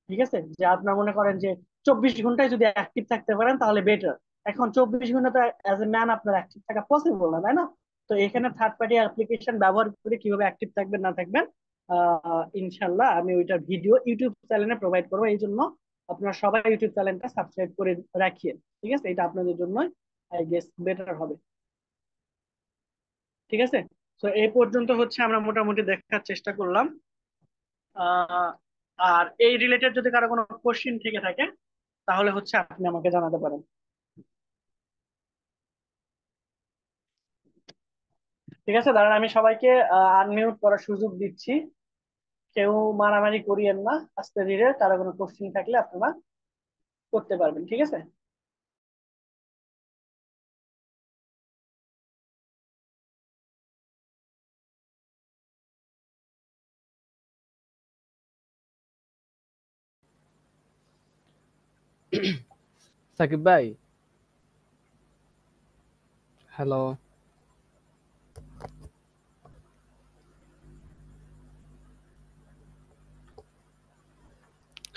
ঠিক আছে? যে আপনার মনে করেন যে 24 ঘন্টায় যদি অ্যাক্টিভ থাকতে পারেন তাহলে বেটার। এখন 24 ঘন্টা তো অ্যাজ এ ম্যান আপনার অ্যাক্টিভ থাকা পসিবল না, তাই না? তো এখানে থার্ড পার্টি অ্যাপ্লিকেশন ব্যবহার করে কিভাবে অ্যাক্টিভ থাকবেন না থাকবেন, ইনশাল্লাহ আমি ওইটার ভিডিও ইউটিউব চ্যানেলে প্রোভাইড করবো। এই জন্য আপনারা সবাই ইউটিউব চ্যানেলটা সাবস্ক্রাইব করে রাখিয়েন, ঠিক আছে? এটা আপনাদের জন্য আই গেস বেটার হবে, ঠিক আছে? তো এই পর্যন্ত হচ্ছে আমরা মোটামুটি দেখার চেষ্টা করলাম। আহ আর এই রিলেটেড যদি কারো কোনো কোশ্চিন থেকে থাকে তাহলে হচ্ছে আপনি আমাকে জানাতে পারেন। ঠিক আছে, দাঁড়ান আমি সবাইকে আনমিউট করার সুযোগ দিচ্ছি। কেউ মারামারি করিয়েন না, আস্তে ধীরে কারো কোনো কোশ্চিন থাকলে আপনারা করতে পারবেন, ঠিক আছে? সাকিব ভাই, হ্যালো।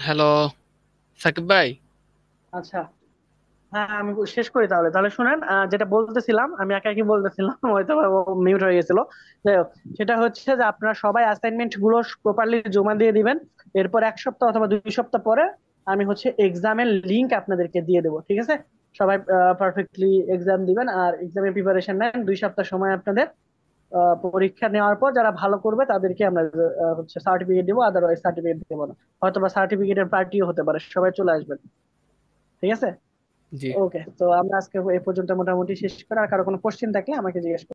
হ্যালো, সাকিব ভাই। আচ্ছা, হ্যাঁ আমি শেষ করি তাহলে। তাহলে শুনেন, যেটা বলতেছিলাম, আমি একা একই বলতেছিলাম, হয়তো মিউট হয়ে গেছিল। যাই হোক, সেটা হচ্ছে যে আপনারা সবাই অ্যাসাইনমেন্ট গুলো প্রপারলি জমা দিয়ে দিবেন। এরপর 1 সপ্তাহ অথবা 2 সপ্তাহ পরে আমি হচ্ছে এক্সামের লিংক আপনাদেরকে দিয়ে দেবো, ঠিক আছে? সবাই পারফেক্টলি এক্সাম দিবেন আর এক্সামের প্রিপারেশন নেন। 2 সপ্তাহ সময় আপনাদের। পরীক্ষা নেওয়ার পর যারা ভালো করবে তাদেরকে আমরা হচ্ছে সার্টিফিকেট দেবো, আদারওয়াইজ সার্টিফিকেট দেবো না। হয়তো বা সার্টিফিকেটের পার্টিও হতে পারে, সবাই চলে আসবেন, ঠিক আছে? জি। ওকে, তো আমরা আজকে এই পর্যন্ত মোটামুটি শেষ করে, আর কারো কোনো কোশ্চেন থাকলে আমাকে জিজ্ঞেস করুন।